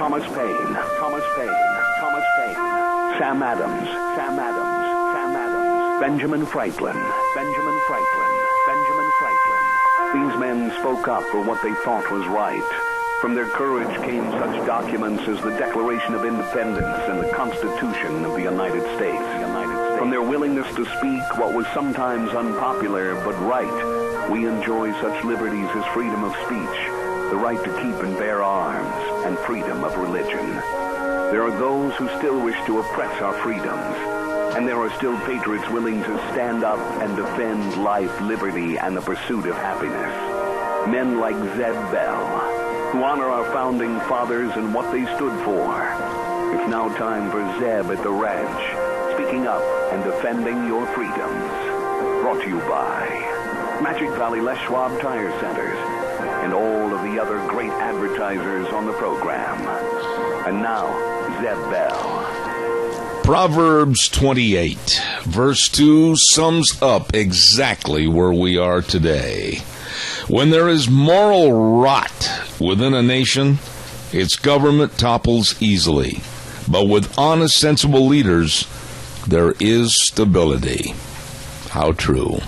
Thomas Paine, Sam Adams, Benjamin Franklin. These men spoke up for what they thought was right. From their courage came such documents as the Declaration of Independence and the Constitution of the United States. From their willingness to speak what was sometimes unpopular but right, we enjoy such liberties as freedom of speech, the right to keep and bear arms, and freedom of religion. There are those who still wish to oppress our freedoms, and there are still patriots willing to stand up and defend life, liberty, and the pursuit of happiness. Men like Zeb Bell, who honor our founding fathers and what they stood for. It's now time for Zeb at the Ranch, speaking up and defending your freedoms. Brought to you by Magic Valley Les Schwab Tire Centers and all of the other great advertisers on the program. And now, Zeb Bell. Proverbs 28, verse 2 sums up exactly where we are today. When there is moral rot within a nation, its government topples easily. But with honest, sensible leaders, there is stability. How true.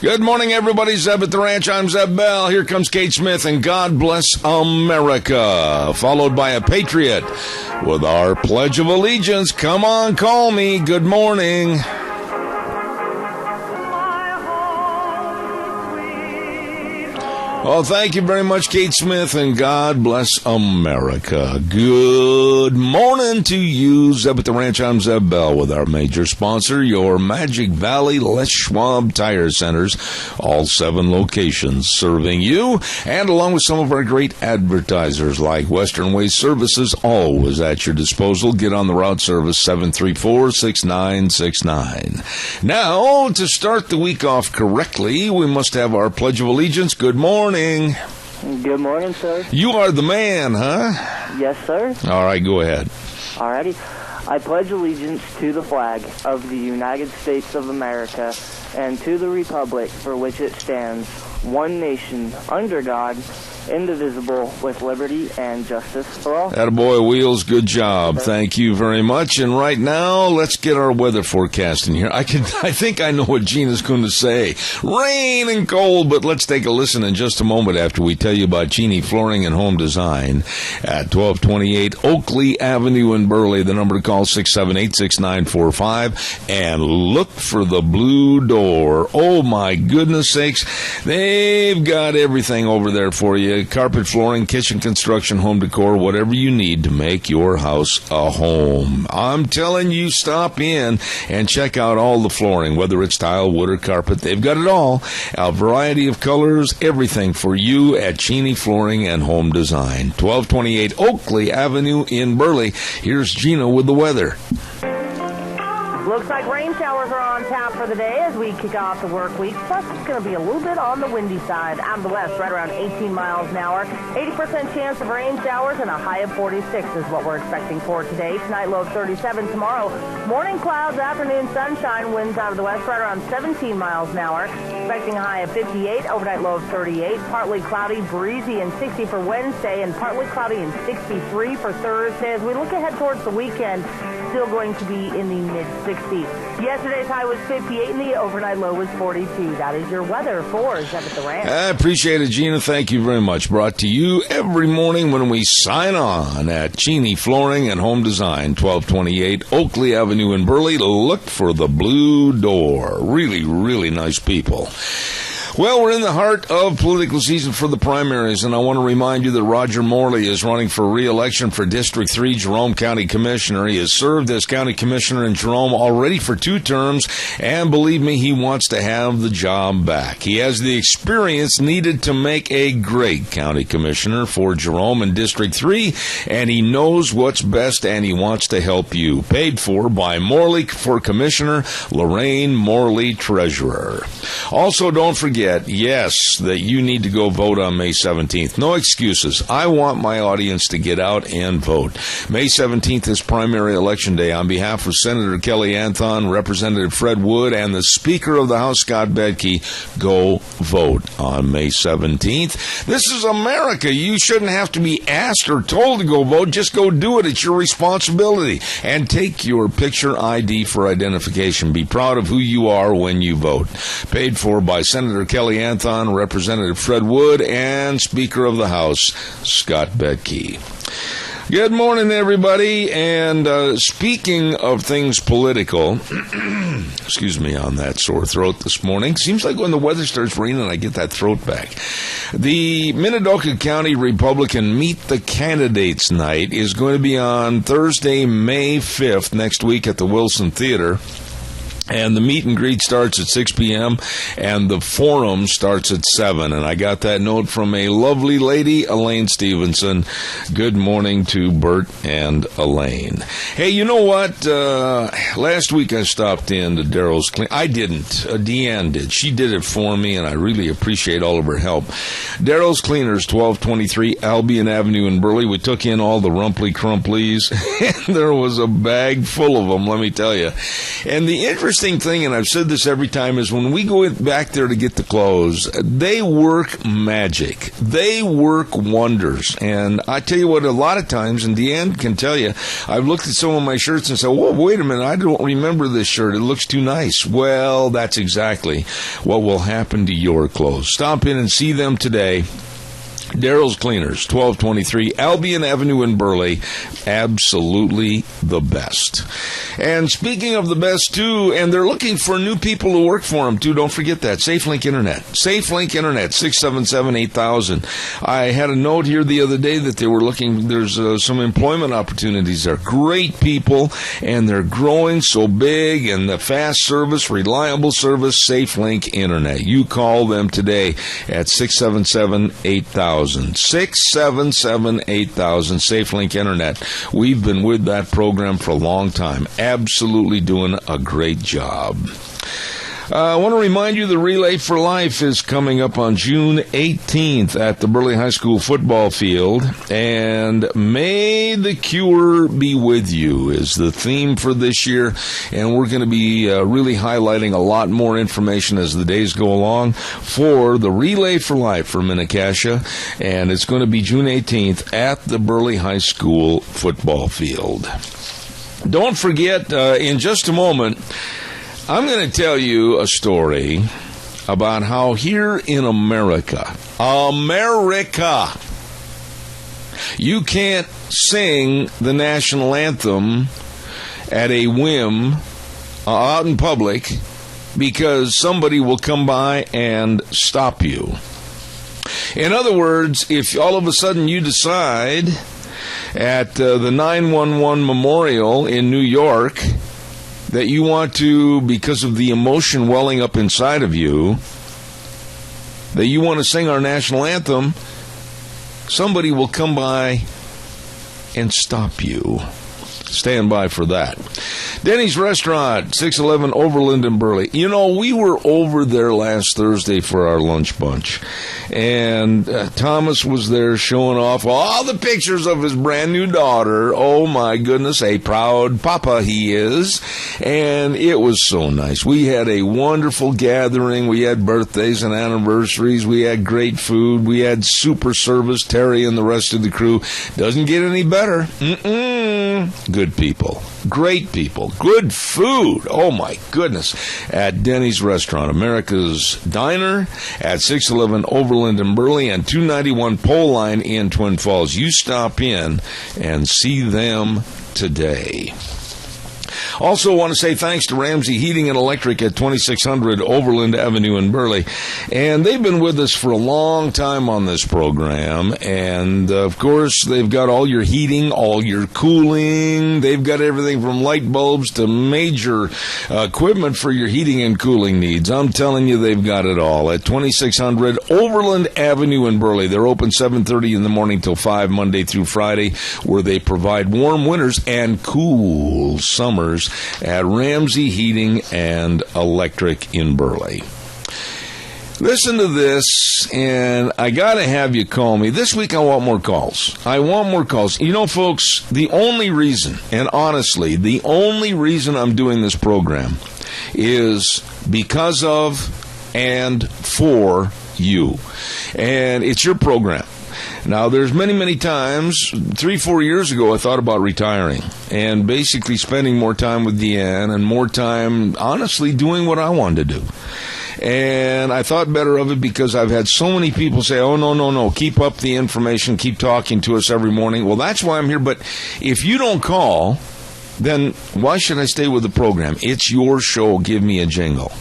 Good morning, everybody. Zeb at the Ranch. I'm Zeb Bell. Here comes Kate Smith and God Bless America, followed by a Patriot with our Pledge of Allegiance. Come on, call me. Good morning. Well, thank you very much, Kate Smith, and God bless America. Good morning to you, Zeb at the Ranch. I'm Zeb Bell with our major sponsor, your Magic Valley Les Schwab Tire Centers, all 7 locations serving you, and along with some of our great advertisers like Western Waste Services, always at your disposal. Get on the route service 734-6969. Now, to start the week off correctly, we must have our Pledge of Allegiance. Good morning. Good morning, sir. You are the man, huh? Yes, sir. All right, go ahead. All righty. I pledge allegiance to the flag of the United States of America and to the republic for which it stands, one nation, under God, indivisible, with liberty and justice for all. Attaboy, Wheels, good job. Thank you very much. And right now, let's get our weather forecast in here. I think I know what Gina's going to say. Rain and cold, but let's take a listen in just a moment after we tell you about Genie Flooring and Home Design at 1228 Oakley Avenue in Burley. The number to call 678-6945, and look for the blue door. Oh my goodness sakes, they've got everything over there for you. Carpet, flooring, kitchen construction, home decor, whatever you need to make your house a home. I'm telling you, stop in and check out all the flooring, whether it's tile, wood, or carpet. They've got it all. A variety of colors, everything for you at Genie Flooring and Home Design. 1228 Oakley Avenue in Burley. Here's Gina with the weather. Looks like rain showers are on tap for the day as we kick off the work week. Plus, it's going to be a little bit on the windy side. Out of the west, right around 18 miles an hour. 80% chance of rain showers and a high of 46 is what we're expecting for today. Tonight, low of 37. Tomorrow, morning clouds, afternoon sunshine. Winds out of the west, right around 17 miles an hour. Expecting a high of 58. Overnight low of 38. Partly cloudy, breezy, and 60 for Wednesday. And partly cloudy and 63 for Thursday. As we look ahead towards the weekend, still going to be in the mid-60s. Yesterday's high was 58 and the overnight low was 42. That is your weather for Zeb at the Ranch. I appreciate it, Gina. Thank you very much. Brought to you every morning when we sign on at Genie Flooring and Home Design, 1228 Oakley Avenue in Burley. Look for the blue door. Really, really nice people. Well, we're in the heart of political season for the primaries, and I want to remind you that Roger Morley is running for re-election for District 3 Jerome County Commissioner. He has served as County Commissioner in Jerome already for 2 terms, and believe me, he wants to have the job back. He has the experience needed to make a great County Commissioner for Jerome and District 3, and he knows what's best, and he wants to help you. Paid for by Morley for Commissioner, Lorraine Morley Treasurer. Also, don't forget, forget, yes, that you need to go vote on May 17th. No excuses. I want my audience to get out and vote. May 17th is primary election day. On behalf of Senator Kelly Anthem, Representative Fred Wood, and the Speaker of the House, Scott Bedke, go vote on May 17th. This is America. You shouldn't have to be asked or told to go vote. Just go do it. It's your responsibility. And take your picture ID for identification. Be proud of who you are when you vote. Paid for by Senator Kelly Anthem, Representative Fred Wood, and Speaker of the House, Scott Bedke. Good morning, everybody. And speaking of things political, excuse me on that sore throat this morning. Seems like when the weather starts raining, I get that throat back. The Minidoka County Republican Meet the Candidates Night is going to be on Thursday, May 5th, next week at the Wilson Theater. And the meet and greet starts at 6 p.m. and the forum starts at 7. And I got that note from a lovely lady, Elaine Stevenson. Good morning to Bert and Elaine. Hey, you know what? Last week I stopped in to Daryl's Clean. I didn't. Deanne did. She did it for me, and I really appreciate all of her help. Daryl's Cleaners, 1223 Albion Avenue in Burley. We took in all the Rumply Crumplies, and there was a bag full of them, let me tell you. And the interesting thing, and I've said this every time, is when we go back there to get the clothes, they work magic. They work wonders. And I tell you what, a lot of times, and Deanne can tell you, I've looked at some of my shirts and said, whoa, wait a minute, I don't remember this shirt. It looks too nice. Well, that's exactly what will happen to your clothes. Stop in and see them today. Daryl's Cleaners, 1223 Albion Avenue in Burley. Absolutely the best. And speaking of the best, too, and they're looking for new people to work for them, too. Don't forget that. SafeLink Internet. SafeLink Internet, 677-8000. I had a note here the other day that they were looking, there's some employment opportunities there. Great people, and they're growing so big, and the fast service, reliable service, SafeLink Internet. You call them today at 677-8000. 677-8000, SafeLink Internet. We've been with that program for a long time. Absolutely doing a great job. I want to remind you the Relay for Life is coming up on June 18th at the Burley High School football field. And May the Cure be with you is the theme for this year. And we're going to be really highlighting a lot more information as the days go along for the Relay for Life for Minnecasia. And it's going to be June 18th at the Burley High School football field. Don't forget, in just a moment, I'm going to tell you a story about how here in America, you can't sing the national anthem at a whim out in public because somebody will come by and stop you. In other words, if all of a sudden you decide at the 911 Memorial in New York that you want to, because of the emotion welling up inside of you, that you want to sing our national anthem, somebody will come by and stop you. Stand by for that. Denny's Restaurant, 611 Overland in Burley. You know, we were over there last Thursday for our lunch bunch, and Thomas was there showing off all the pictures of his brand new daughter. Oh my goodness, a proud papa he is, and it was so nice. We had a wonderful gathering. We had birthdays and anniversaries. We had great food. We had super service. Terry and the rest of the crew. Doesn't get any better. Good people. Great people. Good food. Oh, my goodness. At Denny's Restaurant, America's Diner at 611 Overland in Burley and 291 Pole Line in Twin Falls. You stop in and see them today. Also want to say thanks to Ramsey Heating and Electric at 2600 Overland Avenue in Burley. And they've been with us for a long time on this program. And, of course, they've got all your heating, all your cooling. They've got everything from light bulbs to major equipment for your heating and cooling needs. I'm telling you, they've got it all at 2600 Overland Avenue in Burley. They're open 7:30 in the morning till 5 Monday through Friday, where they provide warm winters and cool summers at Ramsey Heating and Electric in Burley. Listen to this, and I got to have you call me. This week I want more calls. I want more calls. You know, folks, the only reason, and honestly, the only reason I'm doing this program is because of and for you. And it's your program. Now, there's many, many times, 3-4 years ago, I thought about retiring and basically spending more time with Deanne and more time, honestly, doing what I wanted to do. And I thought better of it because I've had so many people say, oh, no, keep up the information, keep talking to us every morning. Well, that's why I'm here. But if you don't call, then why should I stay with the program? It's your show. Give me a jingle.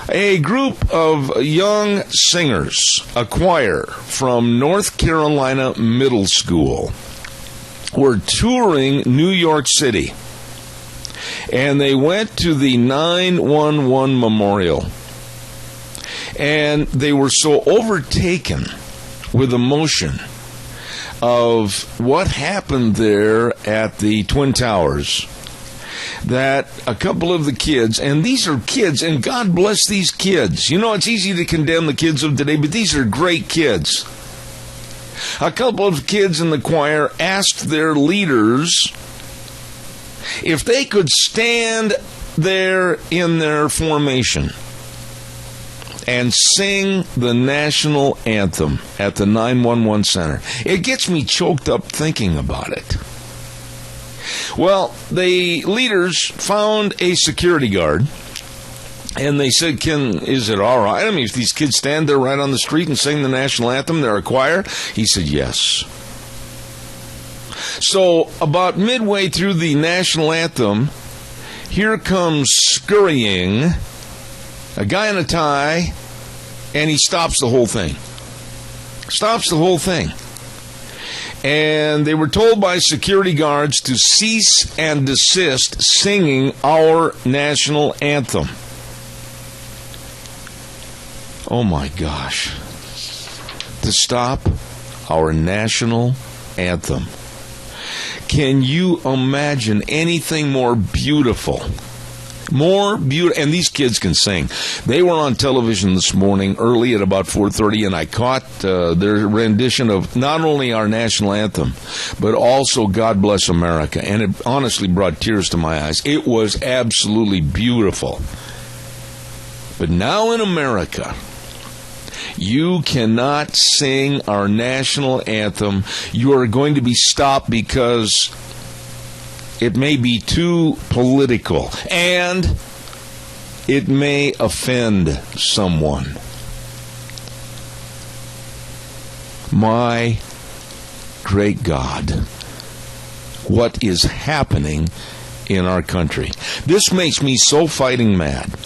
A group of young singers, a choir from North Carolina Middle School, were touring New York City. And they went to the 9/11 memorial. And they were so overtaken with emotion of what happened there at the Twin Towers that a couple of the kids, and these are kids, and God bless these kids. You know, it's easy to condemn the kids of today, but these are great kids. A couple of kids in the choir asked their leaders if they could stand there in their formation and sing the national anthem at the 911 center. It gets me choked up thinking about it. Well, the leaders found a security guard, and they said, is it all right? I mean, if these kids stand there right on the street and sing the national anthem, they're a choir? He said, yes. So, about midway through the national anthem, here comes scurrying a guy in a tie, and he stops the whole thing. And they were told by security guards to cease and desist singing our national anthem. Oh my gosh. To stop our national anthem. Can you imagine anything more beautiful? And these kids can sing. They were on television this morning early at about 4:30, and I caught their rendition of not only our national anthem, but also God Bless America. And it honestly brought tears to my eyes. It was absolutely beautiful. But now in America, you cannot sing our national anthem. You are going to be stopped because it may be too political, and it may offend someone. My great God, what is happening in our country? This makes me so fighting mad.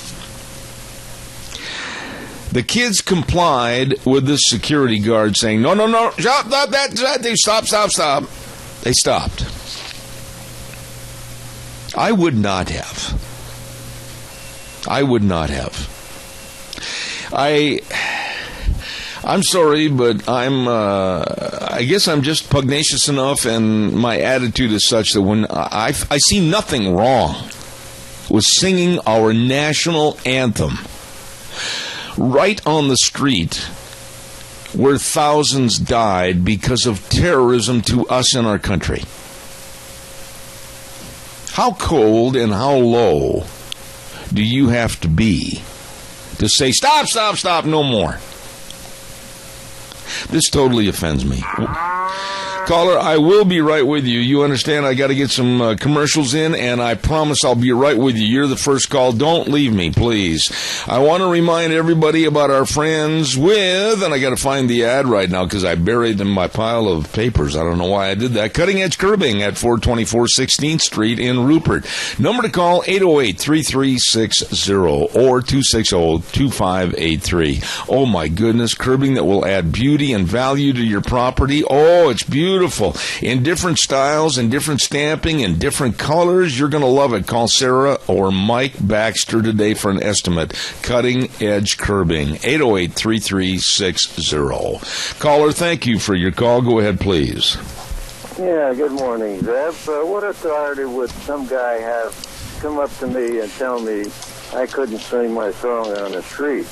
The kids complied with this security guard saying, no, stop, stop. They stopped. I would not have. I'm sorry, but I guess I'm just pugnacious enough, and my attitude is such that when I see nothing wrong with singing our national anthem right on the street where thousands died because of terrorism to us in our country. How cold and how low do you have to be to say, stop, no more? This totally offends me. Caller, I will be right with you. You understand I got to get some commercials in, and I promise I'll be right with you. You're the first call. Don't leave me, please. I want to remind everybody about our friends with, and I got to find the ad right now because I buried in my pile of papers. I don't know why I did that. Cutting Edge Curbing at 424 16th Street in Rupert. Number to call, 808-3360 or 260-2583. Oh, my goodness, curbing that will add beauty and value to your property. Oh, it's beautiful. In different styles and different stamping and different colors. You're going to love it. Call Sarah or Mike Baxter today for an estimate. Cutting Edge Curbing, 808-3360. Caller, thank you for your call. Go ahead, please. Yeah, good morning, Zeb. What authority would some guy have come up to me and tell me I couldn't sing my song on the street?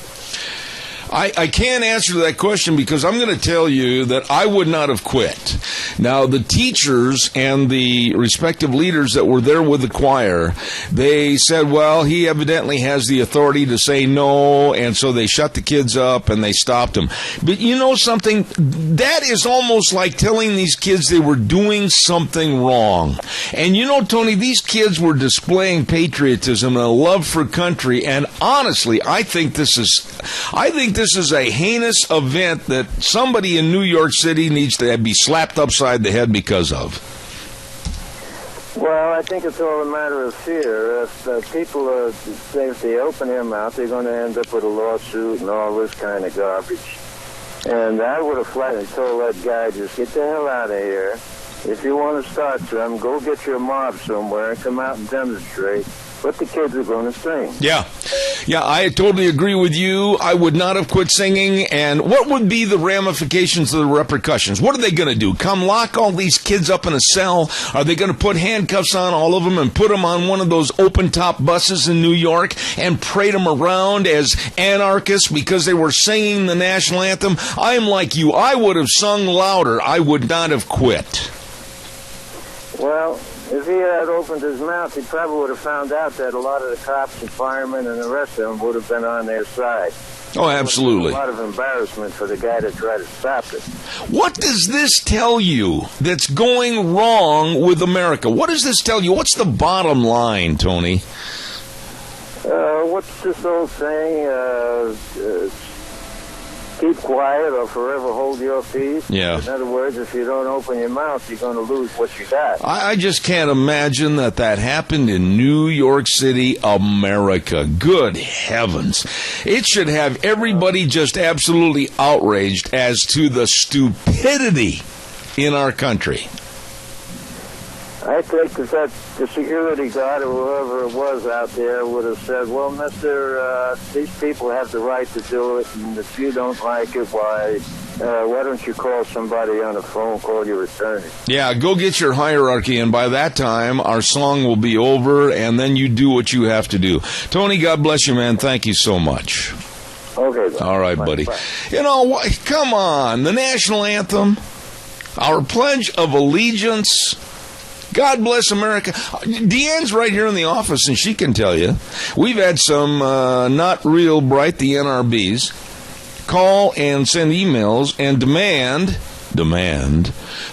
I can't answer that question because I'm going to tell you that I would not have quit. Now, the teachers and the respective leaders that were there with the choir, they said, well, he evidently has the authority to say no, and so they shut the kids up and they stopped them. But you know something? That is almost like telling these kids they were doing something wrong. And you know, Tony, these kids were displaying patriotism and a love for country, and honestly, I think this is a heinous event that somebody in New York City needs to be slapped upside the head because of. Well, I think it's all a matter of fear. If people say if they open their mouth, they're going to end up with a lawsuit and all this kind of garbage. And I would have flatly told that guy, just get the hell out of here. If you want to start some, go get your mob somewhere and come out and demonstrate what the kids are going to sing. Yeah, I totally agree with you. I would not have quit singing. And what would be the ramifications of the repercussions? What are they going to do? Come lock all these kids up in a cell? Are they going to put handcuffs on all of them and put them on one of those open-top buses in New York and parade them around as anarchists because they were singing the national anthem? I am like you. I would have sung louder. I would not have quit. Well, if he had opened his mouth, he probably would have found out that a lot of the cops and firemen and the rest of them would have been on their side. Oh, absolutely. A lot of embarrassment for the guy to try to stop it. What does this tell you that's going wrong with America? What does this tell you? What's the bottom line, Tony? What's this old saying? Keep quiet or forever hold your peace. Yeah. In other words, if you don't open your mouth, you're going to lose what you got. I just can't imagine that happened in New York City, America. Good heavens. It should have everybody just absolutely outraged as to the stupidity in our country. I think that the security guard or whoever it was out there would have said, well, mister, these people have the right to do it, and if you don't like it, why don't you call somebody on the phone, call your attorney? Yeah, go get your hierarchy, and by that time, our song will be over, and then you do what you have to do. Tony, God bless you, man. Thank you so much. Okay. All right, buddy. Bye. You know, come on, the national anthem, our Pledge of Allegiance. God bless America. Deanne's right here in the office, and she can tell you. We've had some not real bright, the NRBs, call and send emails and demand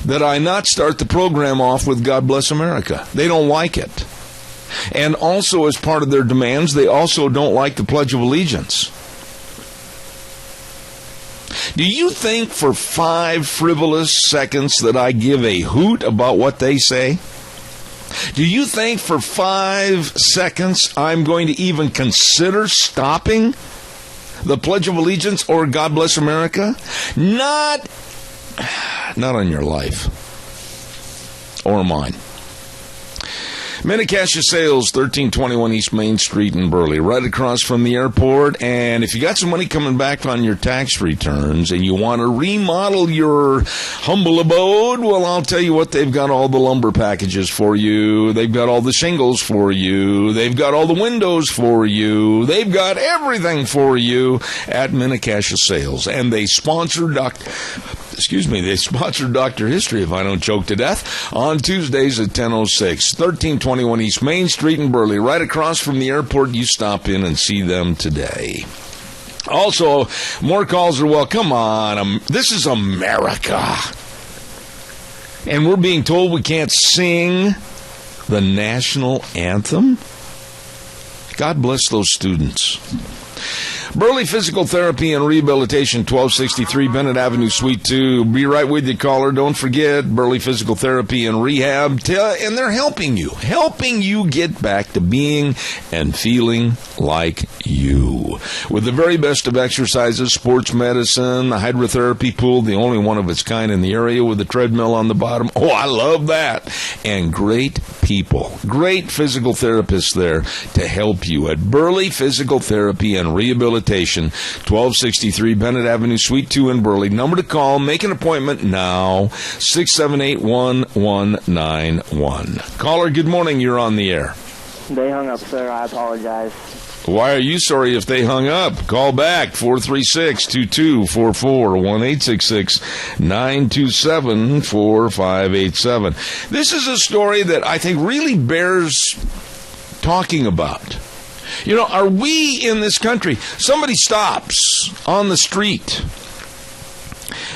that I not start the program off with God bless America. They don't like it. And also, as part of their demands, they also don't like the Pledge of Allegiance. Do you think for 5 frivolous seconds that I give a hoot about what they say? Do you think for 5 seconds I'm going to even consider stopping the Pledge of Allegiance or God Bless America? Not on your life. Or mine. Minnecasia Sales, 1321 East Main Street in Burley, right across from the airport. And if you got some money coming back on your tax returns and you want to remodel your humble abode, well, I'll tell you what, they've got all the lumber packages for you. They've got all the shingles for you. They've got all the windows for you. They've got everything for you at Minnecasia Sales. And they sponsor they sponsor Dr. History, if I don't choke to death, on Tuesdays at 10:06, 1321 East Main Street in Burley, right across from the airport. You stop in and see them today. Also, more calls are, well, come on, this is America. And we're being told we can't sing the national anthem? God bless those students. Burley Physical Therapy and Rehabilitation, 1263 Bennett Avenue, Suite 2. Be right with you, caller. Don't forget, Burley Physical Therapy and Rehab. And they're helping you get back to being and feeling like you. With the very best of exercises, sports medicine, the hydrotherapy pool, the only one of its kind in the area with a treadmill on the bottom. Oh, I love that. And great people, great physical therapists there to help you at Burley Physical Therapy and Rehabilitation, 1263 Bennett Avenue, Suite 2 in Burley. Number to call, make an appointment now, 678-1191. Caller, good morning, you're on the air. They hung up, sir. I apologize. Why are you sorry if they hung up? Call back, 436-2244, 1-866-927-4587. This is a story that I think really bears talking about. You know, are we in this country, somebody stops on the street,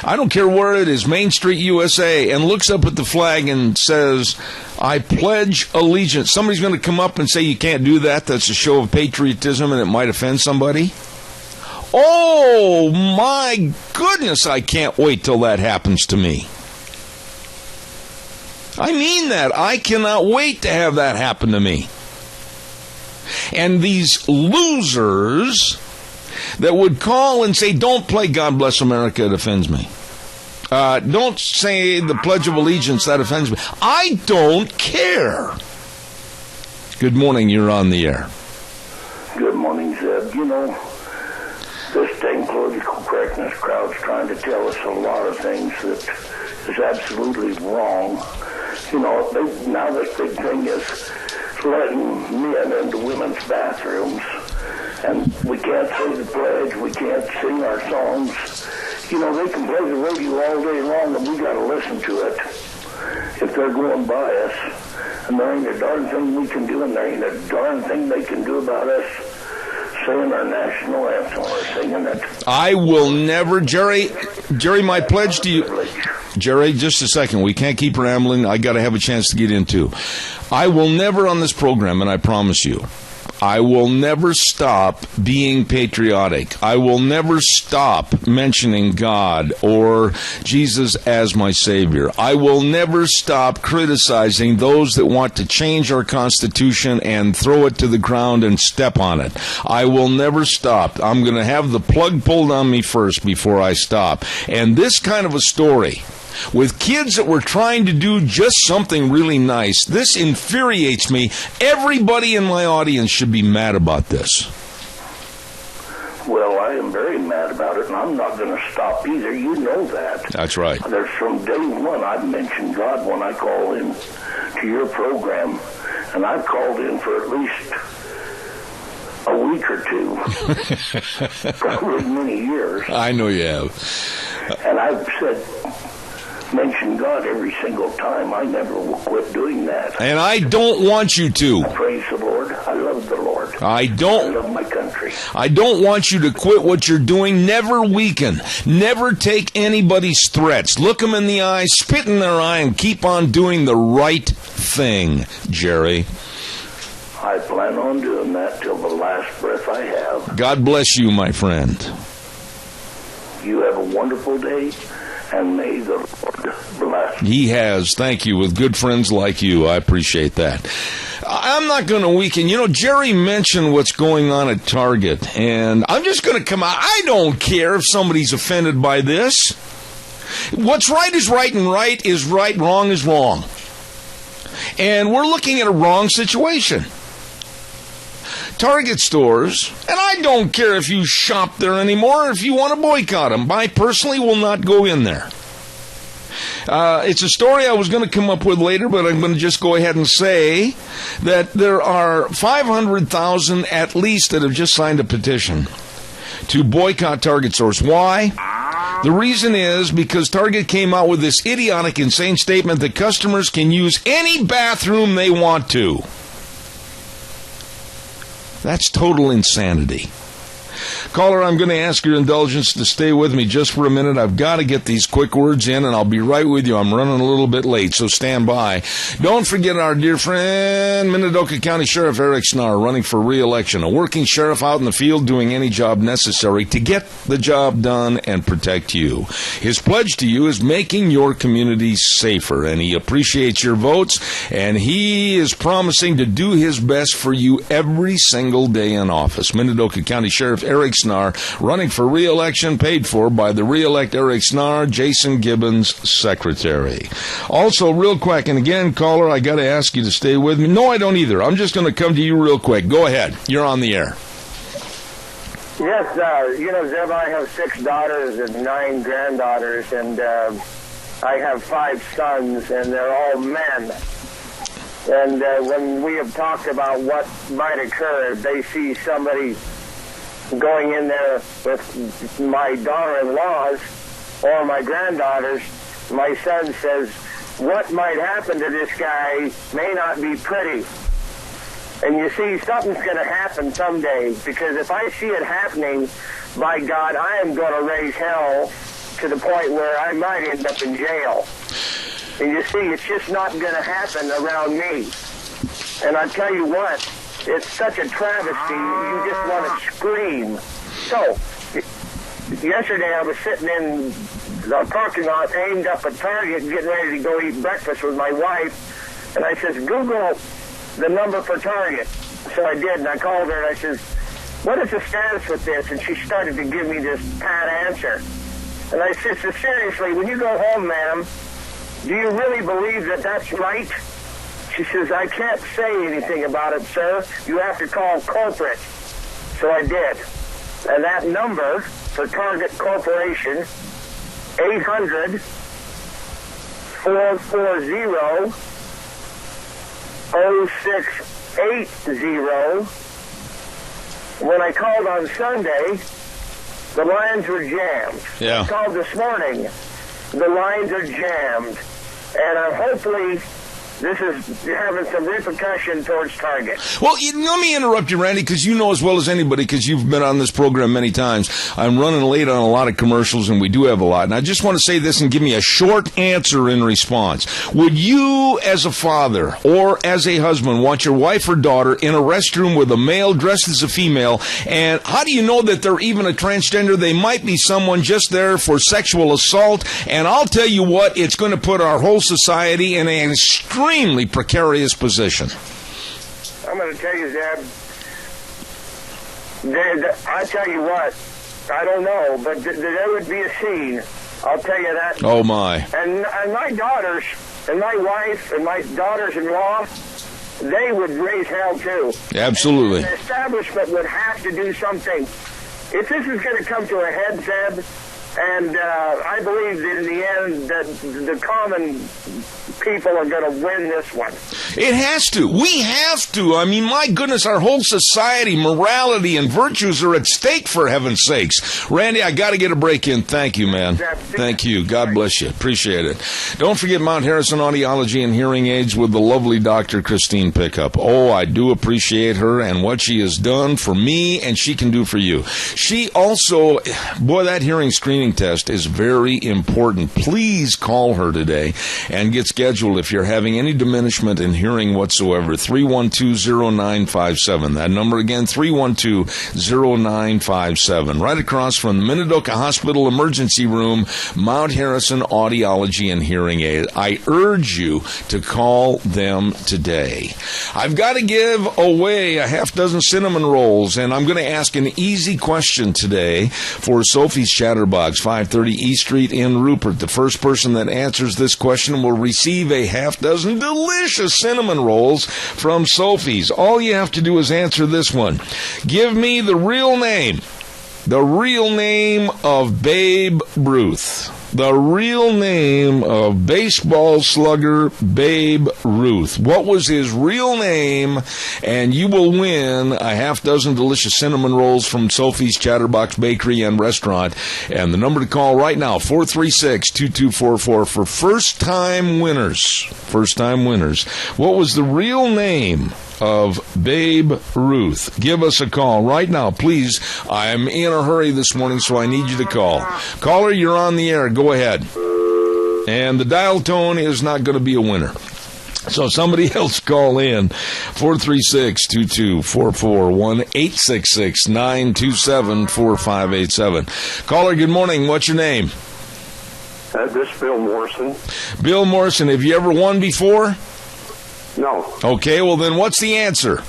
I don't care where it is, Main Street, USA, and looks up at the flag and says, I pledge allegiance. Somebody's going to come up and say you can't do that. That's a show of patriotism and it might offend somebody. Oh, my goodness, I can't wait till that happens to me. I mean that. I cannot wait to have that happen to me. And these losers that would call and say, don't play God Bless America, it offends me. Don't say the Pledge of Allegiance, that offends me. I don't care. Good morning, you're on the air. Good morning, Zeb. You know, this dang political correctness crowd's trying to tell us a lot of things that is absolutely wrong. You know, now this big thing is letting men into women's bathrooms, and we can't say the pledge, we can't sing our songs. You know, they can play the radio all day long, and we got to listen to it if they're going by us. And there ain't a darn thing we can do, and there ain't a darn thing they can do about us saying our national anthem or singing it. I will never, Jerry, my pledge to you. Jerry, just a second. We can't keep rambling. I got to have a chance to get into. I will never on this program, and I promise you, I will never stop being patriotic. I will never stop mentioning God or Jesus as my Savior. I will never stop criticizing those that want to change our Constitution and throw it to the ground and step on it. I will never stop. I'm going to have the plug pulled on me first before I stop. And this kind of a story, with kids that were trying to do just something really nice, this infuriates me. Everybody in my audience should be mad about this. Well, I am very mad about it, and I'm not going to stop either. You know that. That's right. There's from day one, I've mentioned God when I call in to your program, and I've called in for at least a week or two, probably many years. I know you have. And I've said, mention God every single time. I never will quit doing that. And I don't want you to. Praise the Lord. I love the Lord. I love my country. I don't want you to quit what you're doing. Never weaken. Never take anybody's threats. Look them in the eye, spit in their eye, and keep on doing the right thing, Jerry. I plan on doing that till the last breath I have. God bless you, my friend. You have a wonderful day. And may the Lord bless. He has. Thank you. With good friends like you, I appreciate that. I'm not going to weaken. You know, Jerry mentioned what's going on at Target, and I'm just going to come out. I don't care if somebody's offended by this. What's right is right, and right is right, wrong is wrong. And we're looking at a wrong situation. Target stores, and I don't care if you shop there anymore or if you want to boycott them. I personally will not go in there. It's a story I was going to come up with later, but I'm going to just go ahead and say that there are 500,000 at least that have just signed a petition to boycott Target stores. Why? The reason is because Target came out with this idiotic, insane statement that customers can use any bathroom they want to. That's total insanity. Caller, I'm going to ask your indulgence to stay with me just for a minute. I've got to get these quick words in, and I'll be right with you. I'm running a little bit late, so stand by. Don't forget our dear friend, Minidoka County Sheriff Eric Snar, running for re-election. A working sheriff out in the field doing any job necessary to get the job done and protect you. His pledge to you is making your community safer, and he appreciates your votes, and he is promising to do his best for you every single day in office. Minidoka County Sheriff Eric Snar, running for re-election, paid for by the re-elect Eric Snar, Jason Gibbons' secretary. Also, real quick, and again, caller, I got to ask you to stay with me. No, I don't either. I'm just going to come to you real quick. Go ahead. You're on the air. Yes, Zeb, I have 6 daughters and 9 granddaughters, and I have 5 sons, and they're all men. And when we have talked about what might occur, if they see somebody going in there with my daughter-in-laws or my granddaughters, my son says, what might happen to this guy may not be pretty. And you see, something's going to happen someday, because if I see it happening, by God, I am going to raise hell to the point where I might end up in jail. And you see, it's just not going to happen around me. And I tell you what, it's such a travesty, you just want to scream. So, yesterday I was sitting in the parking lot, aimed up at Target, getting ready to go eat breakfast with my wife, and I says, Google the number for Target. So I did, and I called her, and I says, what is the status with this? And she started to give me this pat answer. And I said, so seriously, when you go home, ma'am, do you really believe that that's right? She says, I can't say anything about it, sir. You have to call corporate. So I did. And that number for Target Corporation, 800-440-0680. When I called on Sunday, the lines were jammed. Yeah. I called this morning. The lines are jammed. And hopefully this is having some repercussion towards Target. Well, let me interrupt you, Randy, because you know as well as anybody, because you've been on this program many times, I'm running late on a lot of commercials, and we do have a lot. And I just want to say this and give me a short answer in response. Would you, as a father or as a husband, want your wife or daughter in a restroom with a male dressed as a female? And how do you know that they're even a transgender? They might be someone just there for sexual assault. And I'll tell you what, it's going to put our whole society in an extremely precarious position. I'm going to tell you, Zeb, I tell you what, I don't know, but there would be a scene. I'll tell you that. Oh, my. And my daughters, and my wife, and my daughters-in-law, they would raise hell, too. Absolutely. And the establishment would have to do something. If this is going to come to a head, Zeb, and I believe that in the end that the common people are going to win this one. It has to. We have to. I mean, my goodness, our whole society, morality, and virtues are at stake, for heaven's sakes. Randy, I got to get a break in. Thank you, man. Thank you. God bless you. Appreciate it. Don't forget Mount Harrison Audiology and Hearing Aids with the lovely Dr. Christine Pickup. Oh, I do appreciate her and what she has done for me, and she can do for you. She also, boy, that hearing screening test is very important. Please call her today and get scheduled if you're having any diminishment in hearing whatsoever. 312-0957. That number again, 312-0957. Right across from the Minidoka Hospital Emergency Room, Mount Harrison Audiology and Hearing Aid. I urge you to call them today. I've got to give away a half dozen cinnamon rolls, and I'm going to ask an easy question today for Sophie's Chatterbox, 530 East Street in Rupert. The first person that answers this question will receive a half dozen delicious cinnamon rolls from Sophie's. All you have to do is answer this one. Give me the real name of Babe Ruth. The real name of baseball slugger Babe Ruth. What was his real name? And you will win a half dozen delicious cinnamon rolls from Sophie's Chatterbox Bakery and Restaurant. And the number to call right now, 436-2244 for first-time winners. First-time winners. What was the real name of Babe Ruth? Give us a call right now, please. I'm in a hurry this morning, so I need you to call. Caller, you're on the air. Go ahead. And the dial tone is not going to be a winner. So somebody else call in. 436-2244, 1-866-927-4587. Caller, good morning. What's your name? This is Bill Morrison. Bill Morrison, have you ever won before? No. Okay, well then what's the answer?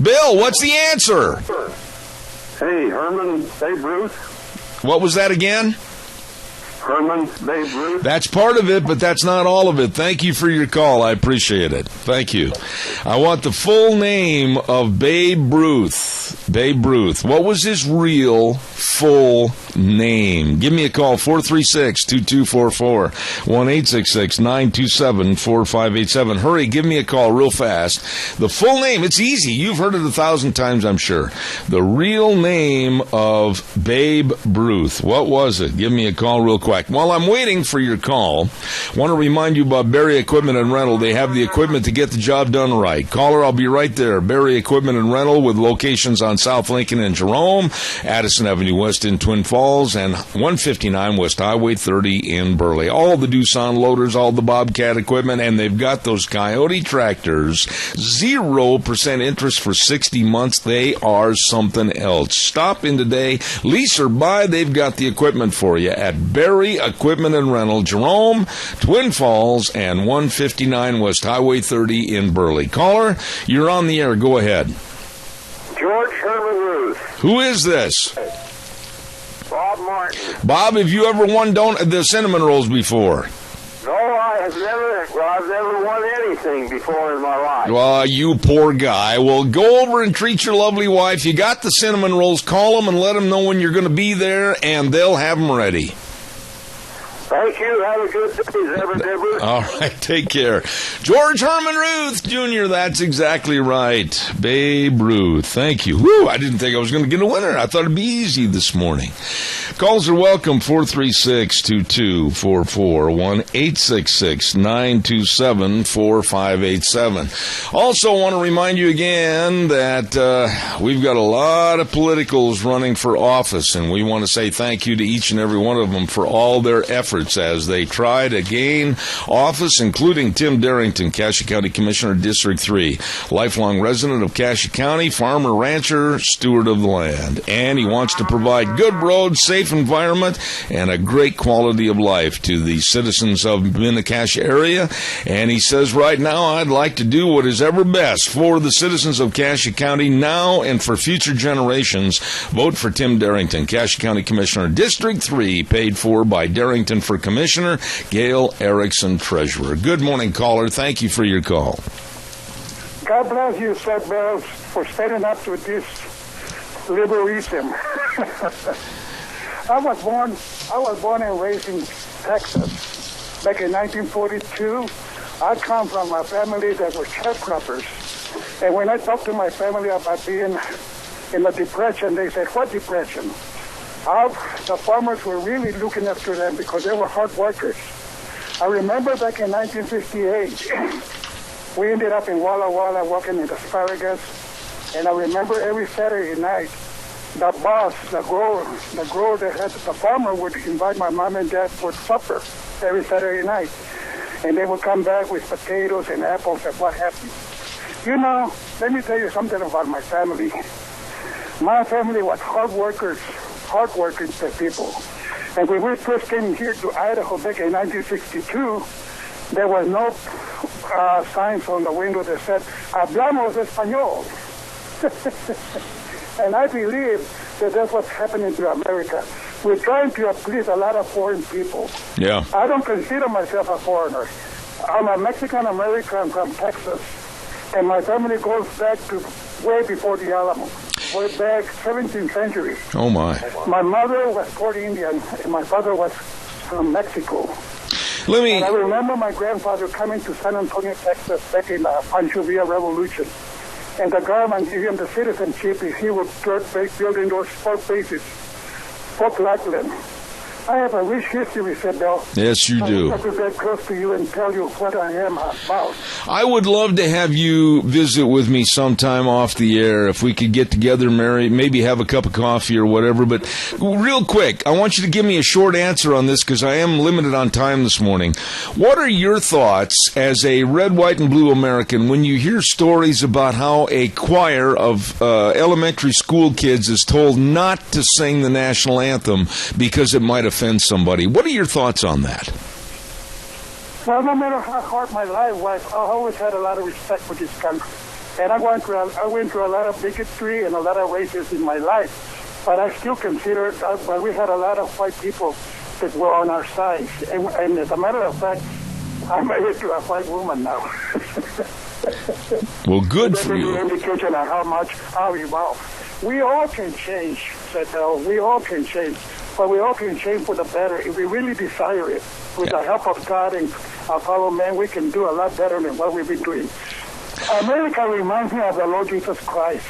Bill, what's the answer? Hey, Herman Babe Ruth. What was that again? Herman, Babe Ruth? That's part of it, but that's not all of it. Thank you for your call. I appreciate it. Thank you. I want the full name of Babe Ruth. Babe Ruth. What was his real full name? Give me a call, 436-2244, 1-866-927-4587. Hurry, give me a call real fast. The full name, it's easy. You've heard it 1,000 times, I'm sure. The real name of Babe Ruth. What was it? Give me a call real quick. While I'm waiting for your call, I want to remind you about Berry Equipment and Rental. They have the equipment to get the job done right. Caller, I'll be right there. Berry Equipment and Rental with locations on South Lincoln and Jerome, Addison Avenue West in Twin Falls, and 159 West Highway 30 in Burley. All the Doosan loaders, all the Bobcat equipment, and they've got those Coyote tractors. 0% interest for 60 months. They are something else. Stop in today. Lease or buy, they've got the equipment for you at Berry Equipment and Rental, Jerome, Twin Falls, and 159 West Highway 30 in Burley. Caller, you're on the air. Go ahead. George Herman Ruth. Who is this? Bob Martin. Bob, have you ever won the cinnamon rolls before? No, I've never won anything before in my life. Well, you poor guy. Well, go over and treat your lovely wife. You got the cinnamon rolls. Call them and let them know when you're going to be there, and they'll have them ready. Thank you. Have a good day, Zebra Dibber. All right, take care. George Herman Ruth Jr., that's exactly right. Babe Ruth, thank you. Woo, I didn't think I was going to get a winner. I thought it'd be easy this morning. Calls are welcome, 436-2244, 1-866-927-4587. Also want to remind you again that we've got a lot of politicals running for office, and we want to say thank you to each and every one of them for all their efforts as they try to gain office, including Tim Darrington, Cassia County Commissioner, District 3, lifelong resident of Cassia County, farmer, rancher, steward of the land. And he wants to provide good roads, safe environment, and a great quality of life to the citizens of the Cassia area. And he says, right now, I'd like to do what is ever best for the citizens of Cassia County now and for future generations. Vote for Tim Darrington, Cassia County Commissioner, District 3, paid for by Darrington for Commissioner, Gail Erickson, Treasurer. Good morning, caller. Thank you for your call. God bless you, Seth Bells, for standing up to this liberalism. I was born and raised in Texas. Back in 1942, I come from a family that were sharecroppers. And when I talked to my family about being in the Depression, they said, what depression? The farmers were really looking after them because they were hard workers. I remember back in 1958, we ended up in Walla Walla working in asparagus. And I remember every Saturday night, the boss, the grower that had the farmer would invite my mom and dad for supper every Saturday night. And they would come back with potatoes and apples and what have you. You know, let me tell you something about my family. My family was hardworking people. And when we first came here to Idaho back in 1962, there was no signs on the window that said, hablamos español. And I believe that that's what's happening to America. We're trying to please a lot of foreign people. Yeah. I don't consider myself a foreigner. I'm a Mexican-American from Texas. And my family goes back to way before the Alamo. Way back 17th century. Oh, my. My mother was Puerto Indian, and my father was from Mexico. And I remember my grandfather coming to San Antonio, Texas, back in the Pancho Villa Revolution. And the government gave him the citizenship if he would start building those Fort bases, Fort Lackland. I have a rich history, said Bill. Yes, you do. I have to get close to you and tell you what I am about. I would love to have you visit with me sometime off the air. If we could get together, Mary, maybe have a cup of coffee or whatever. But real quick, I want you to give me a short answer on this because I am limited on time this morning. What are your thoughts as a red, white, and blue American when you hear stories about how a choir of elementary school kids is told not to sing the national anthem because it might offend somebody? What are your thoughts on that? Well, no matter how hard my life was, I always had a lot of respect for this country. And I went through a lot of bigotry and a lot of racism in my life. But I still consider that we had a lot of white people that were on our side. And as a matter of fact, I'm married to a white woman now. Well, good for you. That's an indication of how evolved. We all can change, Sethel. We all can change. But we all can change for the better if we really desire it. With the help of God and our fellow men, we can do a lot better than what we've been doing. America reminds me of the Lord Jesus Christ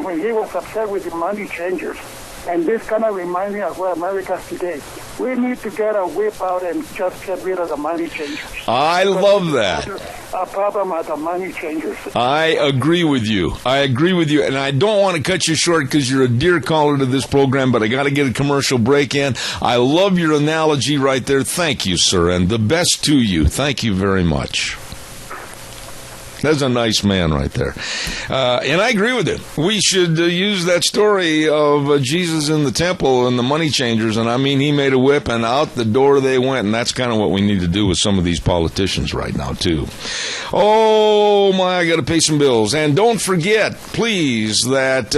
when he was upset with the money changers. And this kind of reminds me of where America is today. We need to get a whip out and just get rid of the money changers. I love that. Our problem are the money changers. I agree with you. And I don't want to cut you short because you're a dear caller to this program, but I got to get a commercial break in. I love your analogy right there. Thank you, sir, and the best to you. Thank you very much. That's a nice man right there. And I agree with it. We should use that story of Jesus in the temple and the money changers. And I mean, he made a whip and out the door they went. And that's kind of what we need to do with some of these politicians right now, too. Oh, my, I got to pay some bills. And don't forget, please, that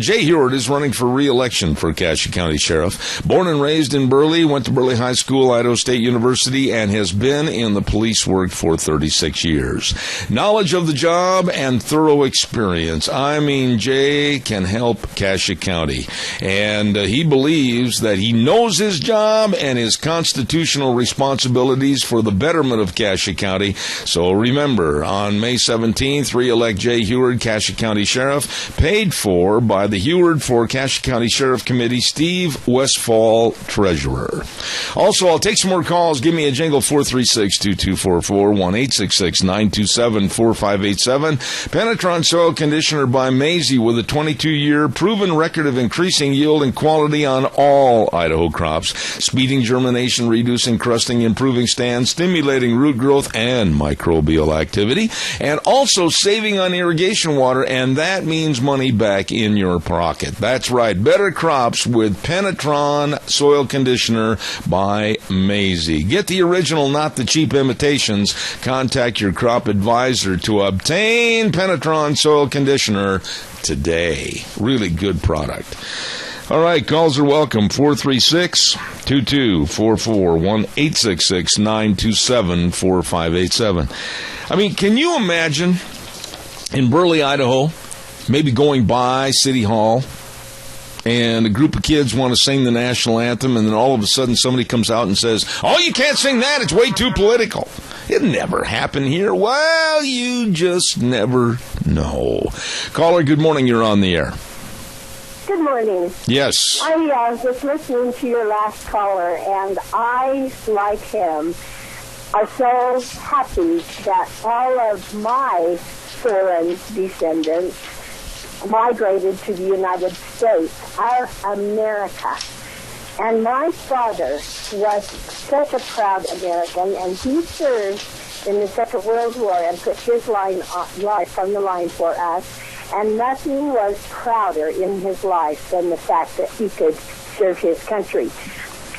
Jay Heward is running for re-election for Cassia County Sheriff. Born and raised in Burley, went to Burley High School, Idaho State University, and has been in the police work for 36 years. Knowledge of the job and thorough experience. I mean, Jay can help Cassia County. And he believes that he knows his job and his constitutional responsibilities for the betterment of Cassia County. So remember, on May 17th, re-elect Jay Heward, Cassia County Sheriff, paid for by the Heward for Cassia County Sheriff Committee, Steve Westfall, Treasurer. Also, I'll take some more calls. Give me a jingle, 436-2244, 1-866-927-4587. Penetron Soil Conditioner by Maisie with a 22-year proven record of increasing yield and quality on all Idaho crops. Speeding germination, reducing crusting, improving stands, stimulating root growth and microbial activity, and also saving on irrigation water, and that means money back in your pocket. That's right. Better crops with Penetron Soil Conditioner by Maisie. Get the original, not the cheap imitations. Contact your crop advisor to obtain Penetron Soil Conditioner today. Really good product. All right, calls are welcome. 436-2244, 1-866-927-4587. I mean, can you imagine in Burley, Idaho, maybe going by City Hall, and a group of kids want to sing the national anthem, and then all of a sudden somebody comes out and says, "Oh, you can't sing that, it's way too political." It never happened here. Well, you just never know. Caller, good morning, you're on the air. Good morning. Yes. I was listening to your last caller, and I, like him, are so happy that all of my foreign descendants migrated to the United States, our America. And my father was such a proud American, and he served in the Second World War and put his life on the line for us. And nothing was prouder in his life than the fact that he could serve his country.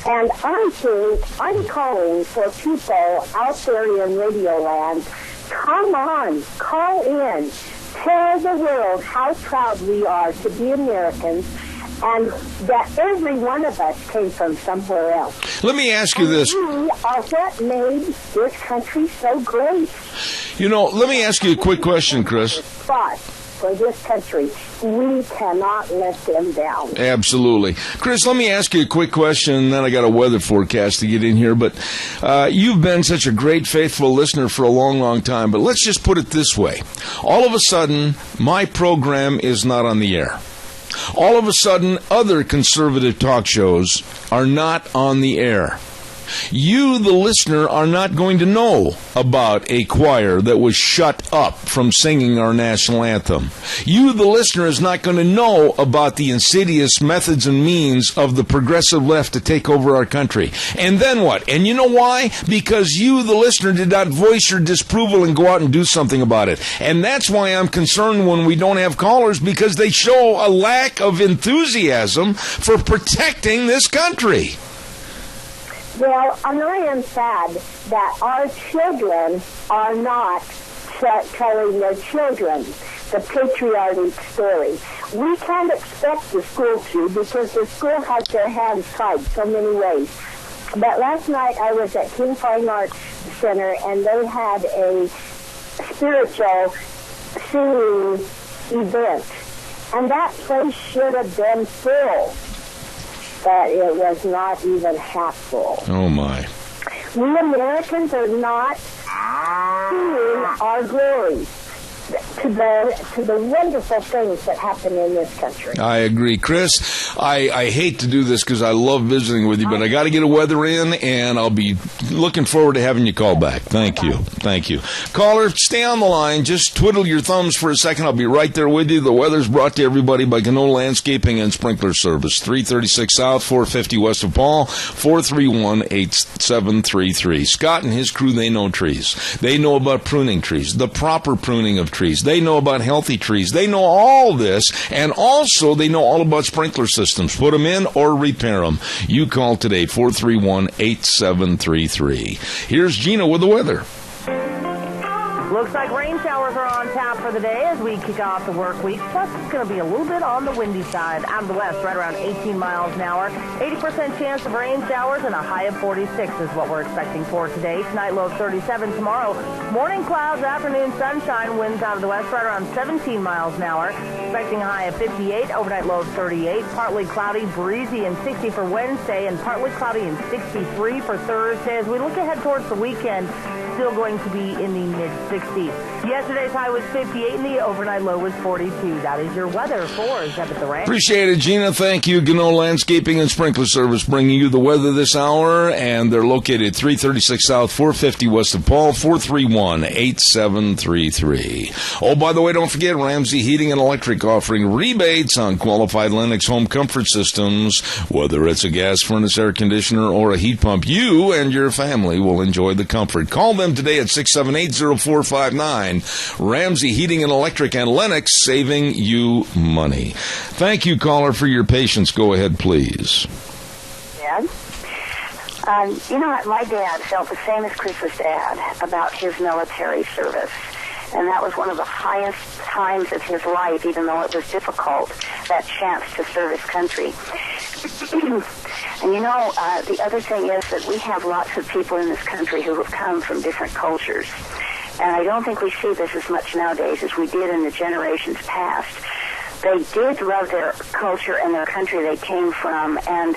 And I think I'm calling for people out there in Radio Land. Come on, call in. Tell the world how proud we are to be Americans, and that every one of us came from somewhere else. Let me ask you this. We are what made this country so great. You know, let me ask you a quick question, Chris. Spot for this country. We cannot let them down. Absolutely. Chris, let me ask you a quick question, and then I got a weather forecast to get in here. But you've been such a great, faithful listener for a long, long time. But let's just put it this way. All of a sudden, my program is not on the air. All of a sudden, other conservative talk shows are not on the air. You, the listener, are not going to know about a choir that was shut up from singing our national anthem. You, the listener, is not going to know about the insidious methods and means of the progressive left to take over our country. And then what? And you know why? Because you, the listener, did not voice your disapproval and go out and do something about it. And that's why I'm concerned when we don't have callers, because they show a lack of enthusiasm for protecting this country. Well, and I am sad that our children are not telling their children the patriotic story. We can't expect the school to, because the school has their hands tied so many ways. But last night I was at King Fine Arts Center, and they had a spiritual singing event. And that place should have been full. But it was not even half full. Oh, my. We Americans are not seeing our glory to the wonderful things that happen in this country. I agree. Chris, I hate to do this because I love visiting with you, but I got to get a weather in, and I'll be looking forward to having you call back. Thank you. Thank you. Caller, stay on the line. Just twiddle your thumbs for a second. I'll be right there with you. The weather's brought to everybody by Gano Landscaping and Sprinkler Service. 336 South, 450 West of Paul, 431-8733. Scott and his crew, they know trees. They know about pruning trees, the proper pruning of trees. They know about healthy trees. They know all this, and also they know all about sprinkler systems. Put them in or repair them. You call today, 431-8733. Here's Gina with the weather. Looks like rain showers are on tap for the day as we kick off the work week. Plus, it's going to be a little bit on the windy side. Out of the west, right around 18 miles an hour. 80% chance of rain showers and a high of 46 is what we're expecting for today. Tonight, low of 37. Tomorrow, morning clouds, afternoon sunshine. Winds out of the west, right around 17 miles an hour. Expecting a high of 58. Overnight low of 38. Partly cloudy, breezy, and 60 for Wednesday. And partly cloudy and 63 for Thursday. As we look ahead towards the weekend, still going to be in the mid-60s. Yesterday's high was 58 and the overnight low was 42. That is your weather for Zeb at the Ranch. Appreciate it, Gina. Thank you. Gano Landscaping and Sprinkler Service bringing you the weather this hour, and they're located at 336 South, 450 West of Paul, 431-8733. Oh, by the way, don't forget, Ramsey Heating and Electric offering rebates on qualified Lennox home comfort systems. Whether it's a gas furnace, air conditioner, or a heat pump, you and your family will enjoy the comfort. Call them today at 678-0459. Ramsey Heating and Electric and Lennox, saving you money. Thank you, caller, for your patience. Go ahead, please. Dad? You know what? My dad felt the same as Chris's dad about his military service. And that was one of the highest times of his life, even though it was difficult, that chance to serve his country. And you know, the other thing is that we have lots of people in this country who have come from different cultures. And I don't think we see this as much nowadays as we did in the generations past. They did love their culture and their country they came from, and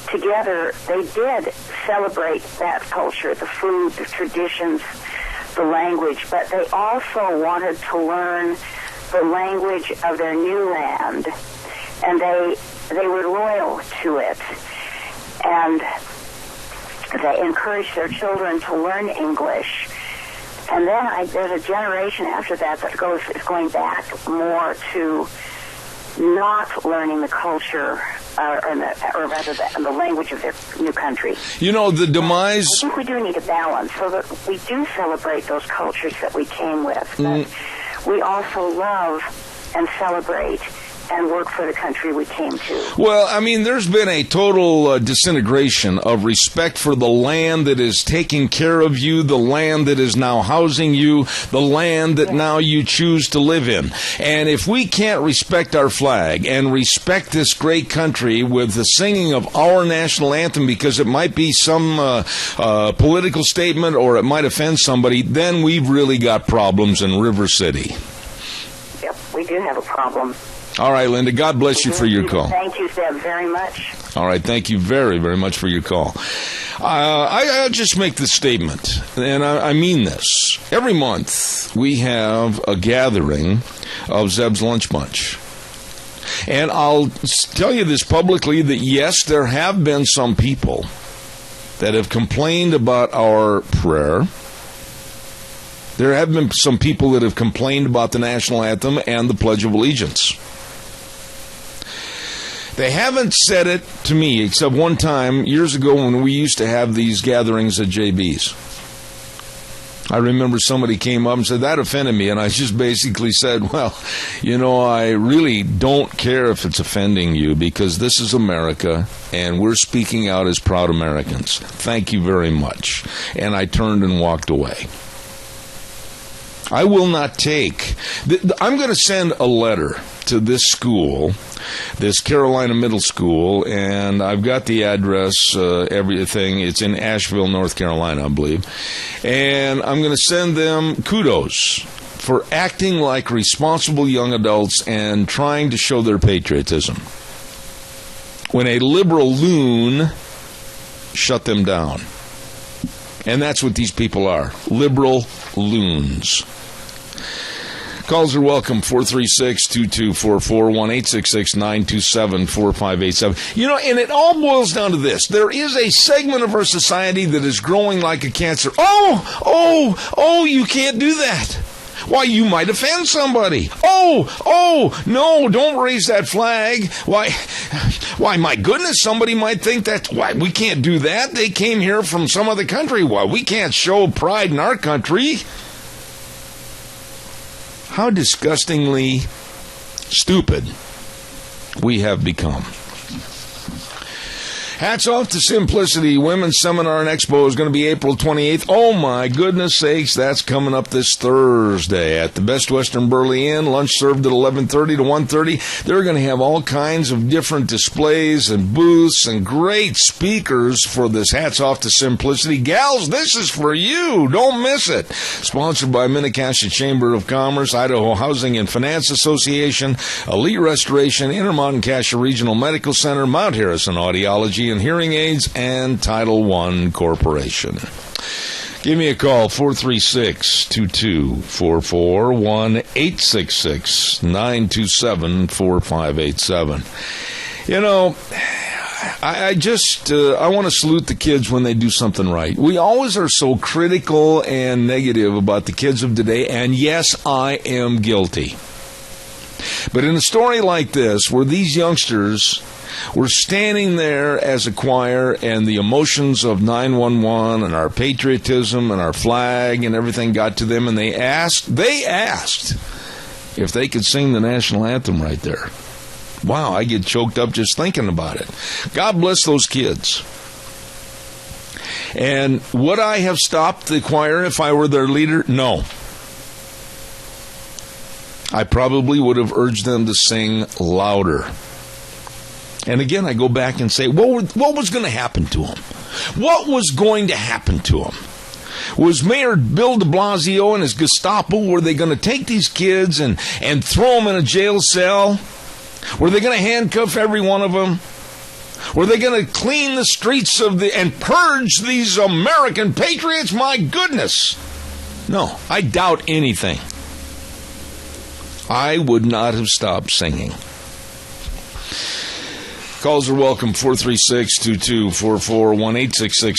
together they did celebrate that culture, the food, the traditions, the language, but they also wanted to learn the language of their new land, and they were loyal to it. And they encouraged their children to learn English. And then there's a generation after that is going back more to not learning the culture, or rather the language of their new country. You know, the demise... I think we do need a balance so that we do celebrate those cultures that we came with. But we also love and celebrate and work for the country we came to. Well, I mean, there's been a total disintegration of respect for the land that is taking care of you, the land that is now housing you, the land that now you choose to live in. And if we can't respect our flag and respect this great country with the singing of our national anthem because it might be some political statement or it might offend somebody, then we've really got problems in River City. Yep, we do have a problem. All right, Linda, God bless you for your call. Thank you, Zeb, very much. All right, thank you very, very much for your call. I'll just make this statement, and I mean this. Every month, we have a gathering of Zeb's Lunch Bunch. And I'll tell you this publicly, that yes, there have been some people that have complained about our prayer. There have been some people that have complained about the national anthem and the Pledge of Allegiance. They haven't said it to me, except one time, years ago, when we used to have these gatherings at JB's. I remember somebody came up and said, that offended me, and I just basically said, well, you know, I really don't care if it's offending you, because this is America, and we're speaking out as proud Americans. Thank you very much. And I turned and walked away. I will not take. I'm going to send a letter to this school, this Carolina Middle School, and I've got the address, everything. It's in Asheville, North Carolina, I believe. And I'm going to send them kudos for acting like responsible young adults and trying to show their patriotism when a liberal loon shut them down. And that's what these people are, liberal loons. Calls are welcome, 436-2244, 1-866-927-4587. You know, and it all boils down to this. There is a segment of our society that is growing like a cancer. Oh, you can't do that. Why, you might offend somebody. Oh, no, don't raise that flag. Why, my goodness, somebody might think that, why, we can't do that. They came here from some other country. Why, we can't show pride in our country. How disgustingly stupid we have become. Hats off to Simplicity. Women's Seminar and Expo is going to be April 28th. Oh, my goodness sakes, that's coming up this Thursday at the Best Western Burley Inn. Lunch served at 11:30 to 1:30. They're going to have all kinds of different displays and booths and great speakers for this. Hats off to Simplicity. Gals, this is for you. Don't miss it. Sponsored by Minnecasia Chamber of Commerce, Idaho Housing and Finance Association, Elite Restoration, Intermountain Cassia Regional Medical Center, Mount Harrison Audiology and Hearing Aids, and Title I Corporation. Give me a call, 436-2244, 1-866-927-4587. You know, I want to salute the kids when they do something right. We always are so critical and negative about the kids of today, and yes, I am guilty. But in a story like this, where these youngsters were standing there as a choir and the emotions of 911 and our patriotism and our flag and everything got to them, and they asked if they could sing the national anthem right there. Wow, I get choked up just thinking about it. God bless those kids. And would I have stopped the choir if I were their leader? No. I probably would have urged them to sing louder. And again, I go back and say, what was going to happen to him? What was going to happen to him? Was Mayor Bill de Blasio and his Gestapo, were they going to take these kids and throw them in a jail cell? Were they going to handcuff every one of them? Were they going to clean the streets and purge these American patriots? My goodness. No, I doubt anything. I would not have stopped singing. Calls are welcome, 436-2244,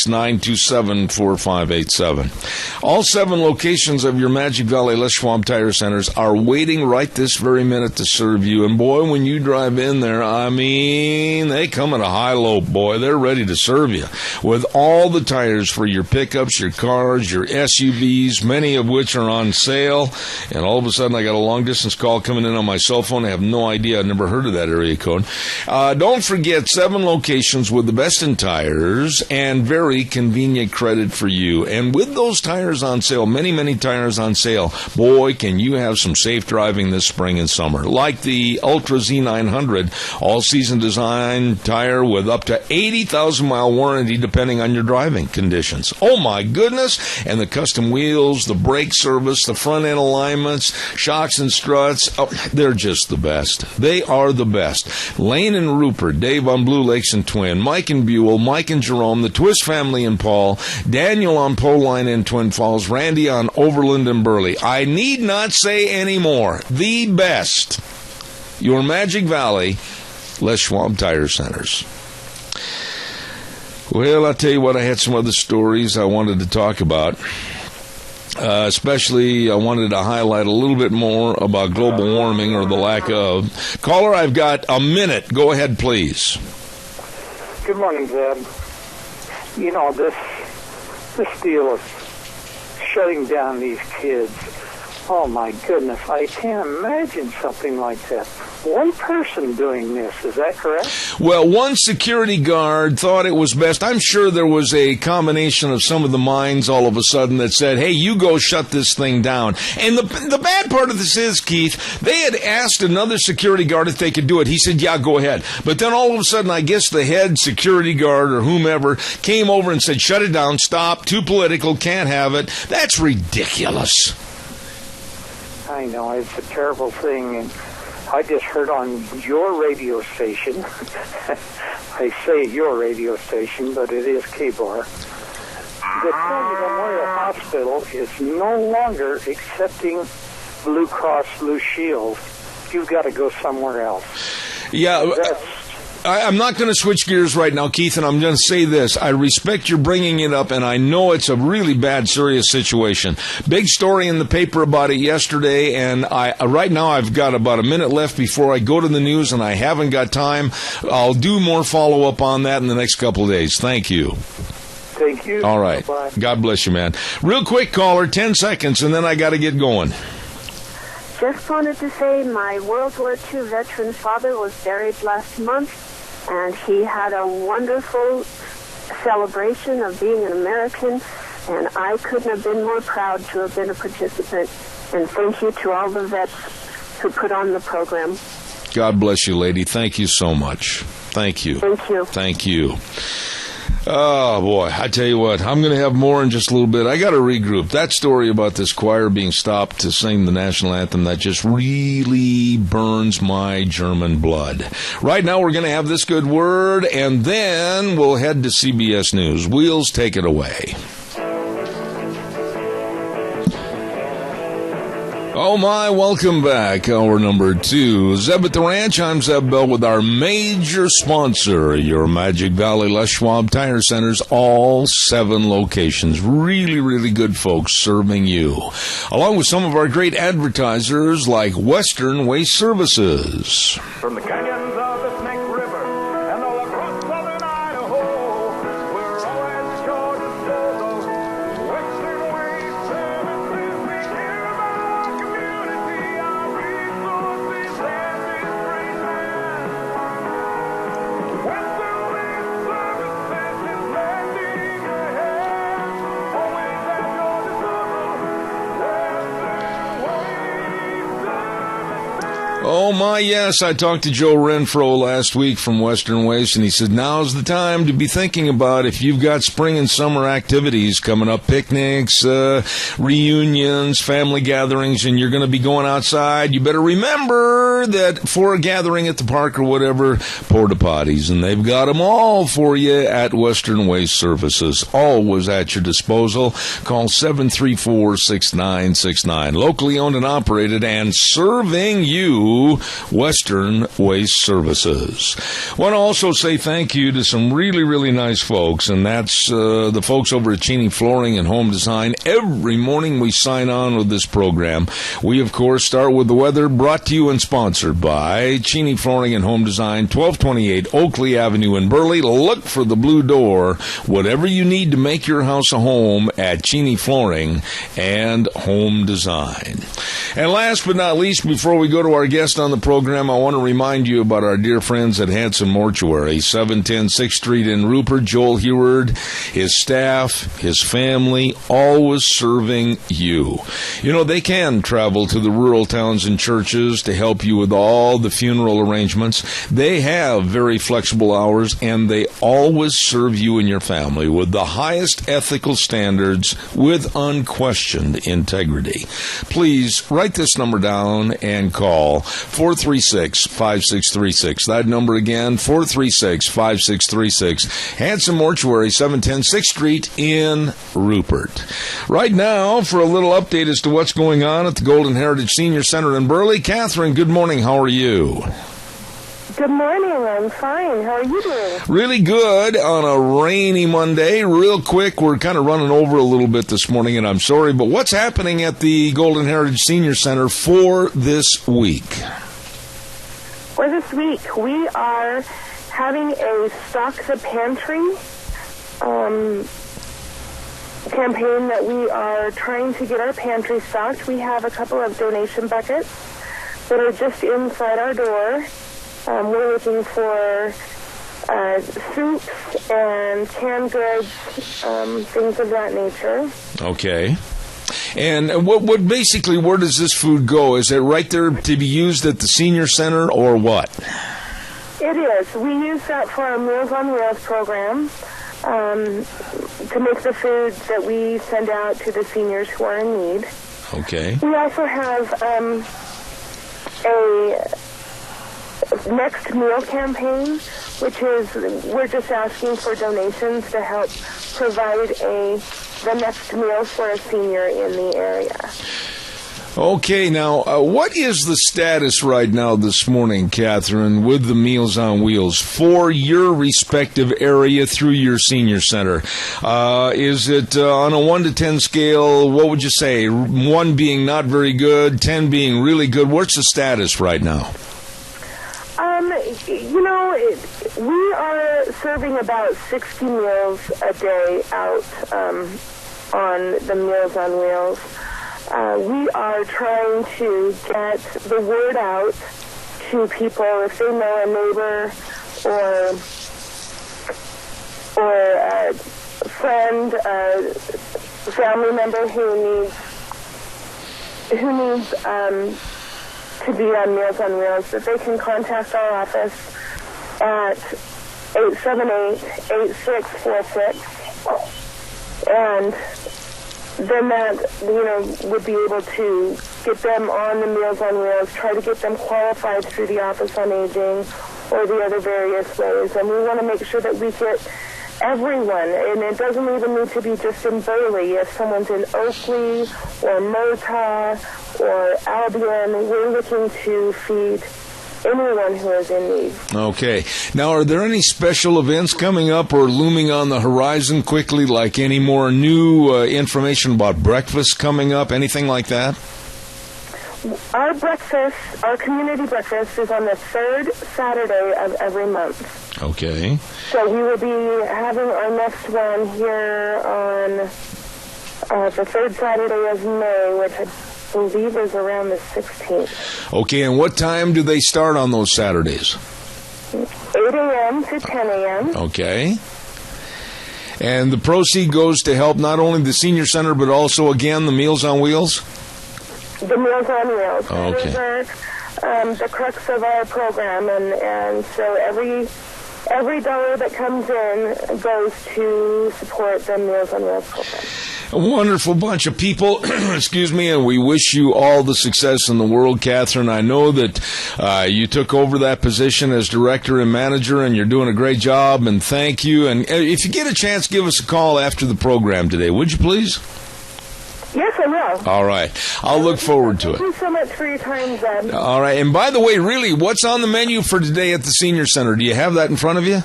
1-866-927-4587. All 7 locations of your Magic Valley Les Schwab Tire Centers are waiting right this very minute to serve you. And boy, when you drive in there, I mean, they come in a high-low, boy. They're ready to serve you with all the tires for your pickups, your cars, your SUVs, many of which are on sale. And all of a sudden, I got a long-distance call coming in on my cell phone. I have no idea. I've never heard of that area code. Don't forget 7 locations with the best in tires and very convenient credit for you. And with those tires on sale, many, many tires on sale, boy, can you have some safe driving this spring and summer. Like the Ultra Z900, all-season design tire with up to 80,000-mile warranty depending on your driving conditions. Oh, my goodness. And the custom wheels, the brake service, the front-end alignments, shocks and struts, they're just the best. They are the best. Lane and Rupert, Dave on Blue Lakes and Twin, Mike and Buell, Mike and Jerome, the Twist family and Paul, Daniel on Poline and Twin Falls, Randy on Overland and Burley. I need not say any more. The best. Your Magic Valley Les Schwab Tire Centers. Well, I'll tell you what, I had some other stories I wanted to talk about. Especially, I wanted to highlight a little bit more about global warming or the lack of. Caller, I've got a minute. Go ahead, please. Good morning, Zeb. You know, this deal of shutting down these kids, Oh, my goodness. I can't imagine something like that. One person doing this, is that correct? Well, one security guard thought it was best. I'm sure there was a combination of some of the minds all of a sudden that said, hey, you go shut this thing down. And the bad part of this is, Keith, they had asked another security guard if they could do it. He said, yeah, go ahead. But then all of a sudden, I guess the head security guard or whomever came over and said, shut it down, stop, too political, can't have it. That's ridiculous. I know, it's a terrible thing, and I just heard on your radio station, I say your radio station, but it is K-Bar, the Trinity Memorial Hospital is no longer accepting Blue Cross Blue Shield. You've got to go somewhere else. Yeah, I'm not going to switch gears right now, Keith, and I'm going to say this. I respect your bringing it up, and I know it's a really bad, serious situation. Big story in the paper about it yesterday, and right now I've got about a minute left before I go to the news, and I haven't got time. I'll do more follow-up on that in the next couple of days. Thank you. Thank you. All right. Bye-bye. God bless you, man. Real quick, caller, 10 seconds, and then I got to get going. Just wanted to say my World War II veteran father was buried last month, and he had a wonderful celebration of being an American, and I couldn't have been more proud to have been a participant. And thank you to all the vets who put on the program. God bless you, lady. Thank you so much. Thank you. Thank you. Thank you. Oh, boy, I tell you what, I'm going to have more in just a little bit. I got to regroup. That story about this choir being stopped to sing the national anthem, that just really burns my German blood. Right now, we're going to have this good word, and then we'll head to CBS News. Wheels, take it away. Oh my, welcome back. Hour number 2. Zeb at the Ranch. I'm Zeb Bell with our major sponsor, your Magic Valley Les Schwab Tire Centers, all 7 locations. Really, really good folks serving you. Along with some of our great advertisers like Western Waste Services. From the canyons of the Snake River and all across southern Idaho, we're always sure to show those Western Waste Services. We care about our community, our resources, and this great land. Western Waste Services is lending a hand, always at your disposal. Western Waste Services. Oh my, yes, I talked to Joe Renfro last week from Western Waste, and he said now's the time to be thinking about if you've got spring and summer activities coming up, picnics, reunions, family gatherings, and you're going to be going outside, you better remember that for a gathering at the park or whatever, porta potties, and they've got them all for you at Western Waste Services, always at your disposal. Call 734-6969. Locally owned and operated and serving you, Western Waste Services. Want to also say thank you to some really, really nice folks, and that's the folks over at Cheney Flooring and Home Design. Every morning we sign on with this program. We, of course, start with the weather, brought to you and sponsored by Cheney Flooring and Home Design, 1228 Oakley Avenue in Burley. Look for the blue door. Whatever you need to make your house a home at Cheney Flooring and Home Design. And last but not least, before we go to our guest on the program, I want to remind you about our dear friends at Hanson Mortuary, 710 6th Street in Rupert. Joel Heward, his staff, his family, always serving you. You know, they can travel to the rural towns and churches to help you with all the funeral arrangements. They have very flexible hours, and they always serve you and your family with the highest ethical standards with unquestioned integrity. Please write this number down and call 436-5636. That number again, 436-5636. Hanson Mortuary, 710 6th Street in Rupert. Right now, for a little update as to what's going on at the Golden Heritage Senior Center in Burley. Catherine, good morning. How are you? Good morning. I'm fine. How are you doing? Really good on a rainy Monday. Real quick, we're kind of running over a little bit this morning, and I'm sorry, but what's happening at the Golden Heritage Senior Center for this week? For this week, we are having a Stock the Pantry campaign that we are trying to get our pantry stocked. We have a couple of donation buckets that are just inside our door. We're looking for soups and canned goods, things of that nature. Okay. And what basically, where does this food go? Is it right there to be used at the senior center or what? It is. We use that for our Meals on Wheels program to make the food that we send out to the seniors who are in need. Okay. We also have a next meal campaign, which is we're just asking for donations to help provide the next meal for a senior in the area. Okay, now, what is the status right now this morning, Catherine, with the Meals on Wheels for your respective area through your senior center? Is it on a 1 to 10 scale? What would you say? 1 being not very good, 10 being really good. What's the status right now? We are serving about 60 meals a day out on the Meals on Wheels. We are trying to get the word out to people if they know a neighbor or a friend, a family member who needs to be on Meals on Wheels, that they can contact our office at 878-8646, and then that, would be able to get them on the Meals on Wheels, try to get them qualified through the Office on Aging or the other various ways. And we want to make sure that we get everyone, and it doesn't even need to be just in Burley. If someone's in Oakley or Mota or Albion, we're looking to feed anyone who is in need. Okay. Now, are there any special events coming up or looming on the horizon quickly, like any more new information about breakfast coming up, anything like that? Our community breakfast is on the 3rd Saturday of every month. Okay. So we will be having our next one here on the 3rd Saturday of May, which I believe is around the 16th. Okay, and what time do they start on those Saturdays? 8 a.m. to 10 a.m. Okay. And the proceed goes to help not only the senior center, but also, again, the Meals on Wheels? The Meals on Wheels. Okay. That is the crux of our program, and so every dollar that comes in goes to support the Meals on Wheels program. A wonderful bunch of people, excuse me, and we wish you all the success in the world, Catherine. I know that you took over that position as director and manager, and you're doing a great job, and thank you. And if you get a chance, give us a call after the program today, would you please? Yes, I will. All right. I'll look forward to it. Thank you so much for your time, Zeb. All right. And by the way, really, what's on the menu for today at the senior center? Do you have that in front of you?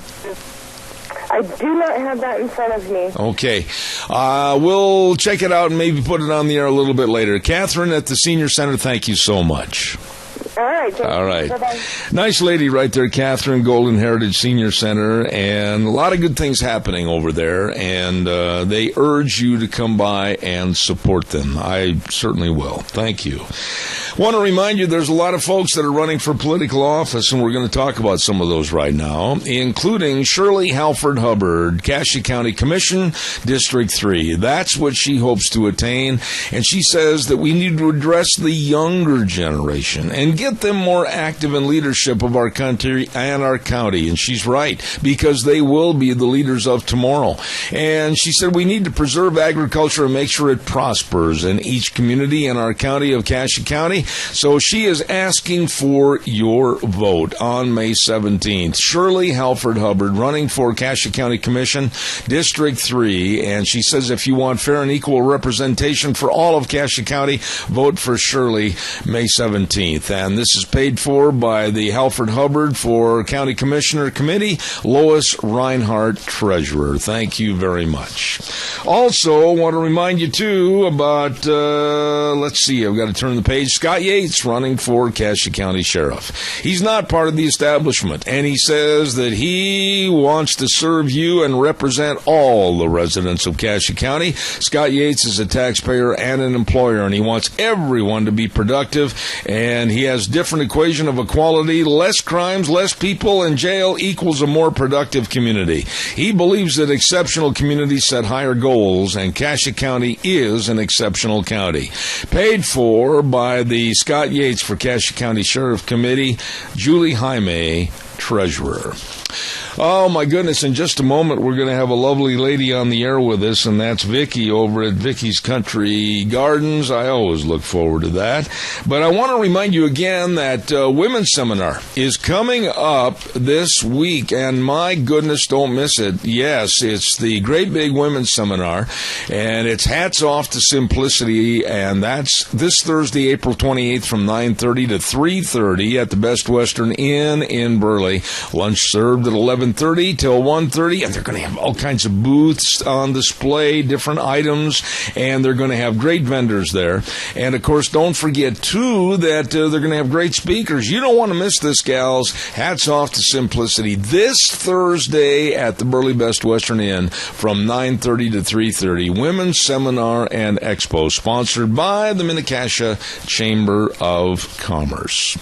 I do not have that in front of me. Okay. We'll check it out and maybe put it on the air a little bit later. Catherine at the senior center, thank you so much. All right. All right. Bye-bye. Nice lady right there, Catherine, Golden Heritage Senior Center, and a lot of good things happening over there, and they urge you to come by and support them. I certainly will. Thank you. Want to remind you there's a lot of folks that are running for political office, and we're going to talk about some of those right now, including Shirley Halford Hubbard, Cassia County Commission, District 3. That's what she hopes to attain, and she says that we need to address the younger generation and get them more active in leadership of our country and our county. And she's right, because they will be the leaders of tomorrow. And she said we need to preserve agriculture and make sure it prospers in each community in our county of Cassia County. So she is asking for your vote on May 17th. Shirley Halford Hubbard running for Cassia County Commission, District 3. And she says if you want fair and equal representation for all of Cassia County, vote for Shirley May 17th. And this is paid for by the Halford Hubbard for County Commissioner Committee, Lois Reinhardt, Treasurer. Thank you very much. Also, want to remind you, too, about, let's see, I've got to turn the page. Scott Yates running for Cassia County Sheriff. He's not part of the establishment, and he says that he wants to serve you and represent all the residents of Cassia County. Scott Yates is a taxpayer and an employer, and he wants everyone to be productive, and he has different equation of equality. Less crimes, less people in jail equals a more productive community. He believes that exceptional communities set higher goals, and Cassia County is an exceptional county. Paid for by the Scott Yates for Cassia County Sheriff Committee, Julie Jaime, Treasurer. Oh, my goodness, in just a moment, we're going to have a lovely lady on the air with us, and that's Vicki over at Vicky's Country Gardens. I always look forward to that. But I want to remind you again that Women's Seminar is coming up this week, and my goodness, don't miss it. Yes, it's the Great Big Women's Seminar, and it's Hats Off to Simplicity, and that's this Thursday, April 28th from 9:30 to 3:30 at the Best Western Inn in Burley. Lunch served at 11:30 till 1:30, and they're going to have all kinds of booths on display, different items, and they're going to have great vendors there. And, of course, don't forget, too, that they're going to have great speakers. You don't want to miss this, gals. Hats Off to Simplicity this Thursday at the Burley Best Western Inn from 9:30 to 3:30. Women's Seminar and Expo, sponsored by the Minnecasia Chamber of Commerce.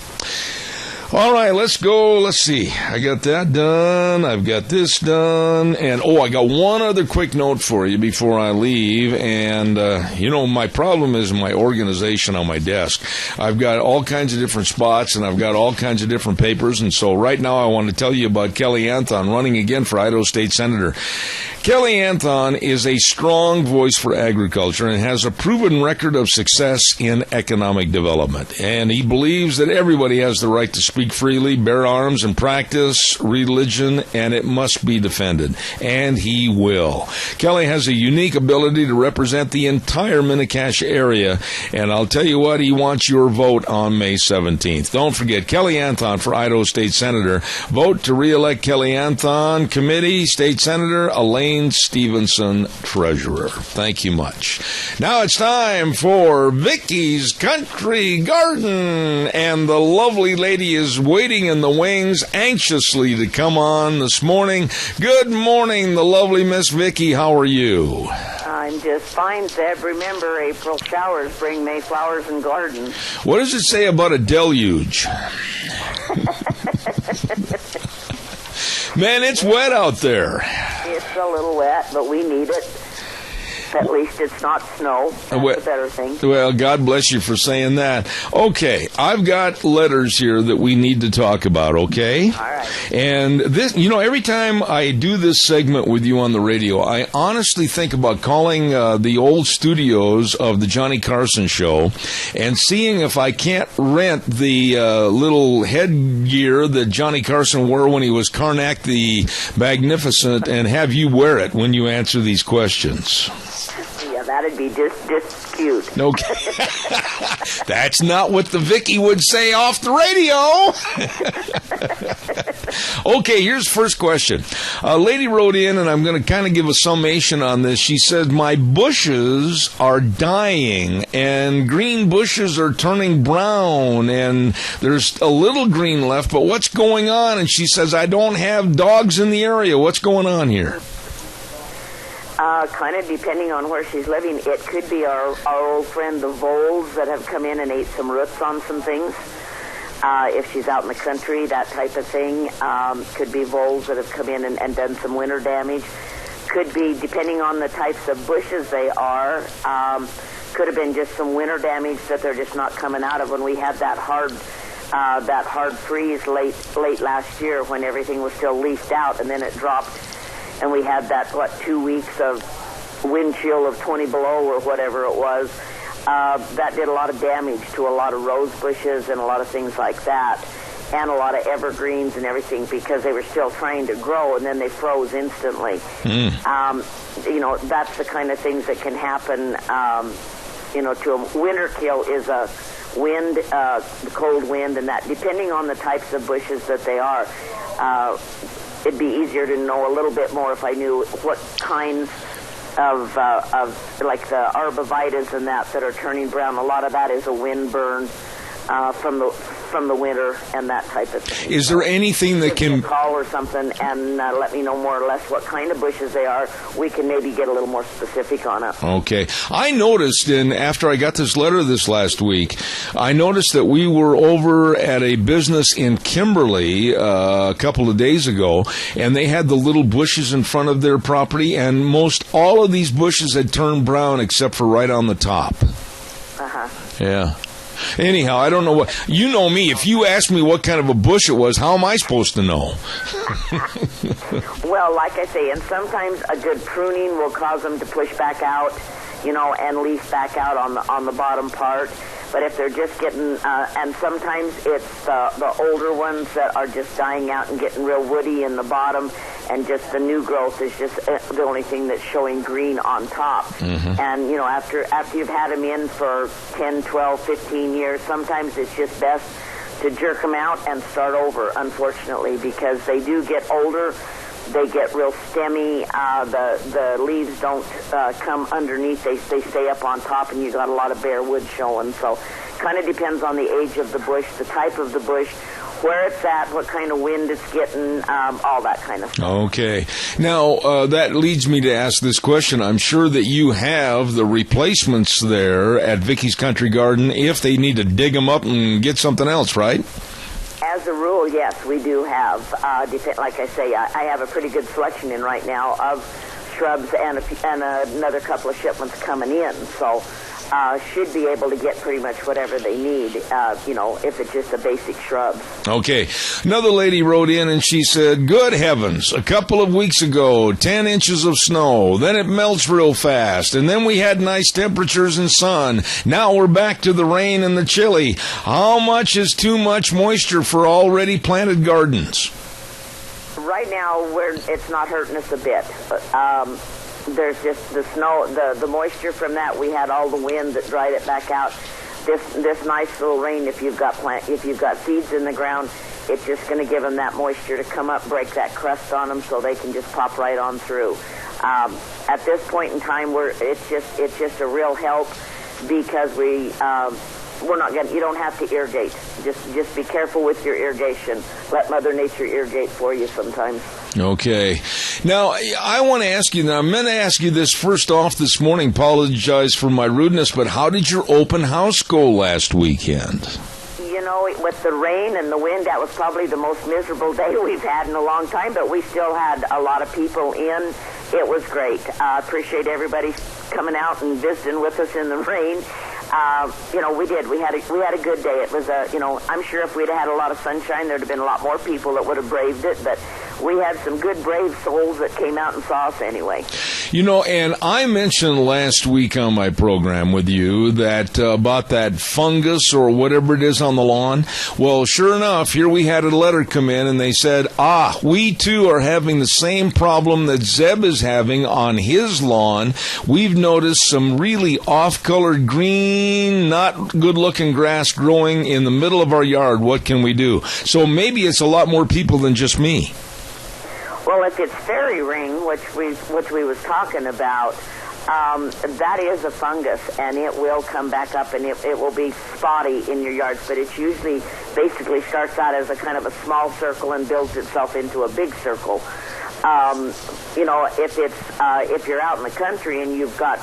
All right, let's go. Let's see. I got that done. I've got this done. And, I got one other quick note for you before I leave. And, my problem is my organization on my desk. I've got all kinds of different spots, and I've got all kinds of different papers. And so right now I want to tell you about Kelly Anthem running again for Idaho State Senator. Kelly Anthem is a strong voice for agriculture and has a proven record of success in economic development. And he believes that everybody has the right to speak freely, bear arms, and practice religion, and it must be defended. And he will. Kelly has a unique ability to represent the entire Minnecasia area, and I'll tell you what, he wants your vote on May 17th. Don't forget, Kelly Anthem for Idaho State Senator. Vote to re-elect Kelly Anthem. Committee, State Senator Elaine Stevenson, Treasurer. Thank you much. Now it's time for Vicky's Country Garden, and the lovely lady is waiting in the wings anxiously to come on this morning. Good morning, the lovely Miss Vicky. How are you? I'm just fine, Zeb. Remember, April showers bring May flowers and gardens. What does it say about a deluge? Man, it's wet out there. It's a little wet, but we need it. At least it's not snow. That's a better thing. Well, God bless you for saying that. Okay, I've got letters here that we need to talk about, okay? All right. And this, every time I do this segment with you on the radio, I honestly think about calling the old studios of the Johnny Carson show and seeing if I can't rent the little headgear that Johnny Carson wore when he was Karnak the Magnificent and have you wear it when you answer these questions. Yeah, that'd be just cute. Okay. That's not what the Vicky would say off the radio. Okay, here's the first question. A lady wrote in, and I'm going to kind of give a summation on this. She said, my bushes are dying, and green bushes are turning brown, and there's a little green left, but what's going on? And she says, I don't have dogs in the area. What's going on here? Kind of depending on where she's living. It could be our old friend, the voles, that have come in and ate some roots on some things. If she's out in the country, that type of thing. Could be voles that have come in and done some winter damage. Could be, depending on the types of bushes they are, could have been just some winter damage that they're just not coming out of. When we had that hard freeze late last year when everything was still leafed out, and then it dropped. And we had that, 2 weeks of wind chill of 20 below or whatever it was. That did a lot of damage to a lot of rose bushes and a lot of things like that, and a lot of evergreens and everything because they were still trying to grow, and then they froze instantly. That's the kind of things that can happen, to a winter kill is a wind, the cold wind, and that, depending on the types of bushes that they are, it'd be easier to know a little bit more if I knew what kinds of like the arborvitaes and that are turning brown. A lot of that is a wind burn from the winter and that type of thing. Is there anything that can call or something and let me know more or less what kind of bushes they are? We can maybe get a little more specific on it. Okay. I noticed, and after I got this letter this last week, I noticed that we were over at a business in Kimberly a couple of days ago, and they had the little bushes in front of their property, and most all of these bushes had turned brown except for right on the top. Uh-huh. Yeah. Anyhow, I don't know what... You know me. If you ask me what kind of a bush it was, how am I supposed to know? Well, like I say, and sometimes a good pruning will cause them to push back out, and leaf back out on the bottom part. But if they're just getting... and sometimes it's the older ones that are just dying out and getting real woody in the bottom, and just the new growth is just the only thing that's showing green on top. Mm-hmm. And, after you've had them in for 10, 12, 15 years, sometimes it's just best to jerk them out and start over, unfortunately, because they do get older. They get real stemmy. The leaves don't come underneath. They stay up on top, and you got a lot of bare wood showing. So kind of depends on the age of the bush, the type of the bush, where it's at, what kind of wind it's getting, all that kind of stuff. Okay. Now, that leads me to ask this question. I'm sure that you have the replacements there at Vicky's Country Garden if they need to dig them up and get something else, right? As a rule, yes, we do have. Like I say, I have a pretty good selection in right now of shrubs and another couple of shipments coming in. So should be able to get pretty much whatever they need, if it's just a basic shrub. Okay. Another lady wrote in and she said, good heavens, a couple of weeks ago, 10 inches of snow, then it melts real fast, and then we had nice temperatures and sun. Now we're back to the rain and the chilly. How much is too much moisture for already planted gardens? Right now, it's not hurting us a bit. There's just the snow, the moisture from that. We had all the wind that dried it back out. This nice little rain, if you've got seeds in the ground, it's just going to give them that moisture to come up, break that crust on them, so they can just pop right on through. At this point in time, it's just a real help because you don't have to irrigate. Just be careful with your irrigation. Let Mother Nature irrigate for you sometimes. Okay. Now, I want to ask you, now I'm going to ask you this first off this morning. Apologize for my rudeness, but how did your open house go last weekend? With the rain and the wind, that was probably the most miserable day we've had in a long time, but we still had a lot of people in. It was great. I appreciate everybody coming out and visiting with us in the rain. We did. We had a good day. It was I'm sure if we'd had a lot of sunshine, there'd have been a lot more people that would have braved it, but we had some good, brave souls that came out and saw us anyway. And I mentioned last week on my program with you that about that fungus or whatever it is on the lawn. Well, sure enough, here we had a letter come in, and they said, we too are having the same problem that Zeb is having on his lawn. We've noticed some really off-colored green, not good-looking grass growing in the middle of our yard. What can we do? So maybe it's a lot more people than just me. Well, if it's fairy ring, which we was talking about, that is a fungus, and it will come back up, and it will be spotty in your yards. But it usually basically starts out as a kind of a small circle and builds itself into a big circle. If you're out in the country and you've got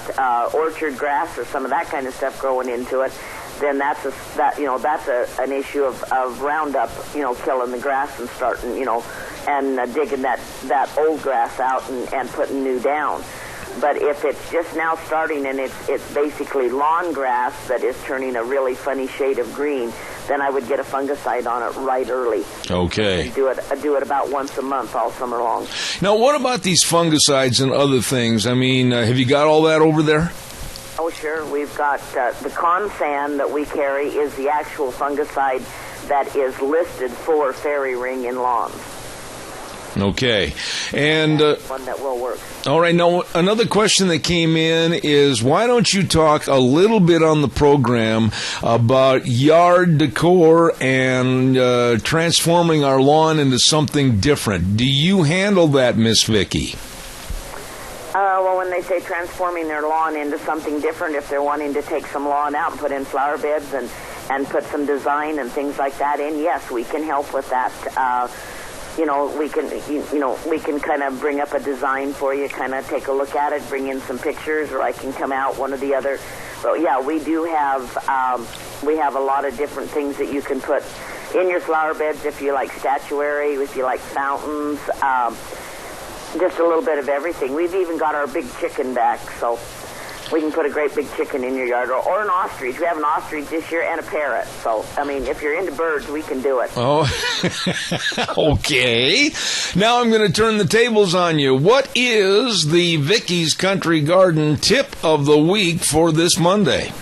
orchard grass or some of that kind of stuff growing into it, then that's an issue of Roundup, killing the grass and starting, and digging that old grass out and putting new down. But if it's just now starting and it's basically lawn grass that is turning a really funny shade of green, then I would get a fungicide on it right early. Okay. Do it about once a month all summer long. Now, what about these fungicides and other things? I mean, have you got all that over there? Oh, sure. We've got the Consan that we carry is the actual fungicide that is listed for fairy ring in lawns. Okay. And one that will work. all right, now another question that came in is, why don't you talk a little bit on the program about yard decor and transforming our lawn into something different? Do you handle that, Miss Vicki? Well, when they say transforming their lawn into something different, if they're wanting to take some lawn out and put in flower beds and put some design and things like that in, yes, we can help with that. We can kind of bring up a design for you, kind of take a look at it, bring in some pictures, or I can come out, one or the other. But yeah, we do have a lot of different things that you can put in your flower beds if you like statuary, if you like fountains, just a little bit of everything. We've even got our big chicken back, so we can put a great big chicken in your yard, or an ostrich. We have an ostrich this year and a parrot. So, I mean, if you're into birds, we can do it. Oh, okay. Now I'm going to turn the tables on you. What is the Vicky's Country Garden tip of the week for this Monday?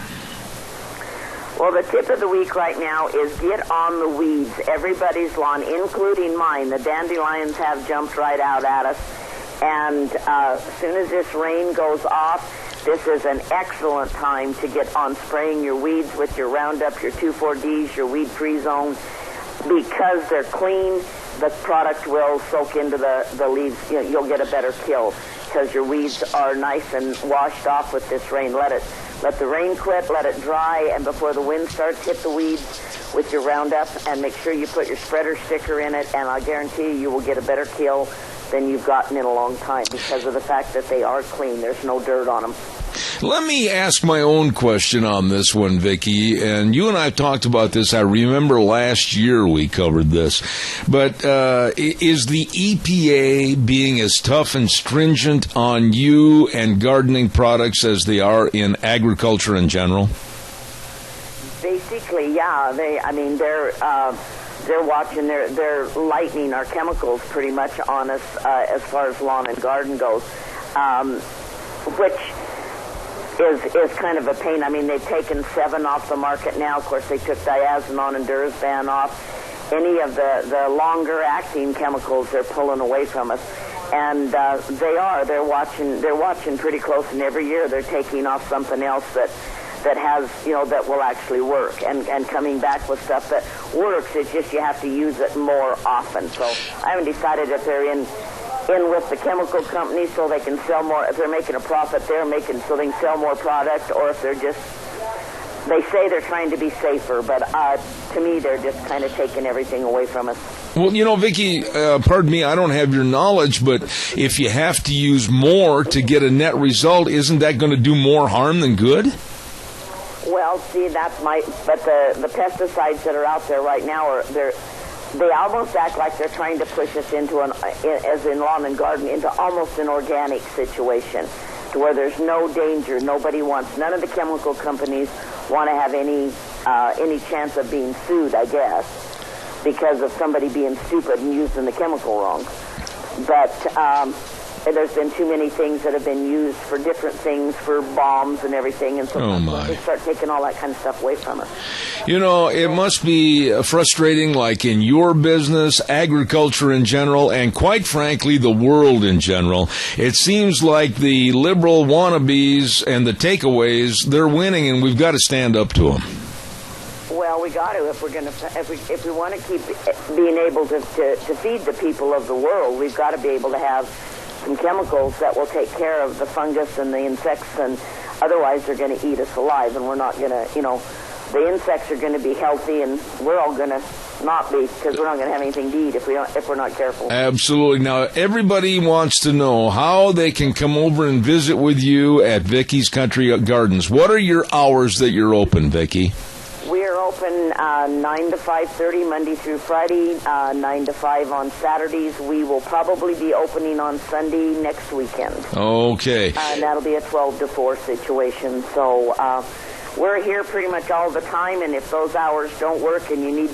Well, the tip of the week right now is get on the weeds. Everybody's lawn, including mine. The dandelions have jumped right out at us. And as soon as this rain goes off, this is an excellent time to get on spraying your weeds with your Roundup, your 2,4-Ds, your weed-free zone. Because they're clean, the product will soak into the leaves. You'll get a better kill because your weeds are nice and washed off with this rain. Let the rain quit, let it dry, and before the wind starts, hit the weeds with your Roundup, and make sure you put your spreader sticker in it, and I guarantee you will get a better kill than you've gotten in a long time because of the fact that they are clean. There's no dirt on them. Let me ask my own question on this one, Vicki, and you and I talked about this. I remember last year we covered this, but is the EPA being as tough and stringent on you and gardening products as they are in agriculture in general? Basically, yeah. They're watching. They're lightening our chemicals pretty much on us as far as lawn and garden goes, which is kind of a pain. I mean, they've taken 7 off the market now. Of course, they took diazinon and Dursban off. Any of the longer-acting chemicals they're pulling away from us, and they're watching pretty close. And every year they're taking off something else that has, that will actually work, and coming back with stuff that works. It's just you have to use it more often. So I haven't decided if they're in with the chemical companies so they can sell more. If they're making a profit, they're making so they can sell more product, or if they say they're trying to be safer, but to me, they're just kind of taking everything away from us. Well, Vicki, pardon me, I don't have your knowledge, but if you have to use more to get a net result, isn't that going to do more harm than good? Well, see, but the pesticides that are out there right now they almost act like they're trying to push us into as in lawn and garden, into almost an organic situation, to where there's no danger. None of the chemical companies want to have any chance of being sued, I guess, because of somebody being stupid and using the chemical wrong. But there's been too many things that have been used for different things, for bombs and everything, and so they start taking all that kind of stuff away from us. It must be frustrating, like in your business, agriculture in general, and quite frankly, the world in general. It seems like the liberal wannabes and the takeaways, they're winning, and we've got to stand up to them. Well, we got to. If we want to keep being able to feed the people of the world, we've got to be able to have some chemicals that will take care of the fungus and the insects, and otherwise they're going to eat us alive, and we're not going to, the insects are going to be healthy, and we're all going to not be, because we're not going to have anything to eat if we're not careful. Absolutely. Now, everybody wants to know how they can come over and visit with you at Vicky's Country Gardens. What are your hours that you're open, Vicki? We're open 9 to 5:30 Monday through Friday, 9 to 5 on Saturdays. We will probably be opening on Sunday next weekend. Okay. And that'll be a 12 to 4 situation. So we're here pretty much all the time, and if those hours don't work and you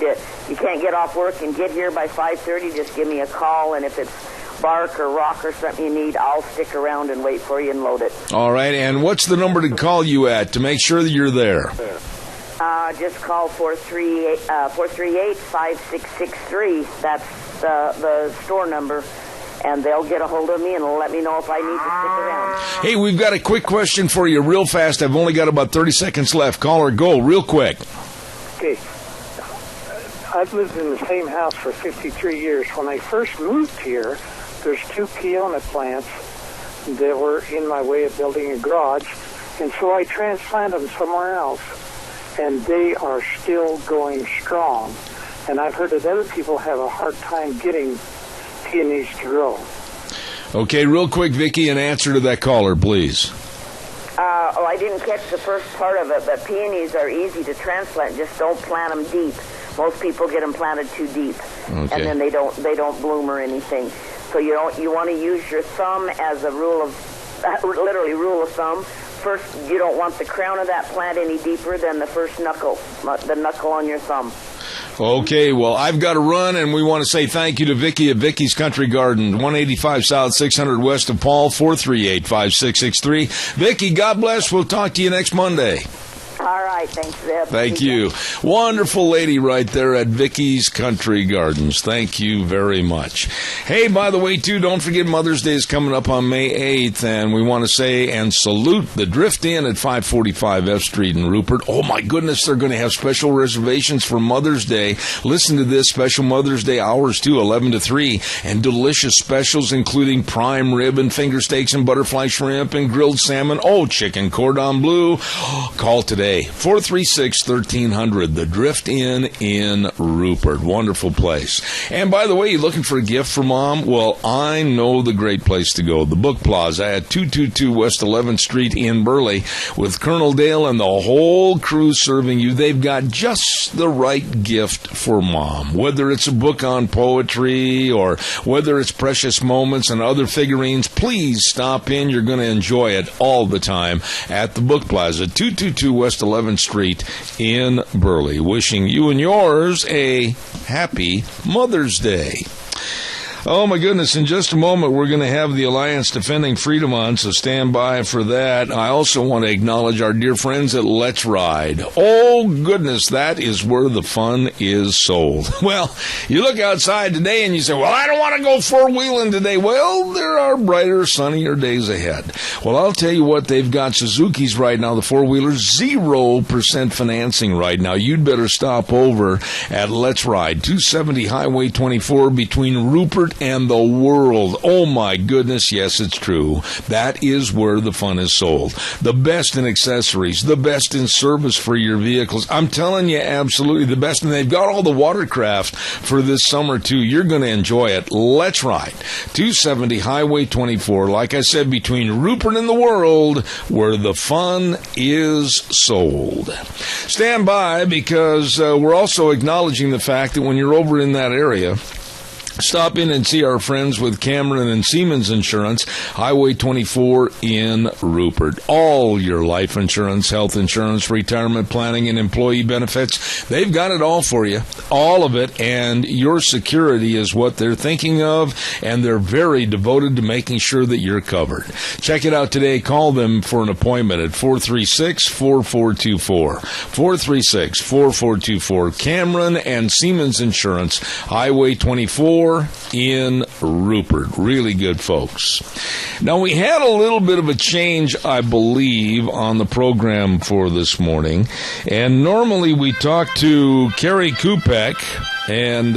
can't get off work and get here by 5:30, just give me a call, and if it's bark or rock or something you need, I'll stick around and wait for you and load it. All right, and what's the number to call you at to make sure that you're there? Just call 438-5663. That's the store number. and they'll get a hold of me and let me know if I need to stick around. Hey, we've got a quick question for you real fast. I've only got about 30 seconds left. Caller, go real quick. Okay. I've lived in the same house for 53 years. When I first moved here, there's 2 peona plants that were in my way of building a garage, and so I transplanted them somewhere else, and they are still going strong. And I've heard that other people have a hard time getting peonies to grow. Okay, real quick, Vicki, an answer to that caller, please. I didn't catch the first part of it, but peonies are easy to transplant. Just don't plant them deep. Most people get them planted too deep, and then they don't bloom or anything. So you want to use your thumb as a rule of thumb. First, you don't want the crown of that plant any deeper than the first knuckle, the knuckle on your thumb. Okay, well, I've got to run, and we want to say thank you to Vicki at Vicki's Country Garden, 185 South, 600 West of Paul, 438-5663. Vicki, God bless. We'll talk to you next Monday. All right, thanks, Zeb. Thank you. Wonderful lady right there at Vicki's Country Gardens. Thank you very much. Hey, by the way, too, don't forget Mother's Day is coming up on May 8th, and we want to say and salute the Drift Inn at 545 F Street in Rupert. Oh, my goodness, they're going to have special reservations for Mother's Day. Listen to this, special Mother's Day hours, too, 11 to 3, and delicious specials including prime rib and finger steaks and butterfly shrimp and grilled salmon. Oh, chicken cordon bleu. Call today. 436-1300, the Drift Inn in Rupert. Wonderful place. And by the way, you looking for a gift for Mom? Well, I know the great place to go. The Book Plaza at 222 West 11th Street in Burley with Colonel Dale and the whole crew serving you. They've got just the right gift for Mom. Whether it's a book on poetry or whether it's precious moments and other figurines, please stop in. You're going to enjoy it all the time at the Book Plaza, 222 West 11th Street in Burley. Wishing you and yours a happy Mother's Day. Oh, my goodness, in just a moment, we're going to have the Alliance Defending Freedom on, so stand by for that. I also want to acknowledge our dear friends at Let's Ride. Oh, goodness, that is where the fun is sold. Well, you look outside today and you say, well, I don't want to go four-wheeling today. Well, there are brighter, sunnier days ahead. Well, I'll tell you what, they've got Suzuki's right now, the four-wheelers, 0% financing right now. You'd better stop over at Let's Ride, 270 Highway 24 between Rupert and the world. Oh my goodness, yes, it's true. That is where the fun is sold. The best in accessories, the best in service for your vehicles. I'm telling you, absolutely the best. And they've got all the watercraft for this summer too. You're going to enjoy it. Let's Ride, 270 Highway 24. Like I said, between Rupert and the world, where the fun is sold. Stand by, because we're also acknowledging the fact that when you're over in that area, stop in and see our friends with Cameron and Siemens Insurance, Highway 24 in Rupert. All your life insurance, health insurance, retirement planning, and employee benefits, they've got it all for you. All of it, and your security is what they're thinking of, and they're very devoted to making sure that you're covered. Check it out today. Call them for an appointment at 436-4424. 436-4424. Cameron and Siemens Insurance, Highway 24 in Rupert. Really good folks. Now, we had a little bit of a change, I believe, on the program for this morning. And normally we talk to Carrie Kupek. And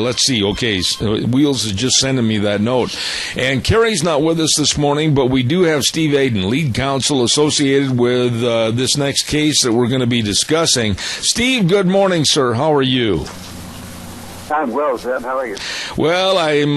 let's see. Okay, Wheels is just sending me that note. And Carrie's not with us this morning, but we do have Steve Aiden, lead counsel associated with this next case that we're going to be discussing. Steve, good morning, sir. How are you? I'm well, Zeb. How are you? Well, I'm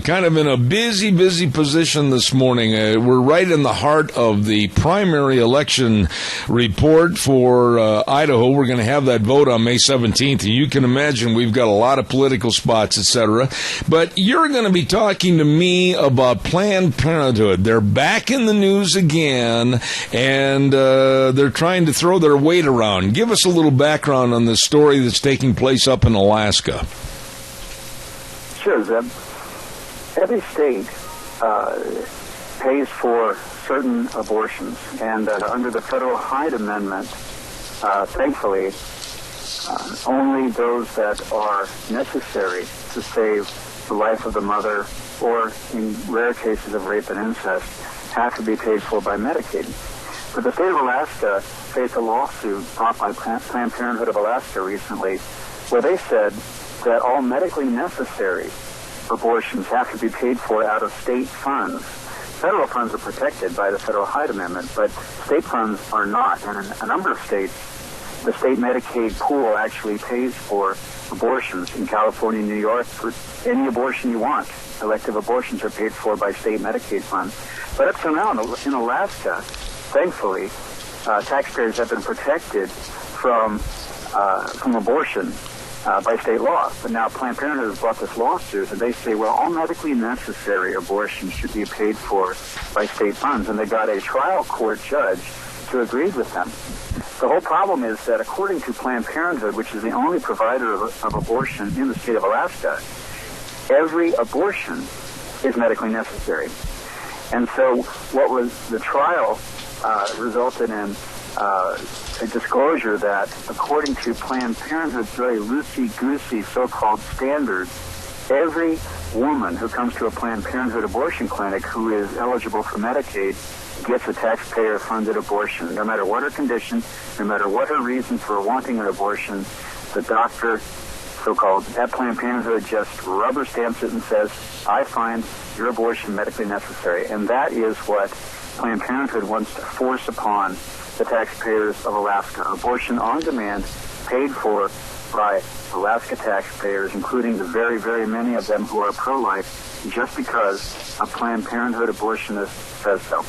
kind of in a busy position this morning. We're right in the heart of the primary election report for Idaho. We're going to have that vote on May 17th, and you can imagine we've got a lot of political spots, etc. But you're going to be talking to me about Planned Parenthood. They're back in the news again, and they're trying to throw their weight around. Give us a little background on this story that's taking place up in Alaska. Sure, Zeb. Every state pays for certain abortions, and under the federal Hyde Amendment, thankfully, only those that are necessary to save the life of the mother or in rare cases of rape and incest, have to be paid for by Medicaid. But the state of Alaska faced a lawsuit brought by Planned Parenthood of Alaska recently, where they said that all medically necessary abortions have to be paid for out of state funds. Federal funds are protected by the Federal Hyde Amendment, but state funds are not. And in a number of states, the state Medicaid pool actually pays for abortions. In California and New York, for any abortion you want, elective abortions are paid for by state Medicaid funds. But up to now, in Alaska, thankfully, taxpayers have been protected from abortion by state law. But now Planned Parenthood has brought this lawsuit, and they say, well, all medically necessary abortions should be paid for by state funds. And they got a trial court judge to agree with them. The whole problem is that according to Planned Parenthood, which is the only provider of abortion in the state of Alaska, every abortion is medically necessary. And so what was the trial resulted in a disclosure that, according to Planned Parenthood's very loosey-goosey so-called standards, every woman who comes to a Planned Parenthood abortion clinic who is eligible for Medicaid gets a taxpayer-funded abortion. No matter what her condition, no matter what her reason for wanting an abortion, the doctor, so-called, at Planned Parenthood just rubber stamps it and says, I find your abortion medically necessary. And that is what Planned Parenthood wants to force upon the taxpayers of Alaska. Abortion on demand, paid for by Alaska taxpayers, including the very, very many of them who are pro-life, just because a Planned Parenthood abortionist says so.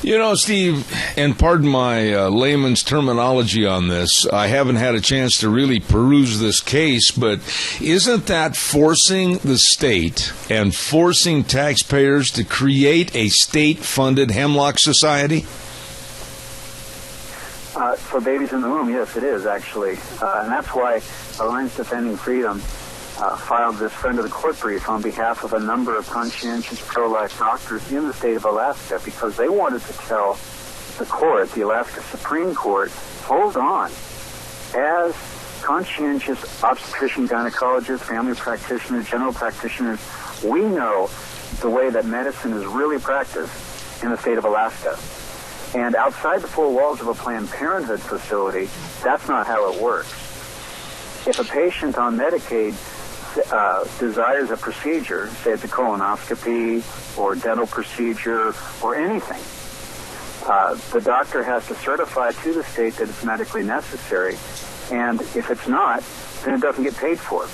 You know, Steve, and pardon my layman's terminology on this, I haven't had a chance to really peruse this case, but isn't that forcing the state and forcing taxpayers to create a state-funded hemlock society? For babies in the womb, yes, it is, actually. And that's why Alliance Defending Freedom filed this friend of the court brief on behalf of a number of conscientious pro-life doctors in the state of Alaska, because they wanted to tell the court, the Alaska Supreme Court, hold on. As conscientious obstetrician gynecologists, family practitioners, general practitioners, we know the way that medicine is really practiced in the state of Alaska. And outside the four walls of a Planned Parenthood facility, that's not how it works. If a patient on Medicaid desires a procedure, say it's a colonoscopy or dental procedure or anything, the doctor has to certify to the state that it's medically necessary. And if it's not, then it doesn't get paid for.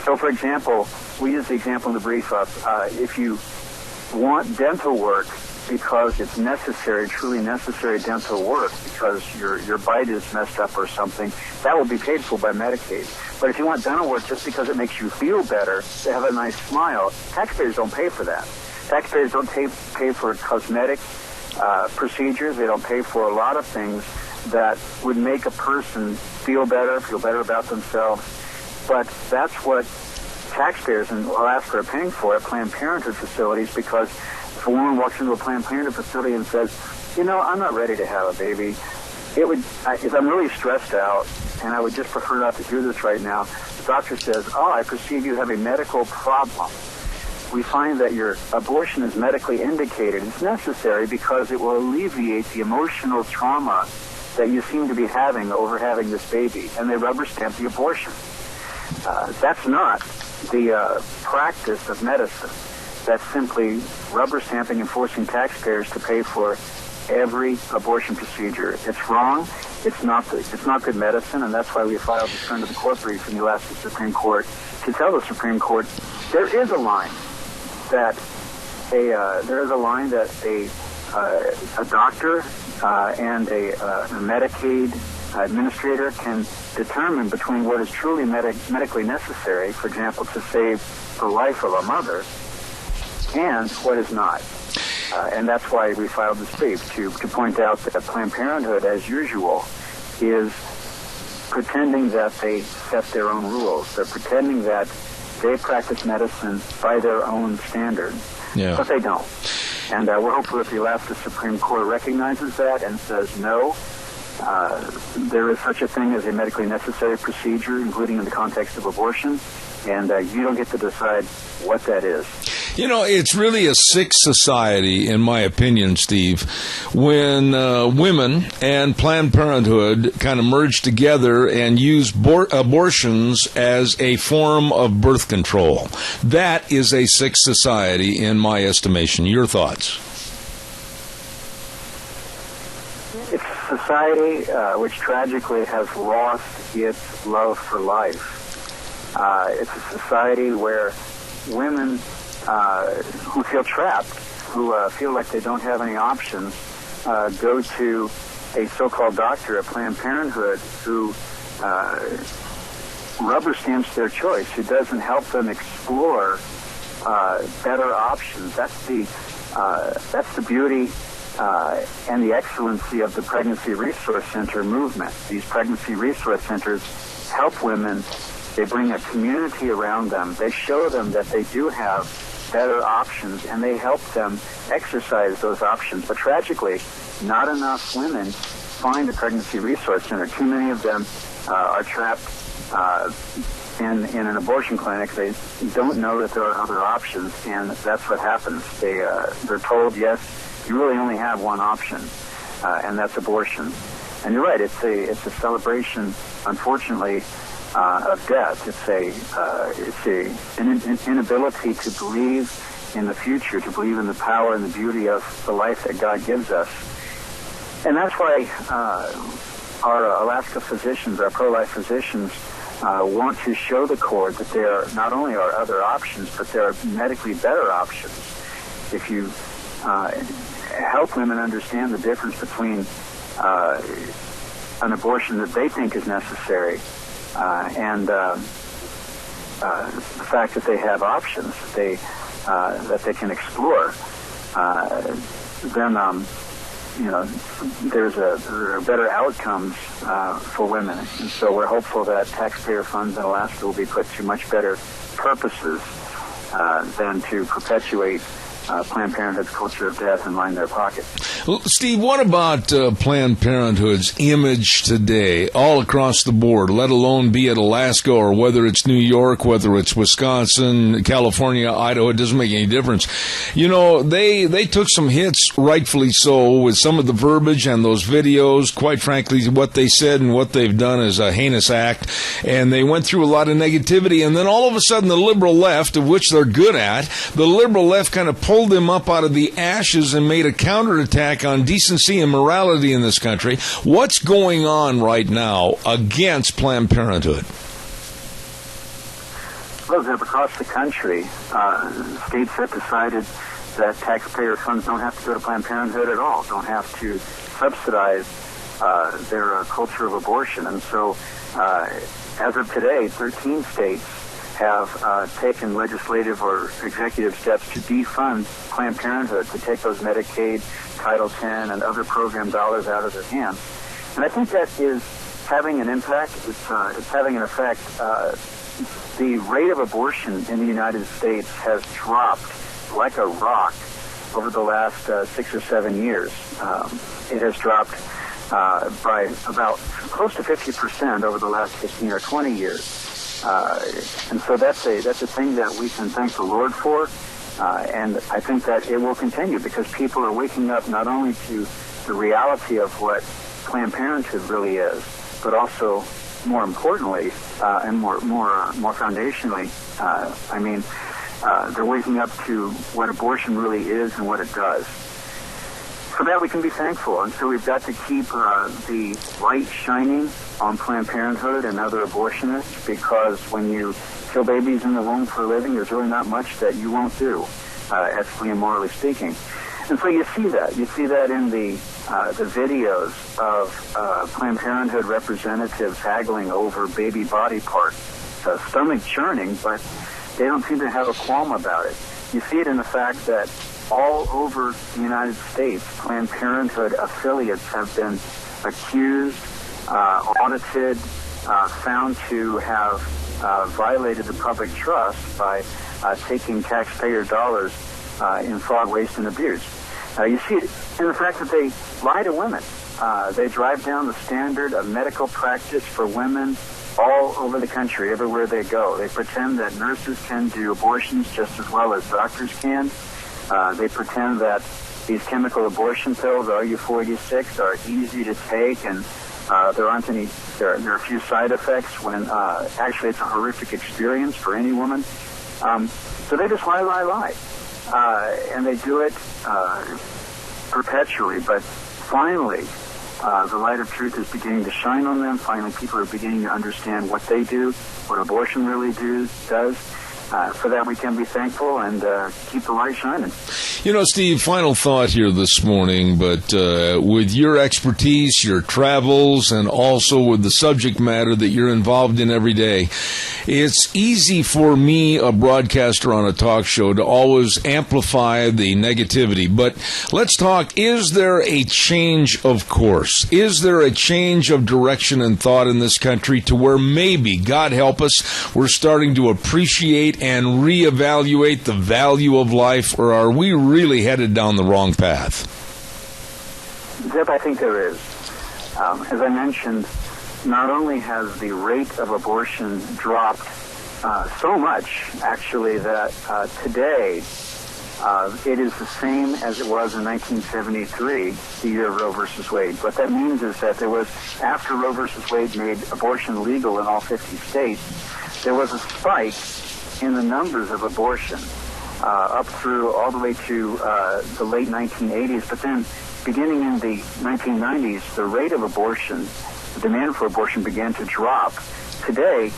So, for example, we use the example in the brief of if you want dental work because it's necessary, truly necessary dental work, because your bite is messed up or something, that will be paid for by Medicaid. But if you want dental work just because it makes you feel better, to have a nice smile, taxpayers don't pay for that. Taxpayers don't pay for cosmetic procedures. They don't pay for a lot of things that would make a person feel better about themselves. But that's what taxpayers in Alaska are paying for at Planned Parenthood facilities, because if a woman walks into a Planned Parenthood facility and says, you know, I'm not ready to have a baby, if I'm really stressed out, and I would just prefer not to do this right now, the doctor says, oh, I perceive you have a medical problem. We find that your abortion is medically indicated. It's necessary because it will alleviate the emotional trauma that you seem to be having over having this baby, and they rubber stamp the abortion. That's not the practice of medicine. That's simply rubber stamping and forcing taxpayers to pay for every abortion procedure. It's wrong. It's not good medicine, and that's why we filed this friend of the court brief in the Alaska Supreme Court to tell the Supreme Court there is a line that a doctor and a Medicaid administrator can determine between what is truly medically necessary, for example, to save the life of a mother, and what is not. And that's why we filed this brief, to point out that Planned Parenthood, as usual, is pretending that they set their own rules. They're pretending that they practice medicine by their own standards. Yeah. But they don't. And we're hopeful that the Alaska Supreme Court recognizes that and says, no, there is such a thing as a medically necessary procedure, including in the context of abortion, and you don't get to decide what that is. You know, it's really a sick society, in my opinion, Steve, when women and Planned Parenthood kind of merge together and use abortions as a form of birth control. That is a sick society, in my estimation. Your thoughts? It's a society which tragically has lost its love for life. It's a society where women who feel trapped, who feel like they don't have any options, go to a so-called doctor at Planned Parenthood who rubber stamps their choice, who doesn't help them explore better options. That's the beauty and the excellency of the Pregnancy Resource Center movement. These Pregnancy Resource Centers help women. They bring a community around them. They show them that they do have better options, and they help them exercise those options. But tragically, not enough women find a Pregnancy Resource Center. Too many of them are trapped in an abortion clinic. They don't know that there are other options, and that's what happens. They're told, yes, you really only have one option, and that's abortion. And you're right, it's a celebration, unfortunately, of death. It's an inability to believe in the future, to believe in the power and the beauty of the life that God gives us. And that's why our Alaska physicians, our pro-life physicians, want to show the court that there not only are other options, but there are medically better options. If you help women understand the difference between an abortion that they think is necessary and the fact that they have options that they can explore, then there are better outcomes for women. And so we're hopeful that taxpayer funds in Alaska will be put to much better purposes than to perpetuate Planned Parenthood's culture of death and line their pockets. Well, Steve, what about Planned Parenthood's image today, all across the board, let alone be it Alaska or whether it's New York, whether it's Wisconsin, California, Idaho, it doesn't make any difference. You know, they took some hits, rightfully so, with some of the verbiage and those videos. Quite frankly, what they said and what they've done is a heinous act, and they went through a lot of negativity, and then all of a sudden the liberal left, of which they're good at, the liberal left kind of pulled them up out of the ashes and made a counterattack on decency and morality in this country. What's going on right now against Planned Parenthood? Well, across the country, states have decided that taxpayer funds don't have to go to Planned Parenthood at all, don't have to subsidize their culture of abortion. And so, as of today, 13 states have taken legislative or executive steps to defund Planned Parenthood, to take those Medicaid, Title X, and other program dollars out of their hands. And I think that is having an impact. It's having an effect. The rate of abortion in the United States has dropped like a rock over the last 6 or 7 years. It has dropped by about close to 50% over the last 15 or 20 years. And so that's a thing that we can thank the Lord for, and I think that it will continue because people are waking up not only to the reality of what Planned Parenthood really is, but also, more importantly, and more foundationally, they're waking up to what abortion really is and what it does. For that, we can be thankful, and so we've got to keep the light shining on Planned Parenthood and other abortionists, because when you kill babies in the womb for a living, there's really not much that you won't do, ethically and morally speaking. And so you see that. You see that in the videos of Planned Parenthood representatives haggling over baby body parts, stomach churning, but they don't seem to have a qualm about it. You see it in the fact that all over the United States, Planned Parenthood affiliates have been accused, audited, found to have violated the public trust by taking taxpayer dollars in fraud, waste, and abuse. You see it in the fact that they lie to women. They drive down the standard of medical practice for women all over the country, everywhere they go. They pretend that nurses can do abortions just as well as doctors can. They pretend that these chemical abortion pills, RU-486, are easy to take, and there are a few side effects when actually it's a horrific experience for any woman. So they just lie. And they do it perpetually, but finally the light of truth is beginning to shine on them. Finally, people are beginning to understand what they do, what abortion really does. For that, we can be thankful and keep the light shining. You know, Steve, final thought here this morning, but with your expertise, your travels, and also with the subject matter that you're involved in every day, it's easy for me, a broadcaster on a talk show, to always amplify the negativity. But let's talk, is there a change of course? Is there a change of direction and thought in this country to where maybe, God help us, we're starting to appreciate and reevaluate the value of life, or are we really headed down the wrong path? Zeb, I think there is. As I mentioned, not only has the rate of abortion dropped so much, actually, that today it is the same as it was in 1973, the year of Roe versus Wade. What that means is that there was, after Roe versus Wade made abortion legal in all 50 states, there was a spike in the numbers of abortion up through all the way to the late 1980s. But then beginning in the 1990s, the rate of abortion, the demand for abortion began to drop. Today,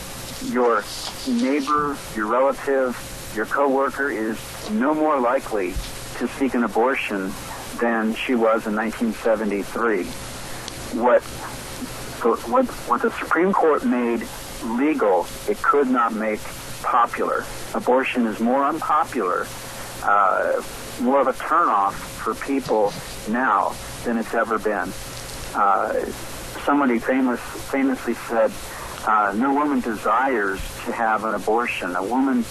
your neighbor, your relative, your coworker is no more likely to seek an abortion than she was in 1973. What the Supreme Court made legal, it could not make popular. Abortion is more unpopular, more of a turnoff for people now than it's ever been. Somebody famously said, no woman desires to have an abortion. A woman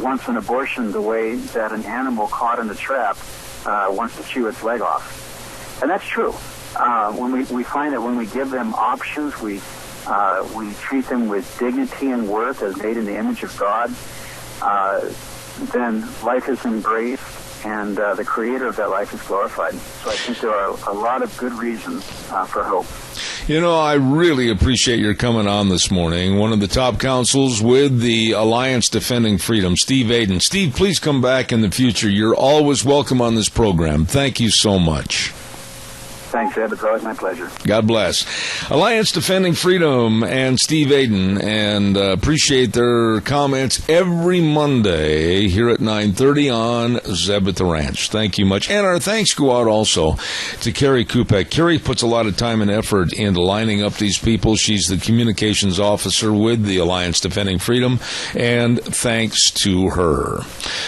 wants an abortion the way that an animal caught in a trap wants to chew its leg off. And that's true. When we find that when we give them options, we treat them with dignity and worth as made in the image of God, then life is embraced and the creator of that life is glorified. So I think there are a lot of good reasons for hope. You know, I really appreciate your coming on this morning. One of the top counsels with the Alliance Defending Freedom, Steve Aden. Steve, please come back in the future. You're always welcome on this program. Thank you so much. Thanks, Ed. It's always my pleasure. God bless. Alliance Defending Freedom and Steve Aden, and appreciate their comments every Monday here at 9:30 on Zeb at the Ranch. Thank you much. And our thanks go out also to Carrie Kupek. Carrie puts a lot of time and effort into lining up these people. She's the communications officer with the Alliance Defending Freedom, and thanks to her.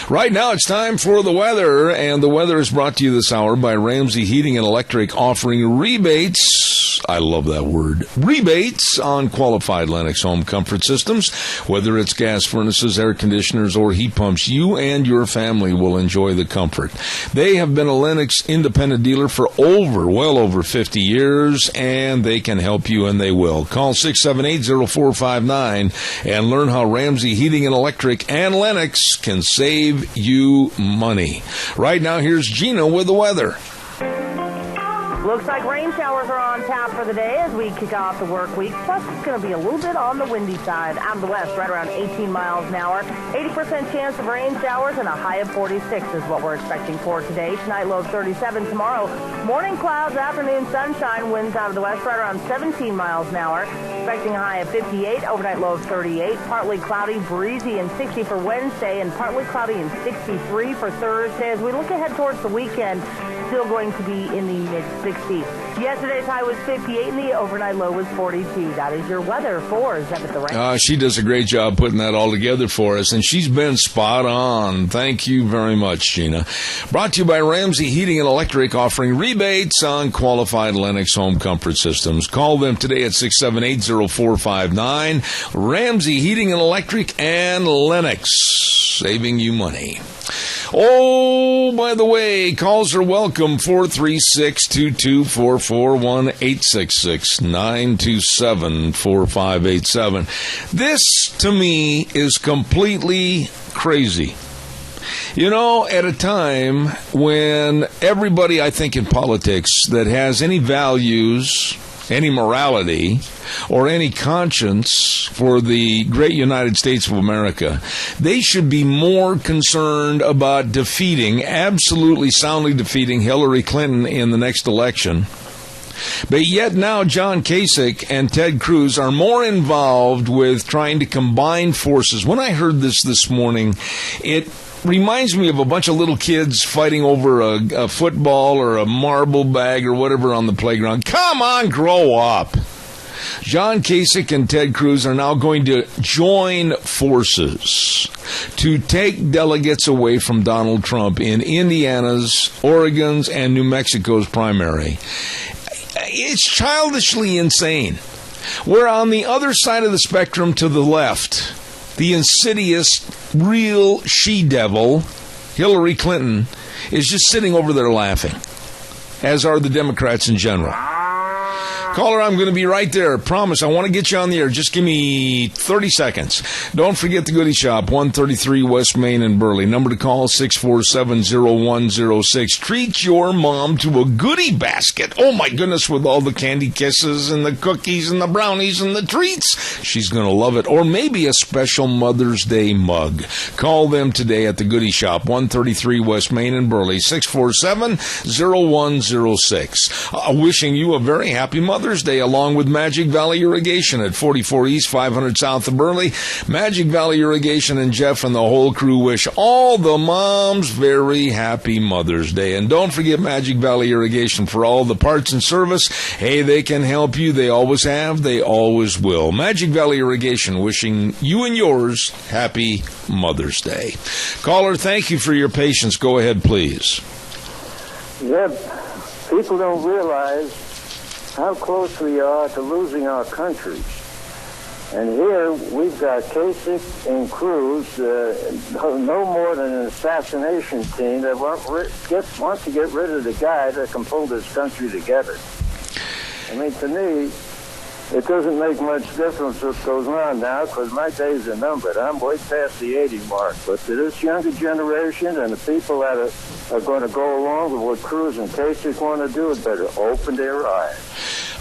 Right now it's time for the weather, and the weather is brought to you this hour by Ramsey Heating and Electric, offering rebates, I love that word, rebates on qualified Lennox home comfort systems. Whether it's gas furnaces, air conditioners, or heat pumps, you and your family will enjoy the comfort. They have been a Lennox independent dealer for well over 50 years, and they can help you, and they will. Call 678-0459 and learn how Ramsey Heating and Electric and Lennox can save you money. Right now, here's Gina with the weather. Looks like rain showers are on tap for the day as we kick off the work week. Plus, it's going to be a little bit on the windy side. Out of the west, right around 18 miles an hour. 80% chance of rain showers and a high of 46 is what we're expecting for today. Tonight, low of 37. Tomorrow, morning clouds, afternoon sunshine. Winds out of the west, right around 17 miles an hour. Expecting a high of 58. Overnight, low of 38. Partly cloudy, breezy, and 60 for Wednesday. And partly cloudy and 63 for Thursday. As we look ahead towards the weekend, still going to be in the mid-60s. Yesterday's high was 58 and the overnight low was 42. That is your weather for Zeb at the Ranch. She does a great job putting that all together for us, and she's been spot on. Thank you very much, Gina. Brought to you by Ramsey Heating and Electric, offering rebates on qualified Lennox home comfort systems. Call them today at 678-0459. Ramsey Heating and Electric and Lennox, saving you money. Oh, by the way, calls are welcome, 436-2244. 404-1-866-927-4587. This, to me, is completely crazy. You know, at a time when everybody, I think, in politics that has any values, any morality, or any conscience for the great United States of America, they should be more concerned about absolutely soundly defeating Hillary Clinton in the next election. But yet now John Kasich and Ted Cruz are more involved with trying to combine forces. When I heard this morning, it reminds me of a bunch of little kids fighting over a football or a marble bag or whatever on the playground. Come on, grow up. John Kasich and Ted Cruz are now going to join forces to take delegates away from Donald Trump in Indiana's, Oregon's, and New Mexico's primary. It's childishly insane. We're on the other side of the spectrum to the left. The insidious, real she-devil, Hillary Clinton, is just sitting over there laughing, as are the Democrats in general. Caller, I'm going to be right there. Promise, I want to get you on the air. Just give me 30 seconds. Don't forget the Goodie Shop, 133 West Main in Burley. Number to call, 647-0106. Treat your mom to a goodie basket. Oh, my goodness, with all the candy kisses and the cookies and the brownies and the treats. She's going to love it. Or maybe a special Mother's Day mug. Call them today at the Goodie Shop, 133 West Main in Burley, 647-0106. Wishing you a very happy Mother's Day, along with Magic Valley Irrigation at 44 East, 500 South of Burley. Magic Valley Irrigation and Jeff and the whole crew wish all the moms very happy Mother's Day. And don't forget Magic Valley Irrigation for all the parts and service. Hey, they can help you. They always have. They always will. Magic Valley Irrigation wishing you and yours happy Mother's Day. Caller, thank you for your patience. Go ahead, please. Zeb, people don't realize how close we are to losing our country. And here we've got Kasich and Cruz, no more than an assassination team that wants to get rid of the guy that can pull this country together. I mean, to me, it doesn't make much difference what goes on now because my days are numbered. I'm way past the 80 mark. But to this younger generation and the people that are going to go along with what Cruz and Kasich want to do, it better open their eyes.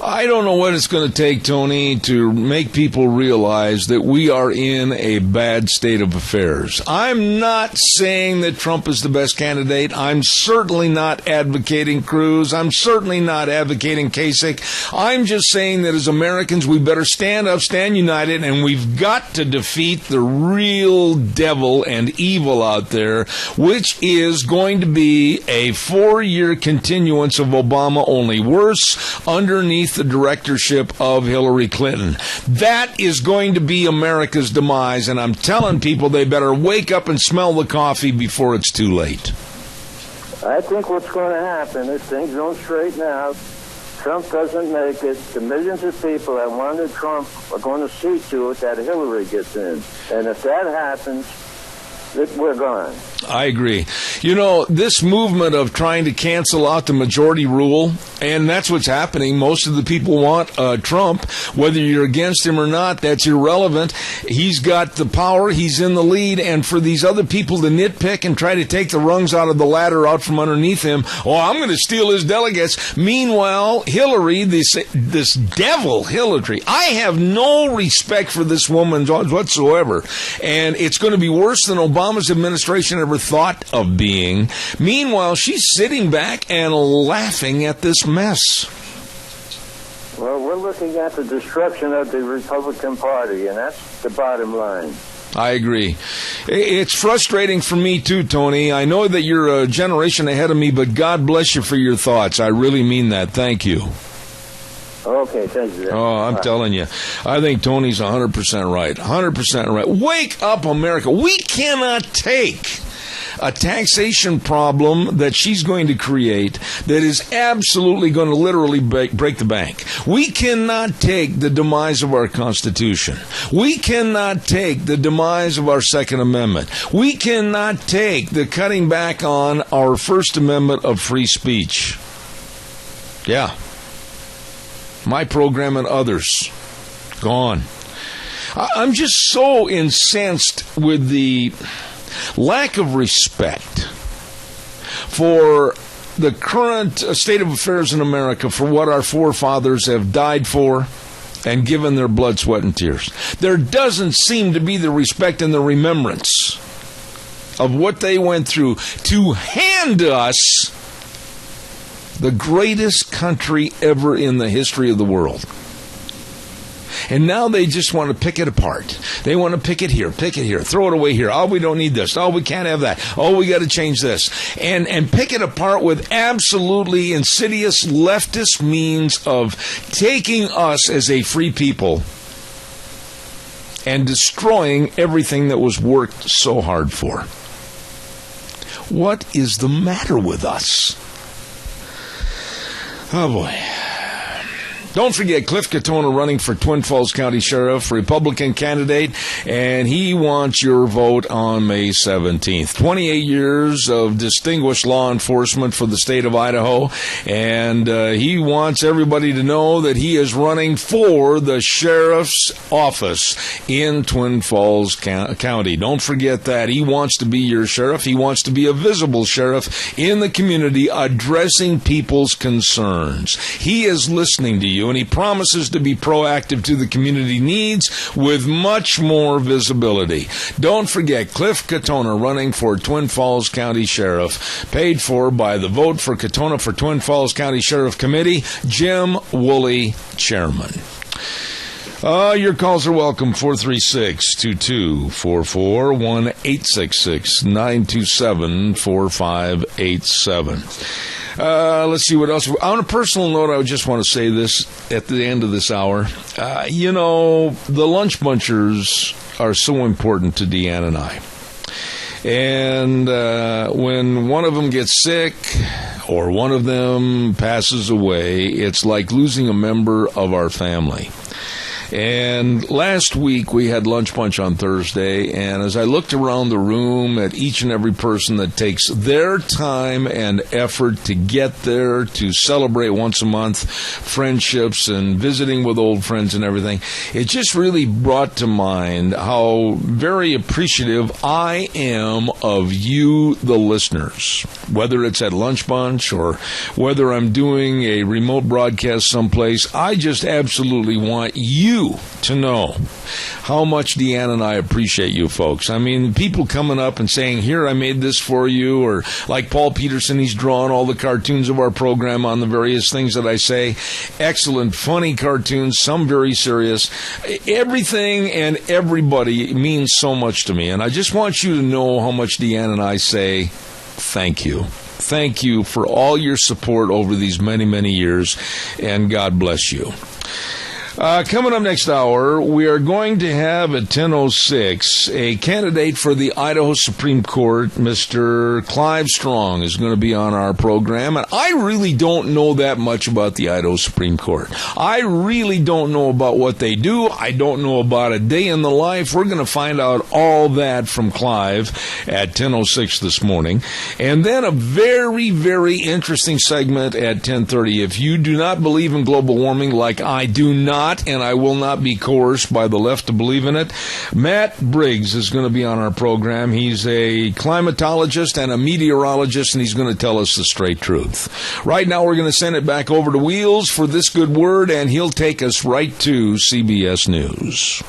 I don't know what it's going to take, Tony, to make people realize that we are in a bad state of affairs. I'm not saying that Trump is the best candidate. I'm certainly not advocating Cruz. I'm certainly not advocating Kasich. I'm just saying that as Americans, we better stand up, stand united, and we've got to defeat the real devil and evil out there, which is going to be a 4-year continuance of Obama, only worse, underneath the directorship of Hillary Clinton. That is going to be America's demise, and I'm telling people they better wake up and smell the coffee before it's too late. I think what's going to happen is things don't straighten out. Trump doesn't make it. The millions of people that wanted Trump are going to see to it that Hillary gets in. And if that happens, we're gone. I agree. You know, this movement of trying to cancel out the majority rule, and that's what's happening. Most of the people want Trump. Whether you're against him or not, that's irrelevant. He's got the power. He's in the lead. And for these other people to nitpick and try to take the rungs out of the ladder out from underneath him, oh, I'm going to steal his delegates. Meanwhile, Hillary, this devil Hillary, I have no respect for this woman whatsoever. And it's going to be worse than Obama's administration ever thought of being. Meanwhile, she's sitting back and laughing at this mess. Well, we're looking at the destruction of the Republican Party, and that's the bottom line. I agree. It's frustrating for me too, Tony. I know that you're a generation ahead of me, but God bless you for your thoughts. I really mean that. Thank you. Okay, thank you. Oh, I'm telling you. I think Tony's 100% right. 100% right. Wake up, America. We cannot take a taxation problem that she's going to create that is absolutely going to literally break the bank. We cannot take the demise of our Constitution. We cannot take the demise of our Second Amendment. We cannot take the cutting back on our First Amendment of free speech. Yeah. my program and others. Gone. I'm just so incensed with the lack of respect for the current state of affairs in America, for what our forefathers have died for and given their blood, sweat, and tears. There doesn't seem to be the respect and the remembrance of what they went through to hand us the greatest country ever in the history of the world. And now they just want to pick it apart. They want to pick it here, throw it away here. Oh, we don't need this. Oh, we can't have that. Oh, we got to change this. And pick it apart with absolutely insidious leftist means of taking us as a free people and destroying everything that was worked so hard for. What is the matter with us? Oh, boy. Don't forget, Cliff Katona running for Twin Falls County Sheriff, Republican candidate, and he wants your vote on May 17th. 28 years of distinguished law enforcement for the state of Idaho, and he wants everybody to know that he is running for the sheriff's office in Twin Falls County. Don't forget that. He wants to be your sheriff. He wants to be a visible sheriff in the community addressing people's concerns. He is listening to you, and he promises to be proactive to the community needs with much more visibility. Don't forget, Cliff Katona running for Twin Falls County Sheriff, paid for by the Vote for Katona for Twin Falls County Sheriff Committee, Jim Woolley, chairman. Your calls are welcome, 436-2244, 1-866-927-4587. Let's see what else. On a personal note, I just want to say this at the end of this hour. The lunch bunchers are so important to Deanne and I. And when one of them gets sick or one of them passes away, it's like losing a member of our family. And last week we had lunch bunch on Thursday, and as I looked around the room at each and every person that takes their time and effort to get there to celebrate once a month friendships and visiting with old friends and everything, it just really brought to mind how very appreciative I am of you, the listeners, whether it's at lunch bunch or whether I'm doing a remote broadcast someplace. I just absolutely want you to know how much Deanne and I appreciate you folks. I mean, people coming up and saying, here, I made this for you, or like Paul Peterson, he's drawn all the cartoons of our program on the various things that I say. Excellent, funny cartoons, some very serious. Everything and everybody means so much to me, and I just want you to know how much Deanne and I say thank you. Thank you for all your support over these many, many years, and God bless you. Coming up next hour, we are going to have at 10:06 a candidate for the Idaho Supreme Court, Mr. Clive Strong, is going to be on our program. And I really don't know that much about the Idaho Supreme Court. I really don't know about what they do. I don't know about a day in the life. We're going to find out all that from Clive at 10:06 this morning. And then a very, very interesting segment at 10:30. If you do not believe in global warming like I do not, and I will not be coerced by the left to believe in it, Matt Briggs is going to be on our program. He's a climatologist and a meteorologist, and he's going to tell us the straight truth. Right now, we're going to send it back over to Wheels for this good word, and he'll take us right to CBS News.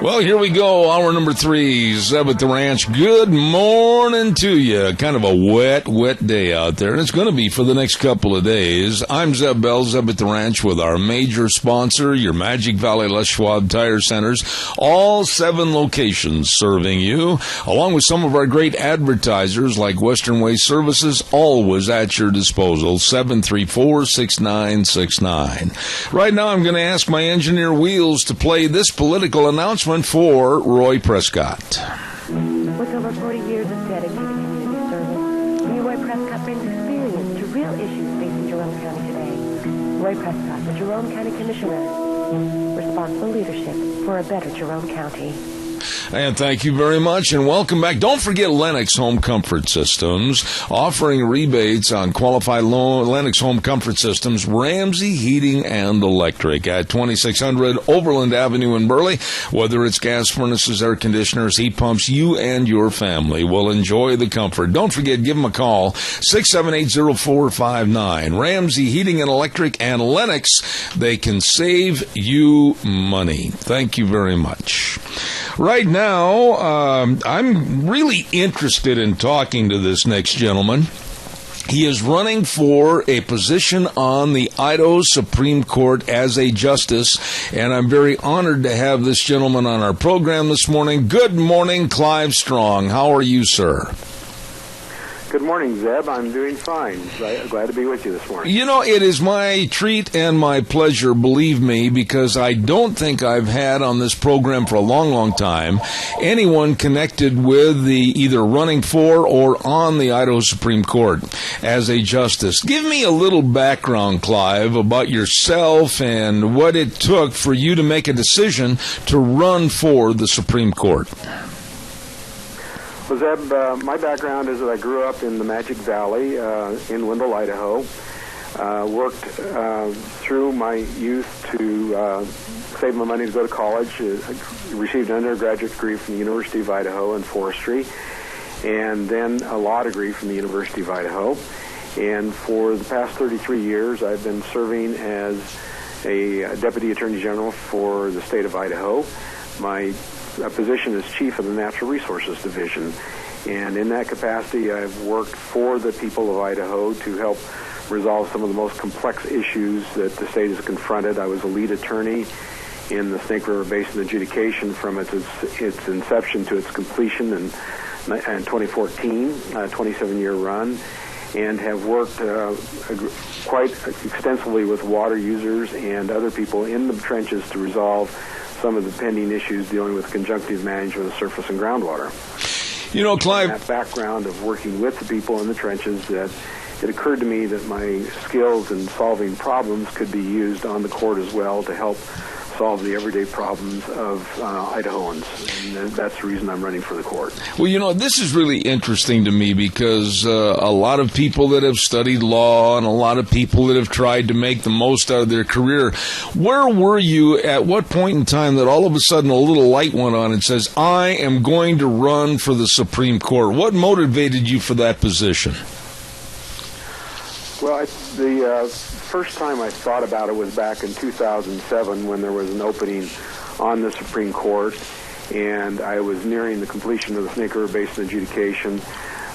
Well, here we go. Hour number 3, Zeb at the Ranch. Good morning to you. Kind of a wet day out there, and it's going to be for the next couple of days. I'm Zeb Bell, Zeb at the Ranch, with our major sponsor, your Magic Valley Les Schwab Tire Centers. All 7 locations serving you, along with some of our great advertisers like Western Way Services, always at your disposal, 734-6969. Right now, I'm going to ask my engineer Wheels to play this political announcement for Roy Prescott. With over 40 years of dedicated community service, new Roy Prescott brings experience to real issues facing Jerome County today. Roy Prescott, the Jerome County Commissioner. Responsible leadership for a better Jerome County. And thank you very much, and welcome back. Don't forget Lennox Home Comfort Systems, offering rebates on qualified Lennox Home Comfort Systems, Ramsey Heating and Electric at 2600 Overland Avenue in Burley. Whether it's gas furnaces, air conditioners, heat pumps, you and your family will enjoy the comfort. Don't forget, give them a call, 678-0459. Ramsey Heating and Electric and Lennox, they can save you money. Thank you very much. Right now, I'm really interested in talking to this next gentleman. He is running for a position on the Idaho Supreme Court as a justice, and I'm very honored to have this gentleman on our program this morning. Good morning, Clive Strong. How are you, sir? Good morning, Zeb. I'm doing fine. Glad to be with you this morning. You know, it is my treat and my pleasure, believe me, because I don't think I've had on this program for a long, long time anyone connected with the either running for or on the Idaho Supreme Court as a justice. Give me a little background, Clive, about yourself and what it took for you to make a decision to run for the Supreme Court. Well, Zeb, my background is that I grew up in the Magic Valley in Wendell, Idaho. Worked through my youth to save my money to go to college. Received an undergraduate degree from the University of Idaho in forestry, and then a law degree from the University of Idaho. And for the past 33 years, I've been serving as a Deputy Attorney General for the state of Idaho. My position as Chief of the Natural Resources Division. And in that capacity, I've worked for the people of Idaho to help resolve some of the most complex issues that the state has confronted. I was a lead attorney in the Snake River Basin adjudication from its inception to its completion in 2014, a 27-year run, and have worked quite extensively with water users and other people in the trenches to resolve some of the pending issues dealing with conjunctive management of surface and groundwater. You know, Clive, that background of working with the people in the trenches, that it occurred to me that my skills in solving problems could be used on the court as well to help solve the everyday problems of Idahoans. And that's the reason I'm running for the court. Well, you know, this is really interesting to me because a lot of people that have studied law and a lot of people that have tried to make the most out of their career, where were you at what point in time that all of a sudden a little light went on and says, I am going to run for the Supreme Court? What motivated you for that position? Well, the first time I thought about it was back in 2007 when there was an opening on the Supreme Court, and I was nearing the completion of the Snake River Basin adjudication.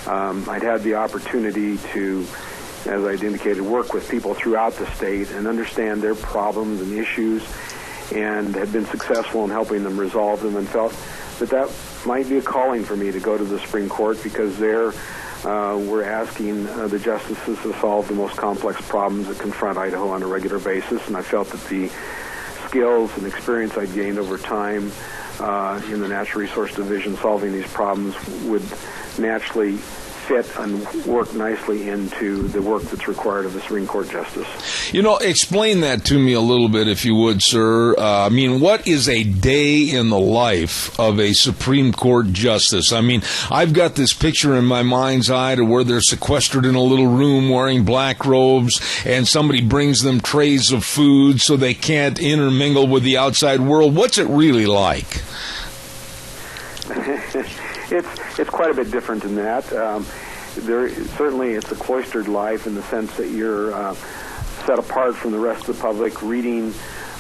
I'd had the opportunity to, as I'd indicated, work with people throughout the state and understand their problems and issues, and had been successful in helping them resolve them, and felt that might be a calling for me to go to the Supreme Court, because we're asking the justices to solve the most complex problems that confront Idaho on a regular basis, and I felt that the skills and experience I'd gained over time in the Natural Resource Division solving these problems would naturally fit and work nicely into the work that's required of the Supreme Court justice. You know, explain that to me a little bit, if you would, sir. I mean, what is a day in the life of a Supreme Court justice? I mean, I've got this picture in my mind's eye to where they're sequestered in a little room wearing black robes, and somebody brings them trays of food so they can't intermingle with the outside world. What's it really like? It's quite a bit different than that. Certainly it's a cloistered life in the sense that you're set apart from the rest of the public, reading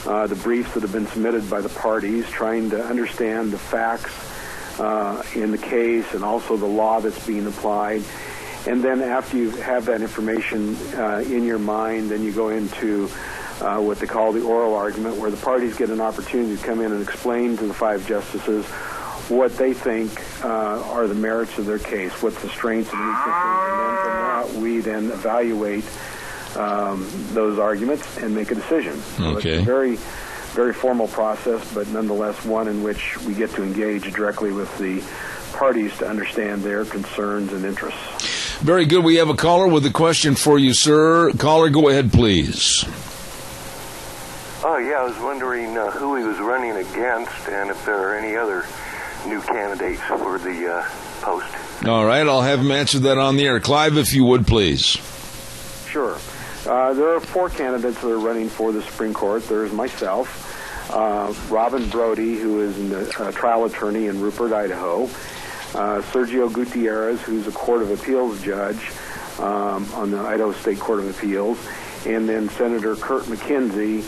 the briefs that have been submitted by the parties, trying to understand the facts in the case and also the law that's being applied. And then after you have that information in your mind, then you go into what they call the oral argument, where the parties get an opportunity to come in and explain to the five justices what they think are the merits of their case, what's the strengths and weaknesses, and then from that we then evaluate those arguments and make a decision. So Okay. It's a very, very formal process, but nonetheless one in which we get to engage directly with the parties to understand their concerns and interests. Very good. We have a caller with a question for you, sir. Caller, go ahead, please. Oh, yeah, I was wondering who he was running against and if there are any other new candidates for the post. All right, I'll have him answer that on the air. Clive, if you would, please. Sure. There are 4 candidates that are running for the Supreme Court. There's myself, Robin Brody, who is a trial attorney in Rupert, Idaho, Sergio Gutierrez, who's a Court of Appeals judge on the Idaho State Court of Appeals, and then Senator Kurt McKenzie,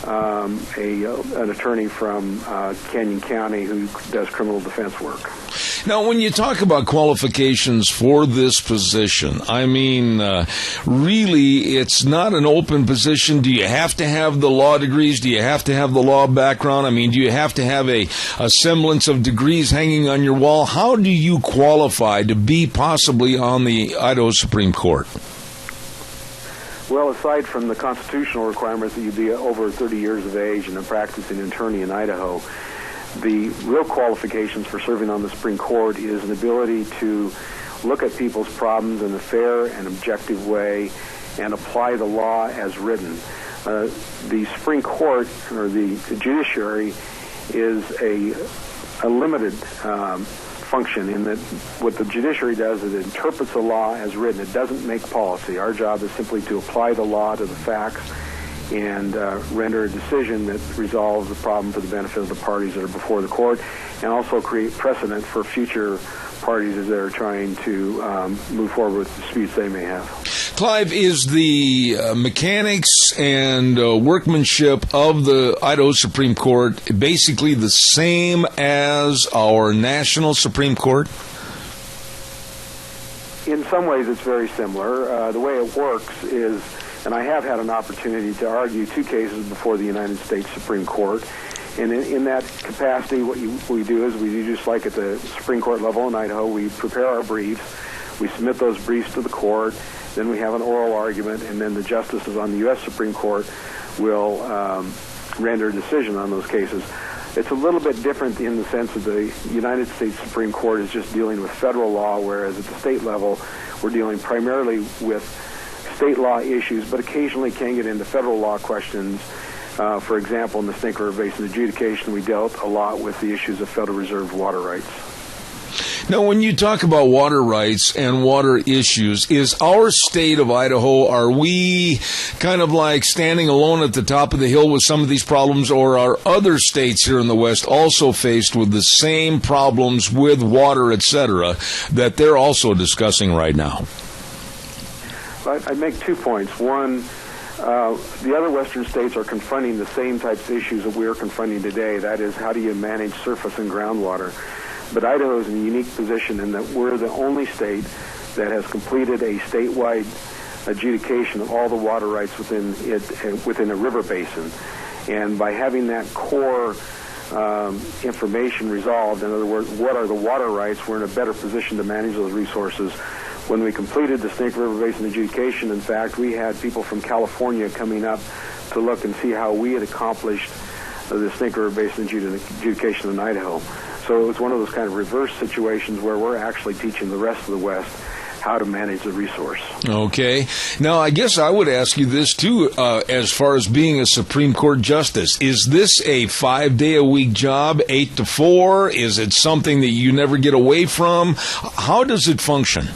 an attorney from Canyon County who does criminal defense work. Now, when you talk about qualifications for this position, I mean, really, it's not an open position. Do you have to have the law degrees? Do you have to have the law background? I mean, do you have to have a semblance of degrees hanging on your wall? How do you qualify to be possibly on the Idaho Supreme Court? Well, aside from the constitutional requirements that you be over 30 years of age and a practicing attorney in Idaho, the real qualifications for serving on the Supreme Court is an ability to look at people's problems in a fair and objective way and apply the law as written. The Supreme Court, or the judiciary, is a limited function in that what the judiciary does is it interprets the law as written. It doesn't make policy. Our job is simply to apply the law to the facts and render a decision that resolves the problem for the benefit of the parties that are before the court, and also create precedent for future parties as they're trying to move forward with disputes they may have. Clive, is the mechanics and workmanship of the Idaho Supreme Court basically the same as our national Supreme Court? In some ways, it's very similar. The way it works is, and I have had an opportunity to argue 2 cases before the United States Supreme Court, and in that capacity, what we do is we do just like at the Supreme Court level in Idaho. We prepare our briefs, we submit those briefs to the court, then we have an oral argument, and then the justices on the U.S. Supreme Court will render a decision on those cases. It's a little bit different in the sense that the United States Supreme Court is just dealing with federal law, whereas at the state level, we're dealing primarily with state law issues, but occasionally can get into federal law questions. For example, in the Snake River Basin adjudication, we dealt a lot with the issues of Federal Reserve water rights. Now, when you talk about water rights and water issues, is our state of Idaho, are we kind of like standing alone at the top of the hill with some of these problems, or are other states here in the West also faced with the same problems with water, etc., that they're also discussing right now? I'd make 2 points. One, the other western states are confronting the same types of issues that we're confronting today. That is, how do you manage surface and groundwater? But Idaho is in a unique position in that we're the only state that has completed a statewide adjudication of all the water rights within a river basin. And by having that core information resolved, in other words, what are the water rights, we're in a better position to manage those resources. When we completed the Snake River Basin adjudication, in fact, we had people from California coming up to look and see how we had accomplished the Snake River Basin adjudication in Idaho. So it was one of those kind of reverse situations where we're actually teaching the rest of the West how to manage the resource. Okay. Now, I guess I would ask you this, too, as far as being a Supreme Court justice. Is this a 5-day-a-week job, 8 to 4? Is it something that you never get away from? How does it function?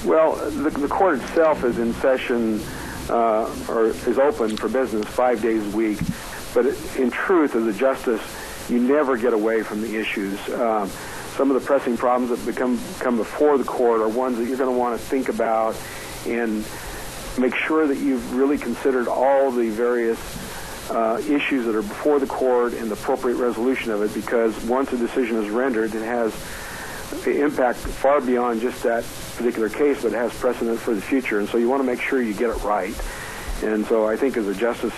Well, the court itself is in session or is open for business 5 days a week. But in truth, as a justice, you never get away from the issues. Some of the pressing problems that come before the court are ones that you're going to want to think about and make sure that you've really considered all the various issues that are before the court and the appropriate resolution of it, because once a decision is rendered, it has impact far beyond just that particular case, but it has precedent for the future. And so you want to make sure you get it right. And so I think as a justice,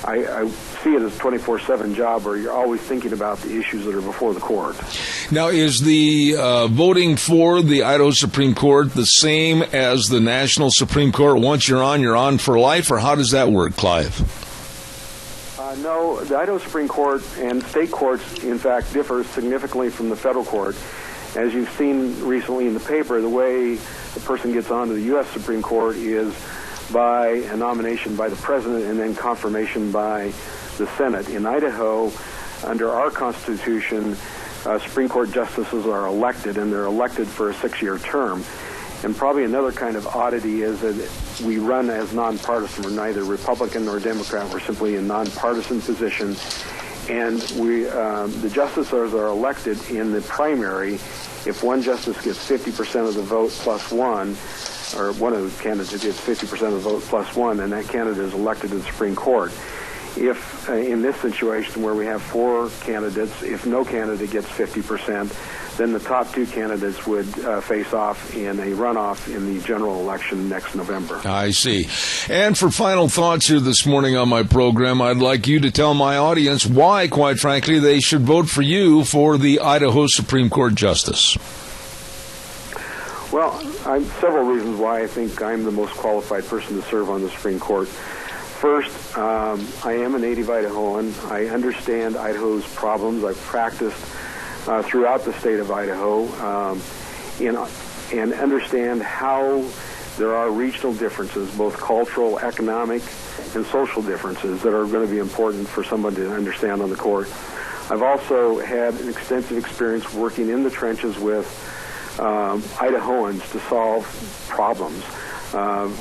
I see it as a 24/7 job where you're always thinking about the issues that are before the court. Now, is the voting for the Idaho Supreme Court the same as the National Supreme Court? Once you're on for life, or how does that work, Clive? No, the Idaho Supreme Court and state courts, in fact, differ significantly from the federal court. As you've seen recently in the paper, the way a person gets onto the U.S. Supreme Court is by a nomination by the president and then confirmation by the Senate. In Idaho, under our Constitution, Supreme Court justices are elected, and they're elected for a 6-year term. And probably another kind of oddity is that we run as nonpartisan. We're neither Republican nor Democrat. We're simply a nonpartisan position. And the justices are elected in the primary. If one justice gets 50% of the vote plus one, or one of the candidates gets 50% of the vote plus one, then that candidate is elected to the Supreme Court. If in this situation where we have 4 candidates, if no candidate gets 50%, then the top 2 candidates would face off in a runoff in the general election next November. I see. And for final thoughts here this morning on my program, I'd like you to tell my audience why, quite frankly, they should vote for you for the Idaho Supreme Court Justice. Well, several reasons why I think I'm the most qualified person to serve on the Supreme Court. First, I am a native Idahoan. I understand Idaho's problems. I've practiced throughout the state of Idaho and understand how there are regional differences, both cultural, economic, and social differences that are going to be important for someone to understand on the court. I've also had an extensive experience working in the trenches with Idahoans to solve problems.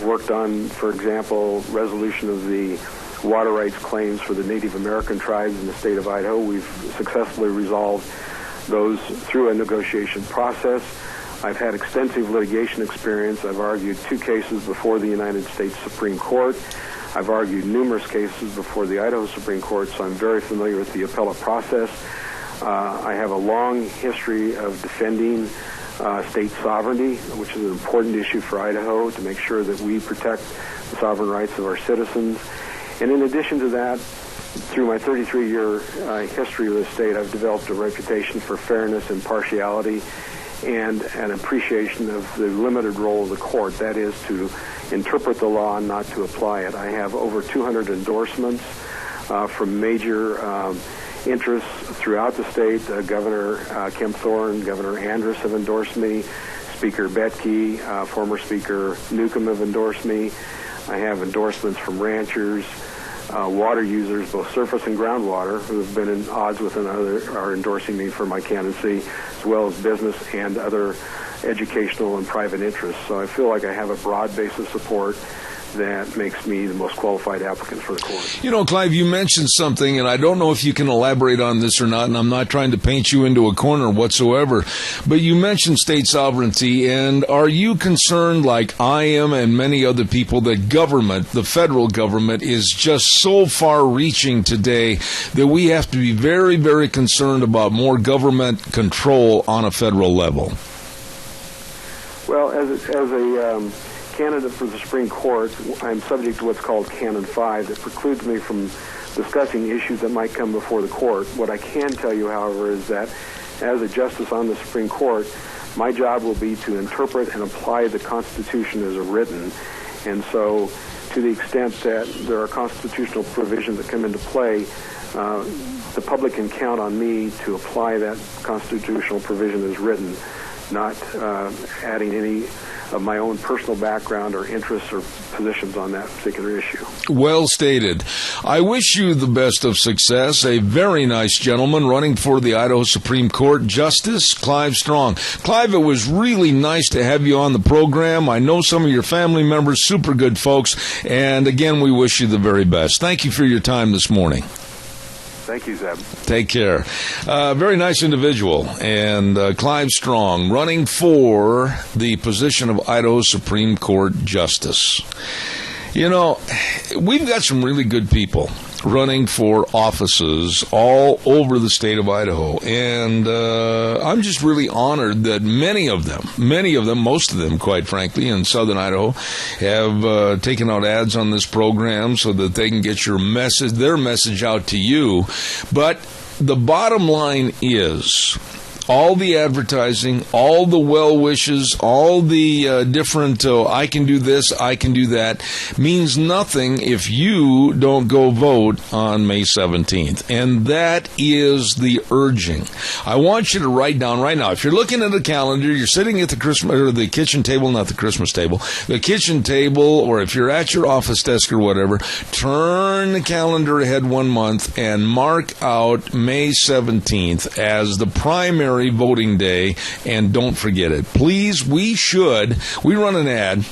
Worked on, for example, resolution of the water rights claims for the Native American tribes in the state of Idaho. We've successfully resolved those through a negotiation process. I've had extensive litigation experience. I've argued 2 cases before the United States Supreme Court. I've argued numerous cases before the Idaho Supreme Court, so I'm very familiar with the appellate process. I have a long history of defending state sovereignty, which is an important issue for Idaho, to make sure that we protect the sovereign rights of our citizens. And in addition to that, through my 33-year history of the state, I've developed a reputation for fairness, impartiality, and an appreciation of the limited role of the court, that is to interpret the law and not to apply it. I have over 200 endorsements from major interests throughout the state. Governor Kemp Thorne, Governor Andrus have endorsed me. Speaker Betke, former Speaker Newcomb have endorsed me. I have endorsements from ranchers, water users, both surface and groundwater, who have been in odds with another, are endorsing me for my candidacy, as well as business and other educational and private interests. So I feel like I have a broad base of support that makes me the most qualified applicant for the court. You know, Clive, you mentioned something, and I don't know if you can elaborate on this or not, and I'm not trying to paint you into a corner whatsoever, but you mentioned state sovereignty, and are you concerned, like I am and many other people, that government, the federal government, is just so far-reaching today that we have to be very, very concerned about more government control on a federal level? Well, as a candidate for the Supreme Court, I'm subject to what's called Canon 5 that precludes me from discussing issues that might come before the court. What I can tell you, however, is that as a justice on the Supreme Court, my job will be to interpret and apply the Constitution as written. And so to the extent that there are constitutional provisions that come into play, the public can count on me to apply that constitutional provision as written, not adding any of my own personal background or interests or positions on that particular issue. Well stated. I wish you the best of success. A very nice gentleman running for the Idaho Supreme Court, Justice Clive Strong. Clive, it was really nice to have you on the program. I know some of your family members, super good folks, and again, we wish you the very best. Thank you for your time this morning. Thank you, Zeb. Take care. Very nice individual. And Clive Strong, running for the position of Idaho Supreme Court Justice. You know, we've got some really good people running for offices all over the state of Idaho. And I'm just really honored that many of them, most of them, quite frankly, in southern Idaho, have taken out ads on this program so that they can get their message out to you. But the bottom line is, all the advertising, all the well wishes, all the different, I can do this, I can do that, means nothing if you don't go vote on May 17th. And that is the urging. I want you to write down right now, if you're looking at a calendar, you're sitting at the Christmas, or the kitchen table, not the Christmas table, the kitchen table, or if you're at your office desk or whatever, turn the calendar ahead 1 month and mark out May 17th as the primary voting day, and don't forget it. Please, we run an ad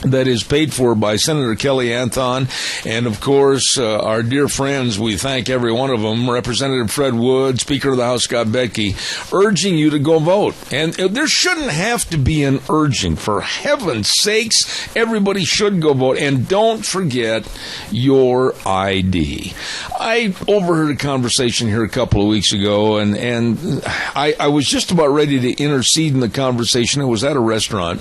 that is paid for by Senator Kelly Anthem, and of course our dear friends, we thank every one of them, Representative Fred Wood, Speaker of the House Scott Bettke, urging you to go vote. And there shouldn't have to be an urging. For heaven's sakes, everybody should go vote. And don't forget your ID. I overheard a conversation here a couple of weeks ago, and I was just about ready to intercede in the conversation. It was at a restaurant,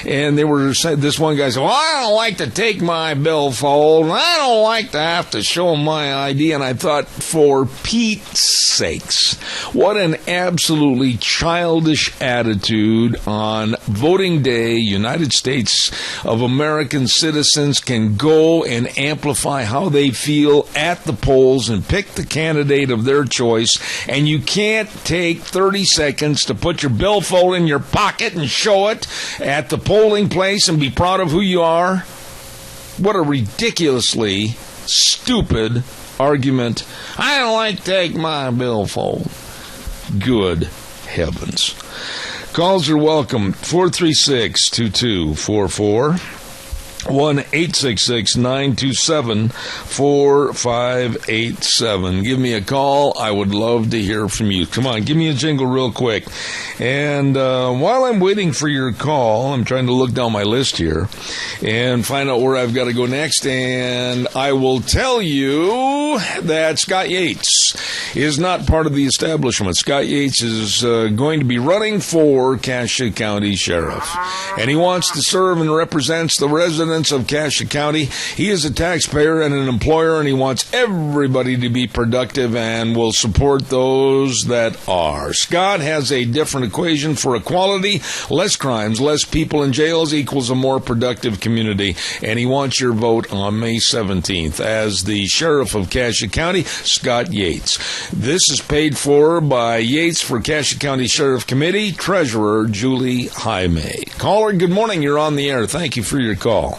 and they were saying, this one guy said, well, I don't like to take my billfold, and I don't like to have to show my ID. And I thought, for Pete's sakes, what an absolutely childish attitude on voting day. United States of American citizens can go and amplify how they feel at the polls and pick the candidate of their choice, and you can't take 30 seconds to put your billfold in your pocket and show it at the polling place and be proud of who you are. What a ridiculously stupid argument. I don't like to take my billfold. Good heavens. Calls are welcome. 436-2244. 1-866-927-4587. Give me a call. I would love to hear from you. Come on, give me a jingle real quick. And while I'm waiting for your call, I'm trying to look down my list here and find out where I've got to go next. And I will tell you that Scott Yates is not part of the establishment. Scott Yates is going to be running for Cassia County Sheriff. And he wants to serve and represents the residents of Cassia County. He is a taxpayer and an employer, and he wants everybody to be productive and will support those that are. Scott has a different equation for equality. Less crimes, less people in jails equals a more productive community, and he wants your vote on May 17th as the Sheriff of Cassia County, Scott Yates. This is paid for by Yates for Cassia County Sheriff Committee, Treasurer Julie Jaime. Caller, good morning. You're on the air. Thank you for your call.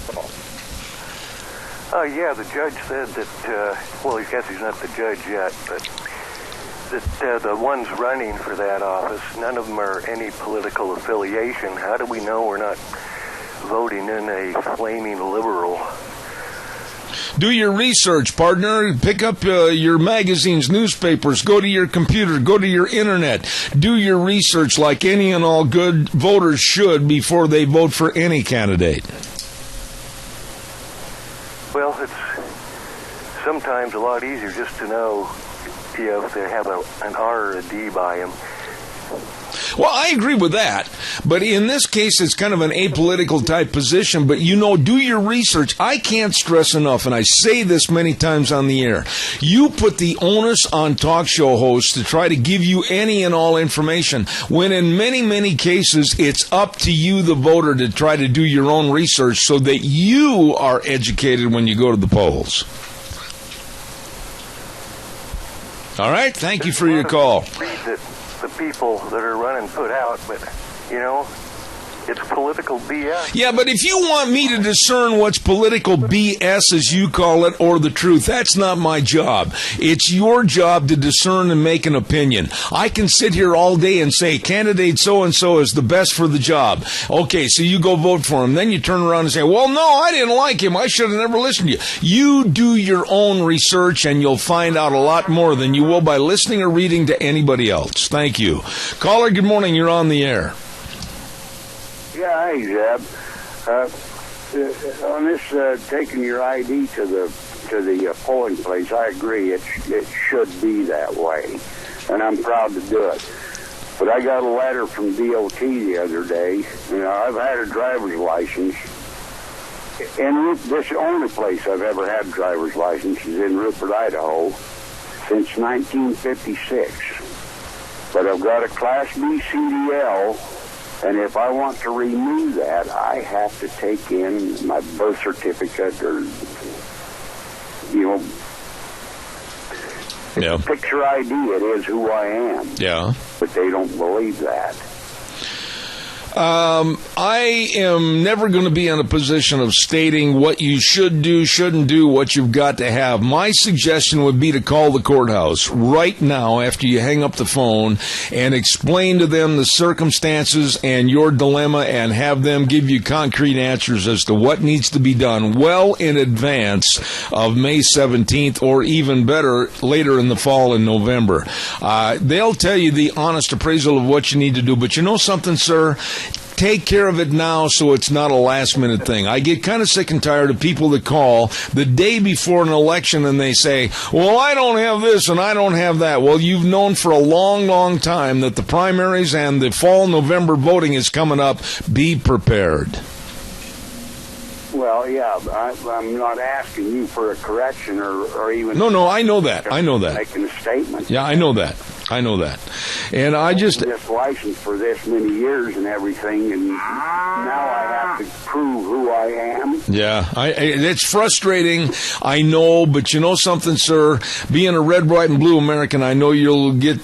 Yeah, the judge said that, well, I guess he's not the judge yet, but that the ones running for that office, none of them are any political affiliation. How do we know we're not voting in a flaming liberal? Do your research, partner. Pick up your magazines, newspapers. Go to your computer. Go to your internet. Do your research like any and all good voters should before they vote for any candidate. Well, it's sometimes a lot easier just to know if they have an R or a D by them. Well, I agree with that, but in this case, it's kind of an apolitical type position, but do your research. I can't stress enough, and I say this many times on the air, you put the onus on talk show hosts to try to give you any and all information, when in many, many cases, it's up to you, the voter, to try to do your own research so that you are educated when you go to the polls. All right, thank you for your call. The people that are running put out, but, it's political BS. Yeah, but if you want me to discern what's political BS, as you call it, or the truth, that's not my job. It's your job to discern and make an opinion. I can sit here all day and say, candidate so-and-so is the best for the job. Okay, so you go vote for him. Then you turn around and say, well, no, I didn't like him. I should have never listened to you. You do your own research, and you'll find out a lot more than you will by listening or reading to anybody else. Thank you. Caller, good morning. You're on the air. Yeah, hey, Zeb. On this taking your ID to the polling place, I agree. It should be that way, and I'm proud to do it. But I got a letter from DOT the other day. I've had a driver's license. And this is the only place I've ever had a driver's license is in Rupert, Idaho, since 1956. but I've got a Class B CDL, and if I want to renew that, I have to take in my birth certificate or, picture ID. It is who I am. Yeah. But they don't believe that. I am never going to be in a position of stating what you should do, shouldn't do, what you've got to have. My suggestion would be to call the courthouse right now after you hang up the phone and explain to them the circumstances and your dilemma and have them give you concrete answers as to what needs to be done well in advance of May 17th, or even better, later in the fall in November. They'll tell you the honest appraisal of what you need to do, but you know something, sir? Take care of it now so it's not a last-minute thing. I get kind of sick and tired of people that call the day before an election and they say, well, I don't have this and I don't have that. Well, you've known for a long, long time that the primaries and the fall November voting is coming up. Be prepared. Well, yeah, I'm not asking you for a correction or even... No, I know that. Making a statement. Yeah, I know that. And I just... this license for this many years and everything, and now I have to prove who I am. Yeah, it's frustrating, I know, but you know something, sir? Being a red, white, and blue American, I know you'll get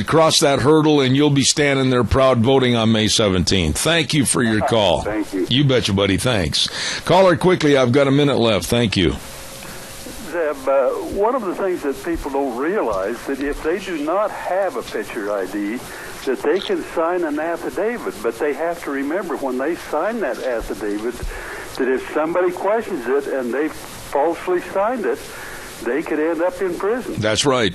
cross that hurdle, and you'll be standing there proud voting on May 17th. Thank you for your call. Thank you. You betcha, buddy. Thanks. Caller, quickly, I've got a minute left. Thank you. Zeb, one of the things that people don't realize that if they do not have a picture ID, that they can sign an affidavit, but they have to remember when they sign that affidavit that if somebody questions it and they falsely signed it, they could end up in prison. That's right.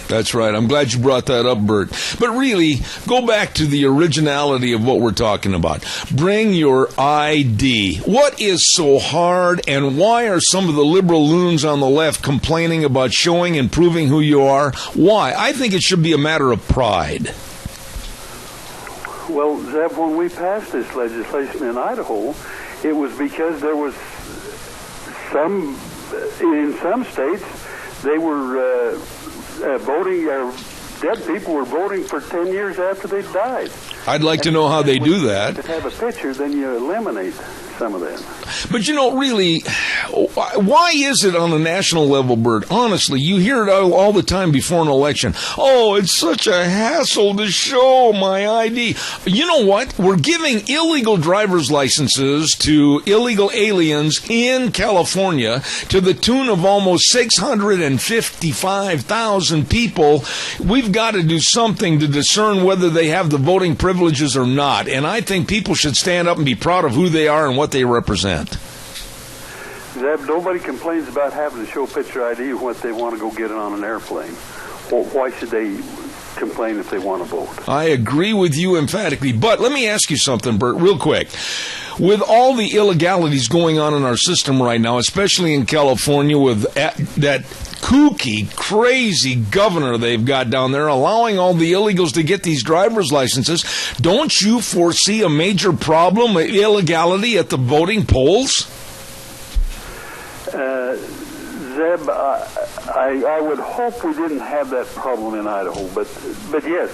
I'm glad you brought that up, Bert. But really, go back to the originality of what we're talking about. Bring your ID. What is so hard, and why are some of the liberal loons on the left complaining about showing and proving who you are? Why? I think it should be a matter of pride. Well, Zeb, when we passed this legislation in Idaho, it was because there was in some states, they were voting, dead people were voting for 10 years after they died. I'd like to know how they do that. If you have a picture, then you eliminate some of them. But really, why is it on a national level, Bert? Honestly, you hear it all the time before an election. Oh, it's such a hassle to show my ID. You know what? We're giving illegal driver's licenses to illegal aliens in California to the tune of almost 655,000 people. We've got to do something to discern whether they have the voting privileges or not. And I think people should stand up and be proud of who they are and what they represent. Zeb, nobody complains about having to show picture ID when they want to go get it on an airplane. Well, why should they complain if they want to vote? I agree with you emphatically. But let me ask you something, Bert, real quick. With all the illegalities going on in our system right now, especially in California with that kooky, crazy governor they've got down there allowing all the illegals to get these driver's licenses, don't you foresee a major problem with illegality at the voting polls? Zeb, I would hope we didn't have that problem in Idaho, but yes,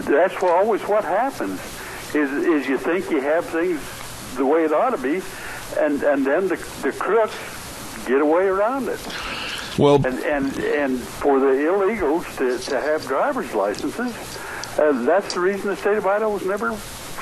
that's always what happens. Is you think you have things the way it ought to be, and then the crooks get away around it. Well, and for the illegals to have driver's licenses, that's the reason the state of Idaho has never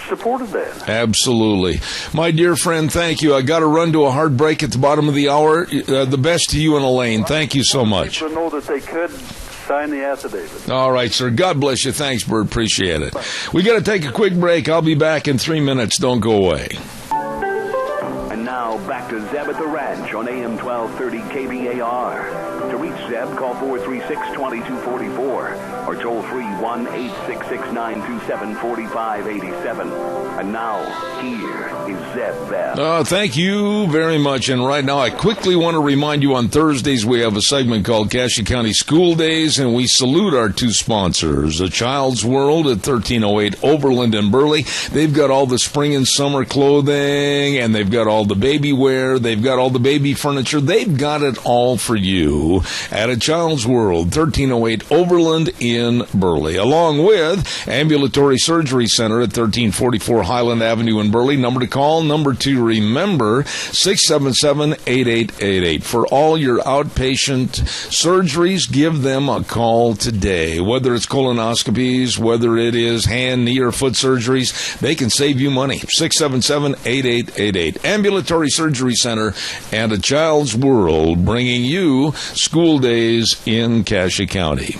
supported that. Absolutely. My dear friend, thank you. I got to run to a hard break at the bottom of the hour. The best to you and Elaine. Thank you so much. People know that they could sign the affidavit. All right, sir. God bless you. Thanks, Bert. Appreciate it. We got to take a quick break. I'll be back in 3 minutes. Don't go away. And now back to Zeb at the Ranch on AM 1230 KBAR. To reach Zeb, call 436-2244 or toll free 1-866-927-4587. And now, here is Zeb Bell. Thank you very much. And right now, I quickly want to remind you on Thursdays we have a segment called Cassia County School Days, and we salute our two sponsors, A Child's World at 1308 Overland in Burley. They've got all the spring and summer clothing, and they've got all the baby wear. They've got all the baby furniture. They've got it all for you at A Child's World, 1308 Overland in Burley, along with Ambulatory Surgery Center at 1344 Highland Avenue in Burley. Number to call, number to remember, 677-8888. For all your outpatient surgeries, give them a call today. Whether it's colonoscopies, whether it is hand, knee, or foot surgeries, they can save you money. 677-8888. Ambulatory Surgery Center and A Child's World, bringing you school days in Cassia County.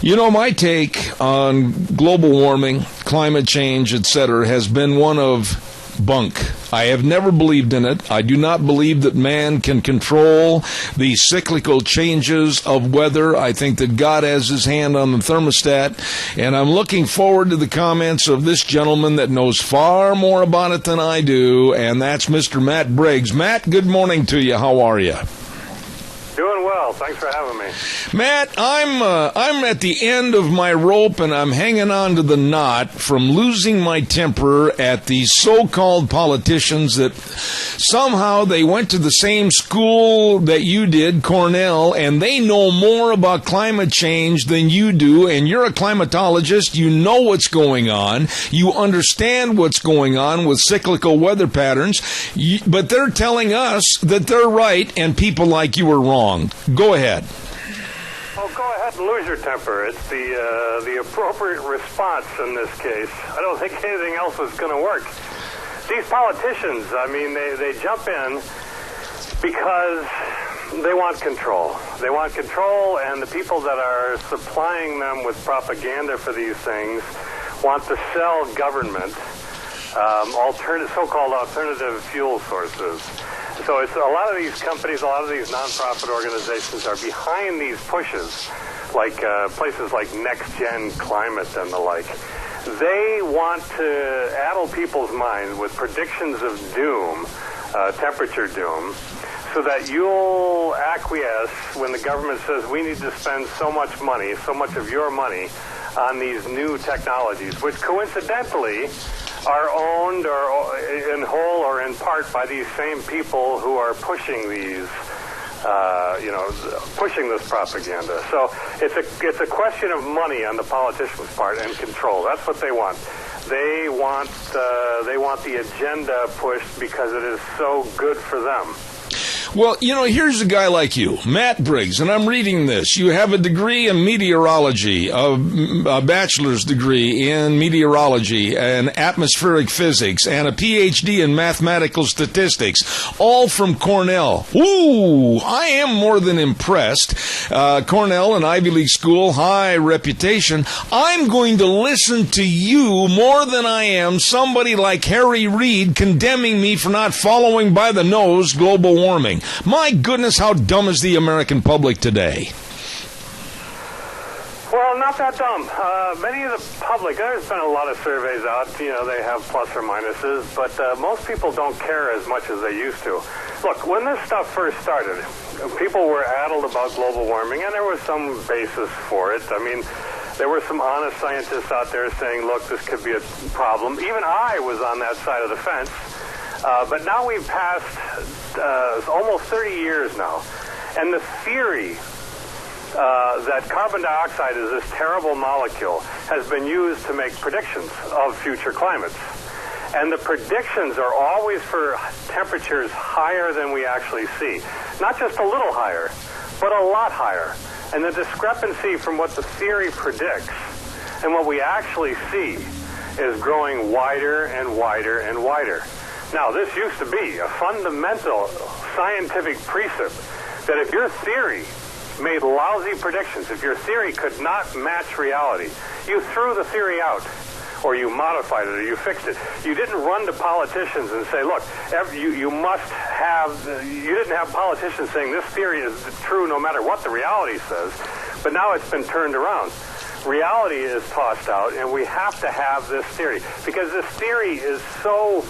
You know, my take on global warming, climate change, etc., has been one of bunk. I have never believed in it. I do not believe that man can control the cyclical changes of weather. I think that God has his hand on the thermostat, and I'm looking forward to the comments of this gentleman that knows far more about it than I do, and that's Mr. Matt Briggs. Matt, good morning to you. How are you? Doing well. Thanks for having me. Matt, I'm at the end of my rope, and I'm hanging on to the knot from losing my temper at these so-called politicians that somehow they went to the same school that you did, Cornell, and they know more about climate change than you do, and you're a climatologist. You know what's going on. You understand what's going on with cyclical weather patterns, but they're telling us that they're right and people like you are wrong. Go ahead. Oh, go ahead and lose your temper. It's the appropriate response in this case. I don't think anything else is going to work. These politicians, I mean, they jump in because they want control. They want control, and the people that are supplying them with propaganda for these things want to sell government so-called alternative fuel sources. So it's a lot of these companies, a lot of these nonprofit organizations are behind these pushes, like places like Next Gen Climate and the like. They want to addle people's minds with predictions of doom, temperature doom, so that you'll acquiesce when the government says we need to spend so much money, so much of your money, on these new technologies, which coincidentally are owned or in whole or in part by these same people who are pushing these, pushing this propaganda. So it's a question of money on the politicians' part and control. That's what they want. They want the agenda pushed because it is so good for them. Well, you know, here's a guy like you, Matt Briggs, and I'm reading this. You have a degree in meteorology, a bachelor's degree in meteorology and atmospheric physics, and a PhD in mathematical statistics, all from Cornell. Ooh, I am more than impressed. Cornell, an Ivy League school, high reputation. I'm going to listen to you more than I am somebody like Harry Reid condemning me for not following by the nose global warming. My goodness, how dumb is the American public today? Well, not that dumb. Many of the public, there's been a lot of surveys out, they have plus or minuses, but most people don't care as much as they used to. Look, when this stuff first started, people were addled about global warming, and there was some basis for it. I mean, there were some honest scientists out there saying, look, this could be a problem. Even I was on that side of the fence. But now we've passed almost 30 years now, and the theory that carbon dioxide is this terrible molecule has been used to make predictions of future climates. And the predictions are always for temperatures higher than we actually see. Not just a little higher, but a lot higher. And the discrepancy from what the theory predicts and what we actually see is growing wider and wider and wider. Now, this used to be a fundamental scientific precept that if your theory made lousy predictions, if your theory could not match reality, you threw the theory out, or you modified it, or you fixed it. You didn't run to politicians and say, look, you must have, you didn't have politicians saying this theory is true no matter what the reality says, but now it's been turned around. Reality is tossed out, and we have to have this theory, because this theory is so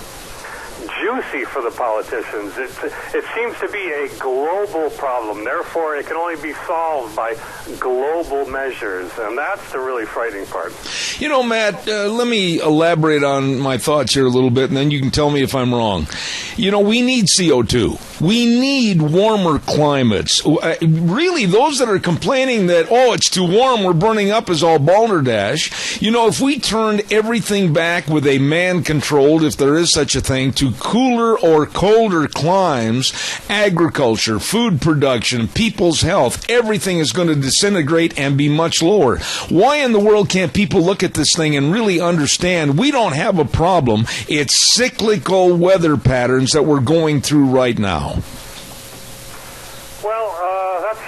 juicy for the politicians. It seems to be a global problem. Therefore, it can only be solved by global measures, and that's the really frightening part. You know, Matt, let me elaborate on my thoughts here a little bit, and then you can tell me if I'm wrong. You know, we need CO2. We need warmer climates. Really, those that are complaining that, oh, it's too warm, we're burning up, is all balderdash. You know, if we turned everything back with a man-controlled, if there is such a thing, to cooler or colder climes, agriculture, food production, people's health, everything is going to disintegrate and be much lower. Why in the world can't people look at this thing and really understand we don't have a problem? It's cyclical weather patterns that we're going through right now. Well, that's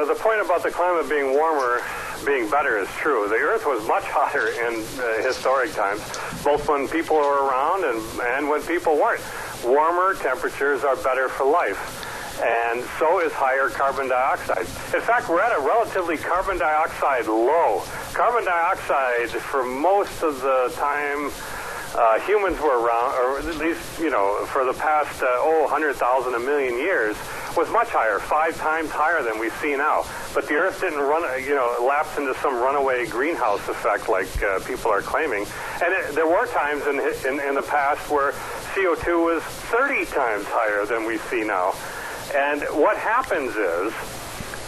the point about the climate being warmer, being better is true. The Earth was much hotter in historic times, both when people were around and when people weren't. Warmer temperatures are better for life, and so is higher carbon dioxide. In fact, we're at a relatively carbon dioxide low. Carbon dioxide, for most of the time humans were around, or at least, you know, for the past, 100,000, a million years, was much higher, 5 times higher than we see now. But the Earth didn't lapse into some runaway greenhouse effect like people are claiming. And there were times in the past where CO2 was 30 times higher than we see now. And what happens is,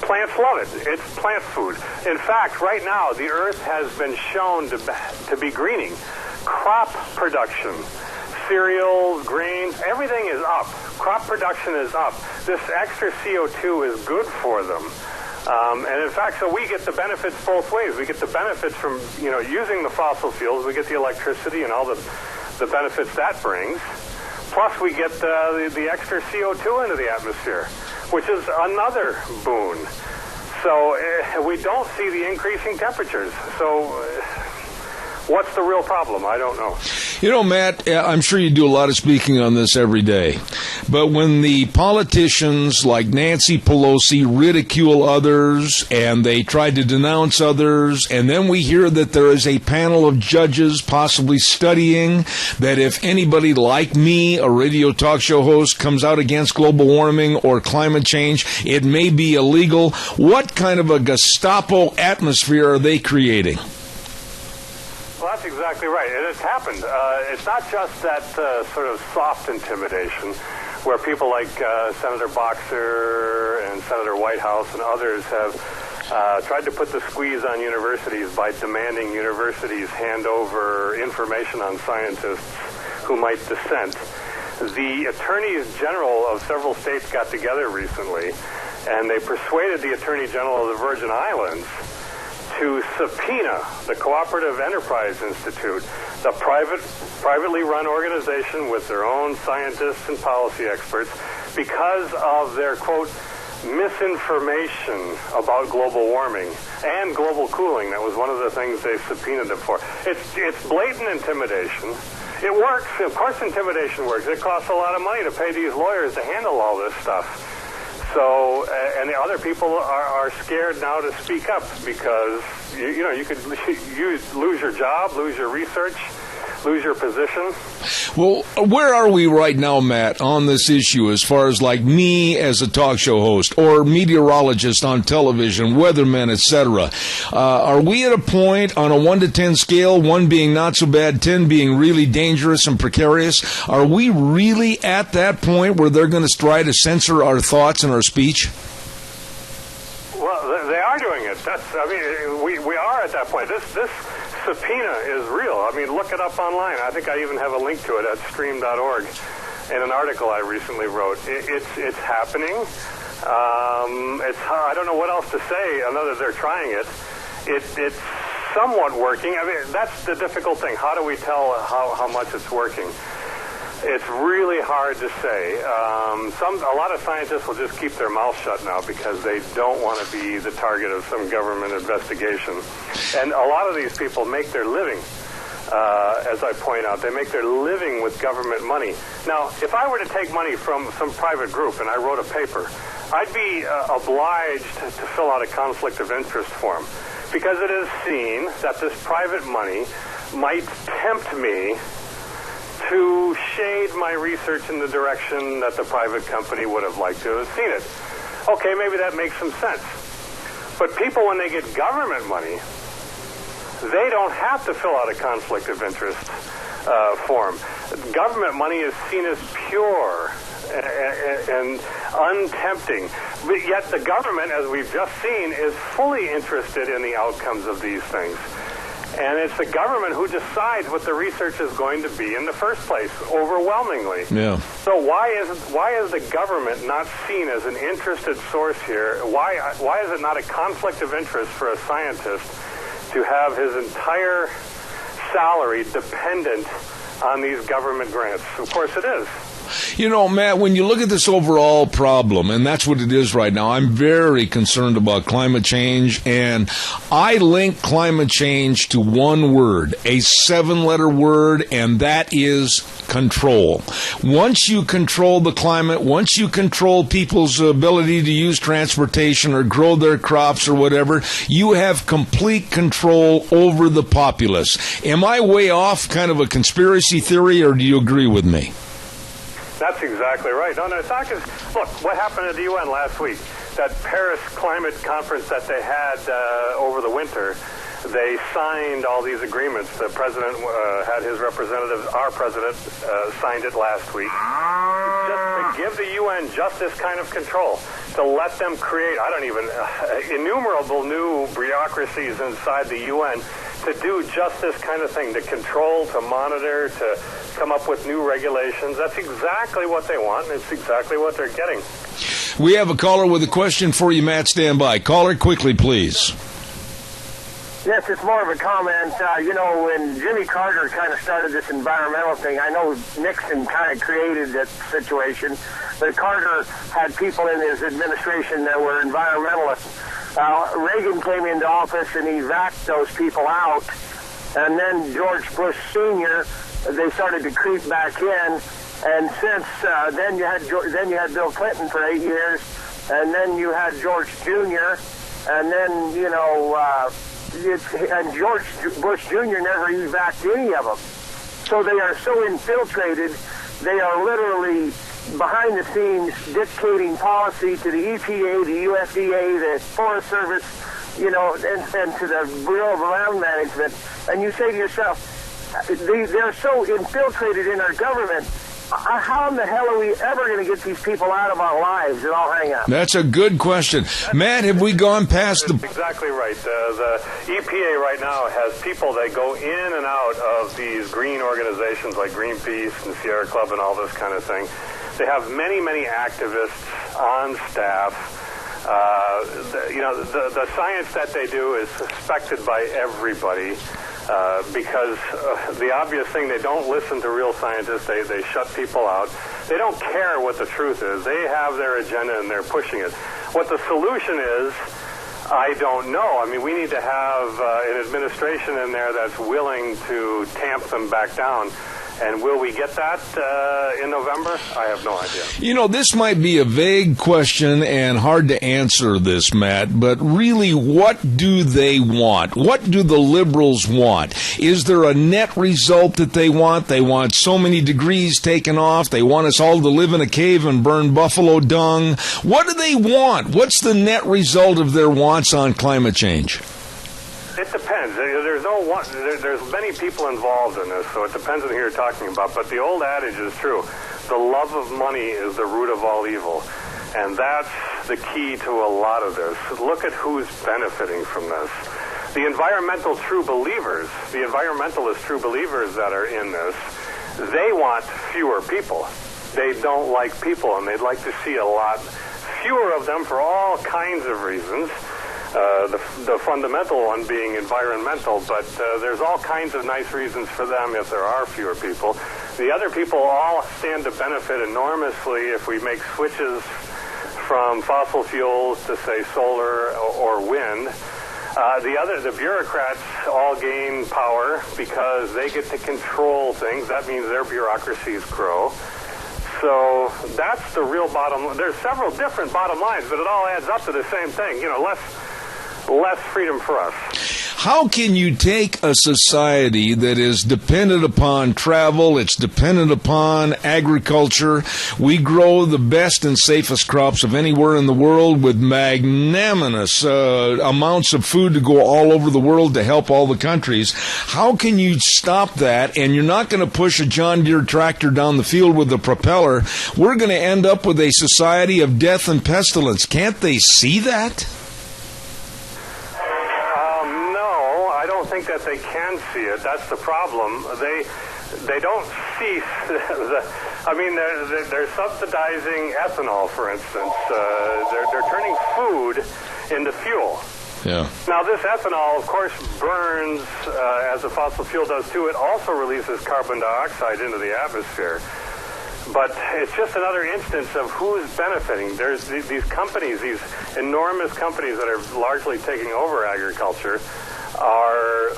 plants love it. It's plant food. In fact, right now, the Earth has been shown to be greening. Crop production, cereals, grains, everything is up. Crop production is up. This extra CO2 is good for them. And in fact, so we get the benefits both ways. We get the benefits from, using the fossil fuels. We get the electricity and all the benefits that brings. Plus, we get the extra CO2 into the atmosphere, which is another boon. So we don't see the increasing temperatures. So what's the real problem? I don't know. You know, Matt, I'm sure you do a lot of speaking on this every day. But when the politicians like Nancy Pelosi ridicule others and they try to denounce others, and then we hear that there is a panel of judges possibly studying that if anybody like me, a radio talk show host, comes out against global warming or climate change, it may be illegal. What kind of a Gestapo atmosphere are they creating? Well, that's exactly right. And it's happened. It's not just that sort of soft intimidation where people like Senator Boxer and Senator Whitehouse and others have tried to put the squeeze on universities by demanding universities hand over information on scientists who might dissent. The attorneys general of several states got together recently, and they persuaded the Attorney General of the Virgin Islands to subpoena the Cooperative Enterprise Institute, the privately run organization with their own scientists and policy experts, because of their, quote, misinformation about global warming and global cooling. That was one of the things they subpoenaed them for. It's blatant intimidation. It works. Of course intimidation works. It costs a lot of money to pay these lawyers to handle all this stuff. So, and the other people are scared now to speak up because, you could lose your job, lose your research, lose your position. Well, where are we right now, Matt, on this issue as far as like me as a talk show host or meteorologist on television, weathermen, etc.? Are we at a point on a 1 to 10 scale, 1 being not so bad, 10 being really dangerous and precarious? Are we really at that point where they're going to try to censor our thoughts and our speech? Well, they are doing it. We are at that point. This subpoena is real. I mean, look it up online. I think I even have a link to it at stream.org in an article I recently wrote. It's happening. I don't know what else to say other than they're trying it. It's somewhat working. I mean, that's the difficult thing. How do we tell how much it's working? It's really hard to say. A lot of scientists will just keep their mouth shut now because they don't want to be the target of some government investigation. And a lot of these people make their living, as I point out. They make their living with government money. Now, if I were to take money from some private group and I wrote a paper, I'd be obliged to fill out a conflict of interest form because it is seen that this private money might tempt me to shade my research in the direction that the private company would have liked to have seen it. Okay, maybe that makes some sense. But people, when they get government money, they don't have to fill out a conflict of interest form. Government money is seen as pure and untempting. But yet the government, as we've just seen, is fully interested in the outcomes of these things. And it's the government who decides what the research is going to be in the first place, overwhelmingly. Yeah. So why is the government not seen as an interested source here? Why is it not a conflict of interest for a scientist to have his entire salary dependent on these government grants? Of course it is. You know, Matt, when you look at this overall problem, and that's what it is right now, I'm very concerned about climate change, and I link climate change to one word, a 7-letter word, and that is control. Once you control the climate, once you control people's ability to use transportation or grow their crops or whatever, you have complete control over the populace. Am I way off kind of a conspiracy theory, or do you agree with me? That's exactly right. No, it's not because, look, what happened at the UN last week? That Paris climate conference that they had over the winter, they signed all these agreements. The president had his representatives, our president, signed it last week. Just to give the UN just this kind of control, to let them create, innumerable new bureaucracies inside the UN to do just this kind of thing, to control, to monitor, to come up with new regulations. That's exactly what they want, and it's exactly what they're getting. We have a caller with a question for you, Matt. Stand by. Caller, quickly, please. Yes, it's more of a comment. When Jimmy Carter kind of started this environmental thing, I know Nixon kind of created that situation, but Carter had people in his administration that were environmentalists. Reagan came into office and he vaxxed those people out, and then George Bush Sr., they started to creep back in, and since then you had Bill Clinton for 8 years, and then you had George Jr., and then and George Bush Jr. never evac any of them. So they are so infiltrated, they are literally behind the scenes dictating policy to the EPA, the USDA, the Forest Service, and to the Bureau of Land Management. And you say to yourself, they're so infiltrated in our government. How in the hell are we ever going to get these people out of our lives and all hang up? That's a good question. Matt, have we gone past the... Exactly right. The EPA right now has people that go in and out of these green organizations like Greenpeace and Sierra Club and all this kind of thing. They have many, many activists on staff. The science that they do is suspected by everybody. Because the obvious thing, they don't listen to real scientists. They shut people out. They don't care what the truth is. They have their agenda and they're pushing it. What the solution is, I don't know. I mean, we need to have an administration in there that's willing to tamp them back down. And will we get that in November? I have no idea. This might be a vague question and hard to answer this, Matt, but really, what do they want? What do the liberals want? Is there a net result that they want? They want so many degrees taken off. They want us all to live in a cave and burn buffalo dung. What do they want? What's the net result of their wants on climate change? It depends. There's many people involved in this, so it depends on who you're talking about. But the old adage is true. The love of money is the root of all evil. And that's the key to a lot of this. Look at who's benefiting from this. The environmentalist true believers that are in this, they want fewer people. They don't like people, and they'd like to see a lot fewer of them for all kinds of reasons. The fundamental one being environmental, but there's all kinds of nice reasons for them if there are fewer people. The other people all stand to benefit enormously if we make switches from fossil fuels to, say, solar or wind. The bureaucrats all gain power because they get to control things. That means their bureaucracies grow. So that's the real bottom line. There's several different bottom lines, but it all adds up to the same thing. Less freedom for us. How can you take a society that is dependent upon travel, it's dependent upon agriculture, we grow the best and safest crops of anywhere in the world with magnanimous amounts of food to go all over the world to help all the countries. How can you stop that? And you're not going to push a John Deere tractor down the field with a propeller. We're going to end up with a society of death and pestilence. Can't they see that? No, I don't think that they can see it. That's the problem. They don't see they're subsidizing ethanol, for instance. They're turning food into fuel. Yeah. Now, this ethanol, of course, burns as a fossil fuel does too. It also releases carbon dioxide into the atmosphere. But it's just another instance of who's benefiting. There's these companies, these enormous companies that are largely taking over agriculture, are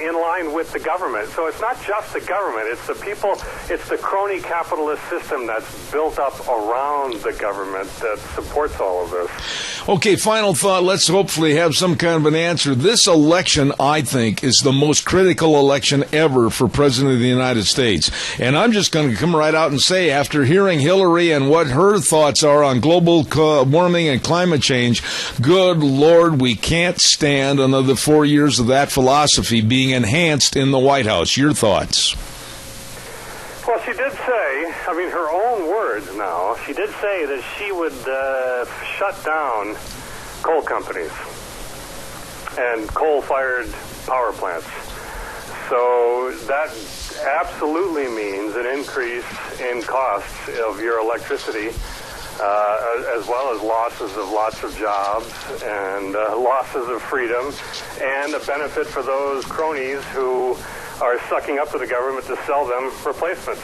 in line with the government. So it's not just the government, it's the people, it's the crony capitalist system that's built up around the government that supports all of this. Okay, final thought. Let's hopefully have some kind of an answer. This election, I think, is the most critical election ever for President of the United States. And I'm just going to come right out and say, after hearing Hillary and what her thoughts are on global warming and climate change, good Lord, we can't stand another 4 years of that philosophy being enhanced in the White House. Your thoughts? Well, she did say, her own words now, she did say that she would shut down coal companies and coal-fired power plants. So that absolutely means an increase in costs of your electricity, as well as losses of lots of jobs and losses of freedom, and a benefit for those cronies who are sucking up to the government to sell them replacements.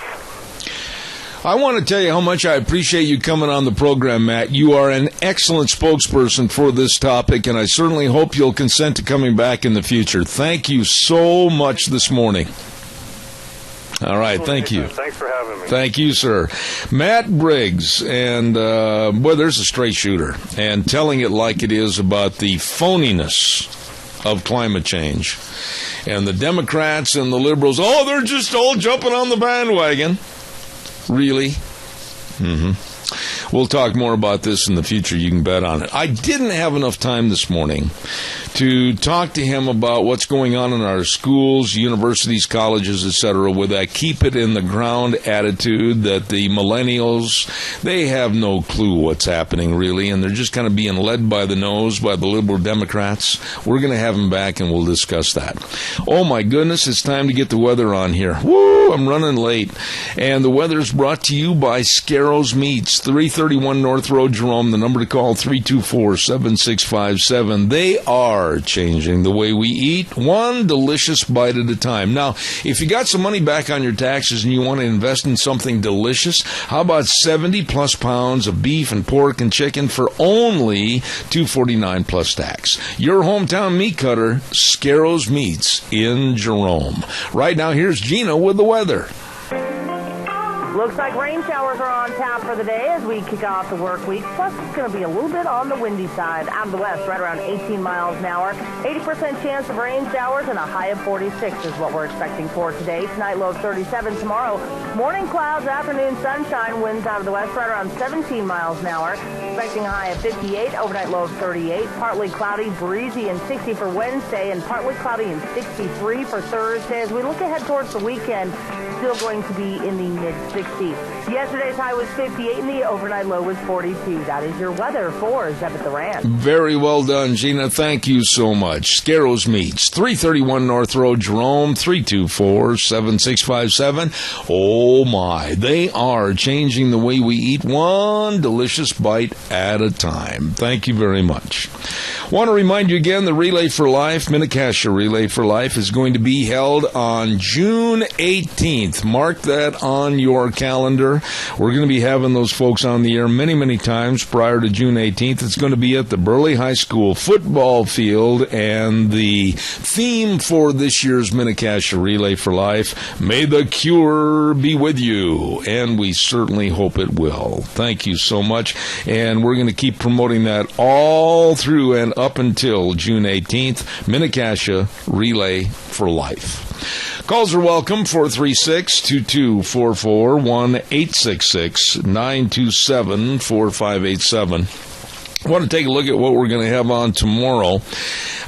I want to tell you how much I appreciate you coming on the program, Matt. You are an excellent spokesperson for this topic, and I certainly hope you'll consent to coming back in the future. Thank you so much this morning. All right, thank you. Thanks for having me. Thank you, sir. Matt Briggs, and there's a straight shooter, and telling it like it is about the phoniness of climate change. And the Democrats and the liberals, they're just all jumping on the bandwagon. Really? We'll talk more about this in the future. You can bet on it. I didn't have enough time this morning to talk to him about what's going on in our schools, universities, colleges, etc., with that keep it in the ground attitude that the millennials, they have no clue what's happening, really, and they're just kind of being led by the nose by the liberal Democrats. We're going to have him back, and we'll discuss that. Oh, my goodness, it's time to get the weather on here. Woo, I'm running late. And the weather's brought to you by Scarro's Meats, 331 North Road, Jerome. The number to call, 324-7657. They are changing the way we eat, one delicious bite at a time. Now, if you got some money back on your taxes and you want to invest in something delicious, how about 70-plus pounds of beef and pork and chicken for only $249 plus tax? Your hometown meat cutter, Scarro's Meats in Jerome. Right now, here's Gina with the weather. Looks like rain showers are on tap for the day as we kick off the work week. Plus, it's going to be a little bit on the windy side. Out of the west, right around 18 miles an hour. 80% chance of rain showers and a high of 46 is what we're expecting for today. Tonight, low of 37. Tomorrow, morning clouds, afternoon sunshine. Winds out of the west, right around 17 miles an hour. Expecting a high of 58. Overnight low of 38. Partly cloudy, breezy, and 60 for Wednesday. And partly cloudy and 63 for Thursday. As we look ahead towards the weekend, still going to be in the mid-60s. Yesterday's high was 58 and the overnight low was 42. That is your weather for Zeb at the Ranch. Very well done, Gina. Thank you so much. Scarro's Meats, 331 North Road, Jerome, 324-7657. Oh, my. They are changing the way we eat, one delicious bite at a time. Thank you very much. Want to remind you again, the Relay for Life, Minnecasia Relay for Life, is going to be held on June 18th. Mark that on your calendar. air. We're going to be having those folks on the air many, many times prior to June 18th. It's going to be at the Burley High School football field, and the theme for this year's Minnecasia Relay for Life, May the Cure be with you, and we certainly hope it will. Thank you so much, and we're going to keep promoting that all through and up until June 18th, Minnecasia Relay for Life. Calls are welcome, 436-2244, 1-866-927-4587. I want to take a look at what we're going to have on tomorrow.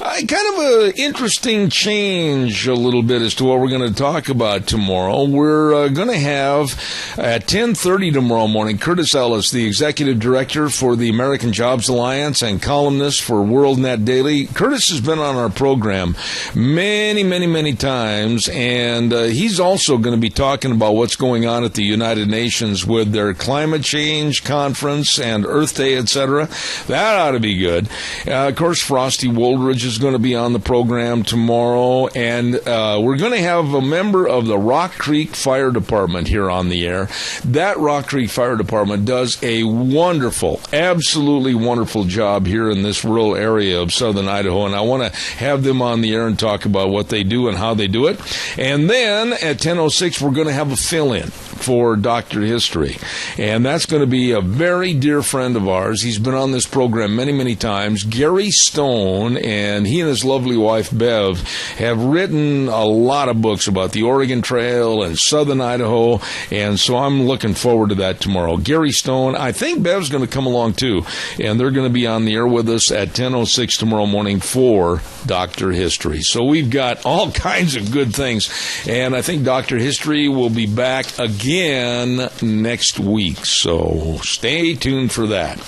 Kind of an interesting change a little bit as to what we're going to talk about tomorrow. We're going to have at 10:30 tomorrow morning, Curtis Ellis, the Executive Director for the American Jobs Alliance and columnist for WorldNet Daily. Curtis has been on our program many, many, many times, and he's also going to be talking about what's going on at the United Nations with their climate change conference and Earth Day, etc. That ought to be good. Of course, Frosty Woldridge is going to be on the program tomorrow, and we're going to have a member of the Rock Creek Fire Department here on the air. That Rock Creek Fire Department does a wonderful, absolutely wonderful job here in this rural area of southern Idaho, and I want to have them on the air and talk about what they do and how they do it. And then at 10:06, we're going to have a fill-in for Dr. History, and that's going to be a very dear friend of ours. He's been on this program many, many times, Gary Stone, and he and his lovely wife, Bev, have written a lot of books about the Oregon Trail and southern Idaho, and so I'm looking forward to that tomorrow. Gary Stone, I think Bev's going to come along too, and they're going to be on the air with us at 10:06 tomorrow morning for Dr. History. So we've got all kinds of good things, and I think Dr. History will be back again next week, so stay tuned for that.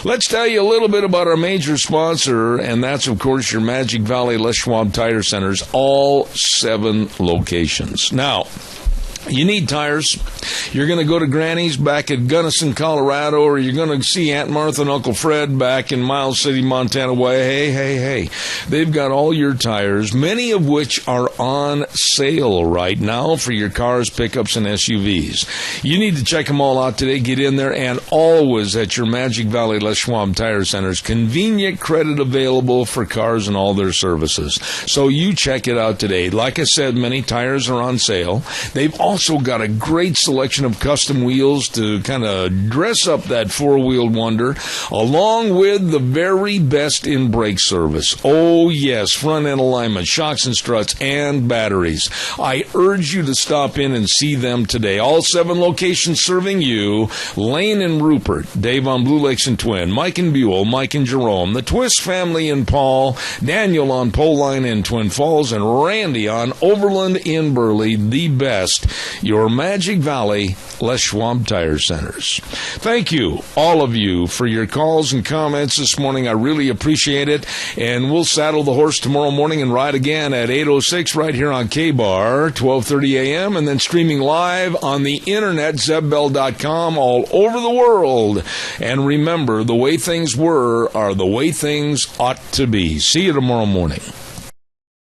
Let's tell you a little bit about our major sponsor, and that's, of course, your Magic Valley Les Schwab Tire Centers, all 7 locations. Now, you need tires. You're going to go to Granny's back at Gunnison, Colorado, or you're going to see Aunt Martha and Uncle Fred back in Miles City, Montana way. Hey. They've got all your tires, many of which are on sale right now for your cars, pickups, and SUVs. You need to check them all out today. Get in there, and always at your Magic Valley Les Schwab Tire Centers, convenient credit available for cars and all their services. So you check it out today. Like I said, many tires are on sale. They've also got a great selection of custom wheels to kind of dress up that four-wheeled wonder, along with the very best in brake service. Oh, yes, front-end alignment, shocks and struts, and batteries. I urge you to stop in and see them today. All 7 locations serving you: Lane and Rupert, Dave on Blue Lakes and Twin, Mike and Buell, Mike and Jerome, the Twist family in Paul, Daniel on Pole Line in Twin Falls, and Randy on Overland in Burley. The best, your Magic Valley Les Schwab Tire Centers. Thank you, all of you, for your calls and comments this morning. I really appreciate it. And we'll saddle the horse tomorrow morning and ride again at 8:06 right here on K-Bar, 12:30 a.m., and then streaming live on the internet, zebbell.com, all over the world. And remember, the way things were are the way things ought to be. See you tomorrow morning.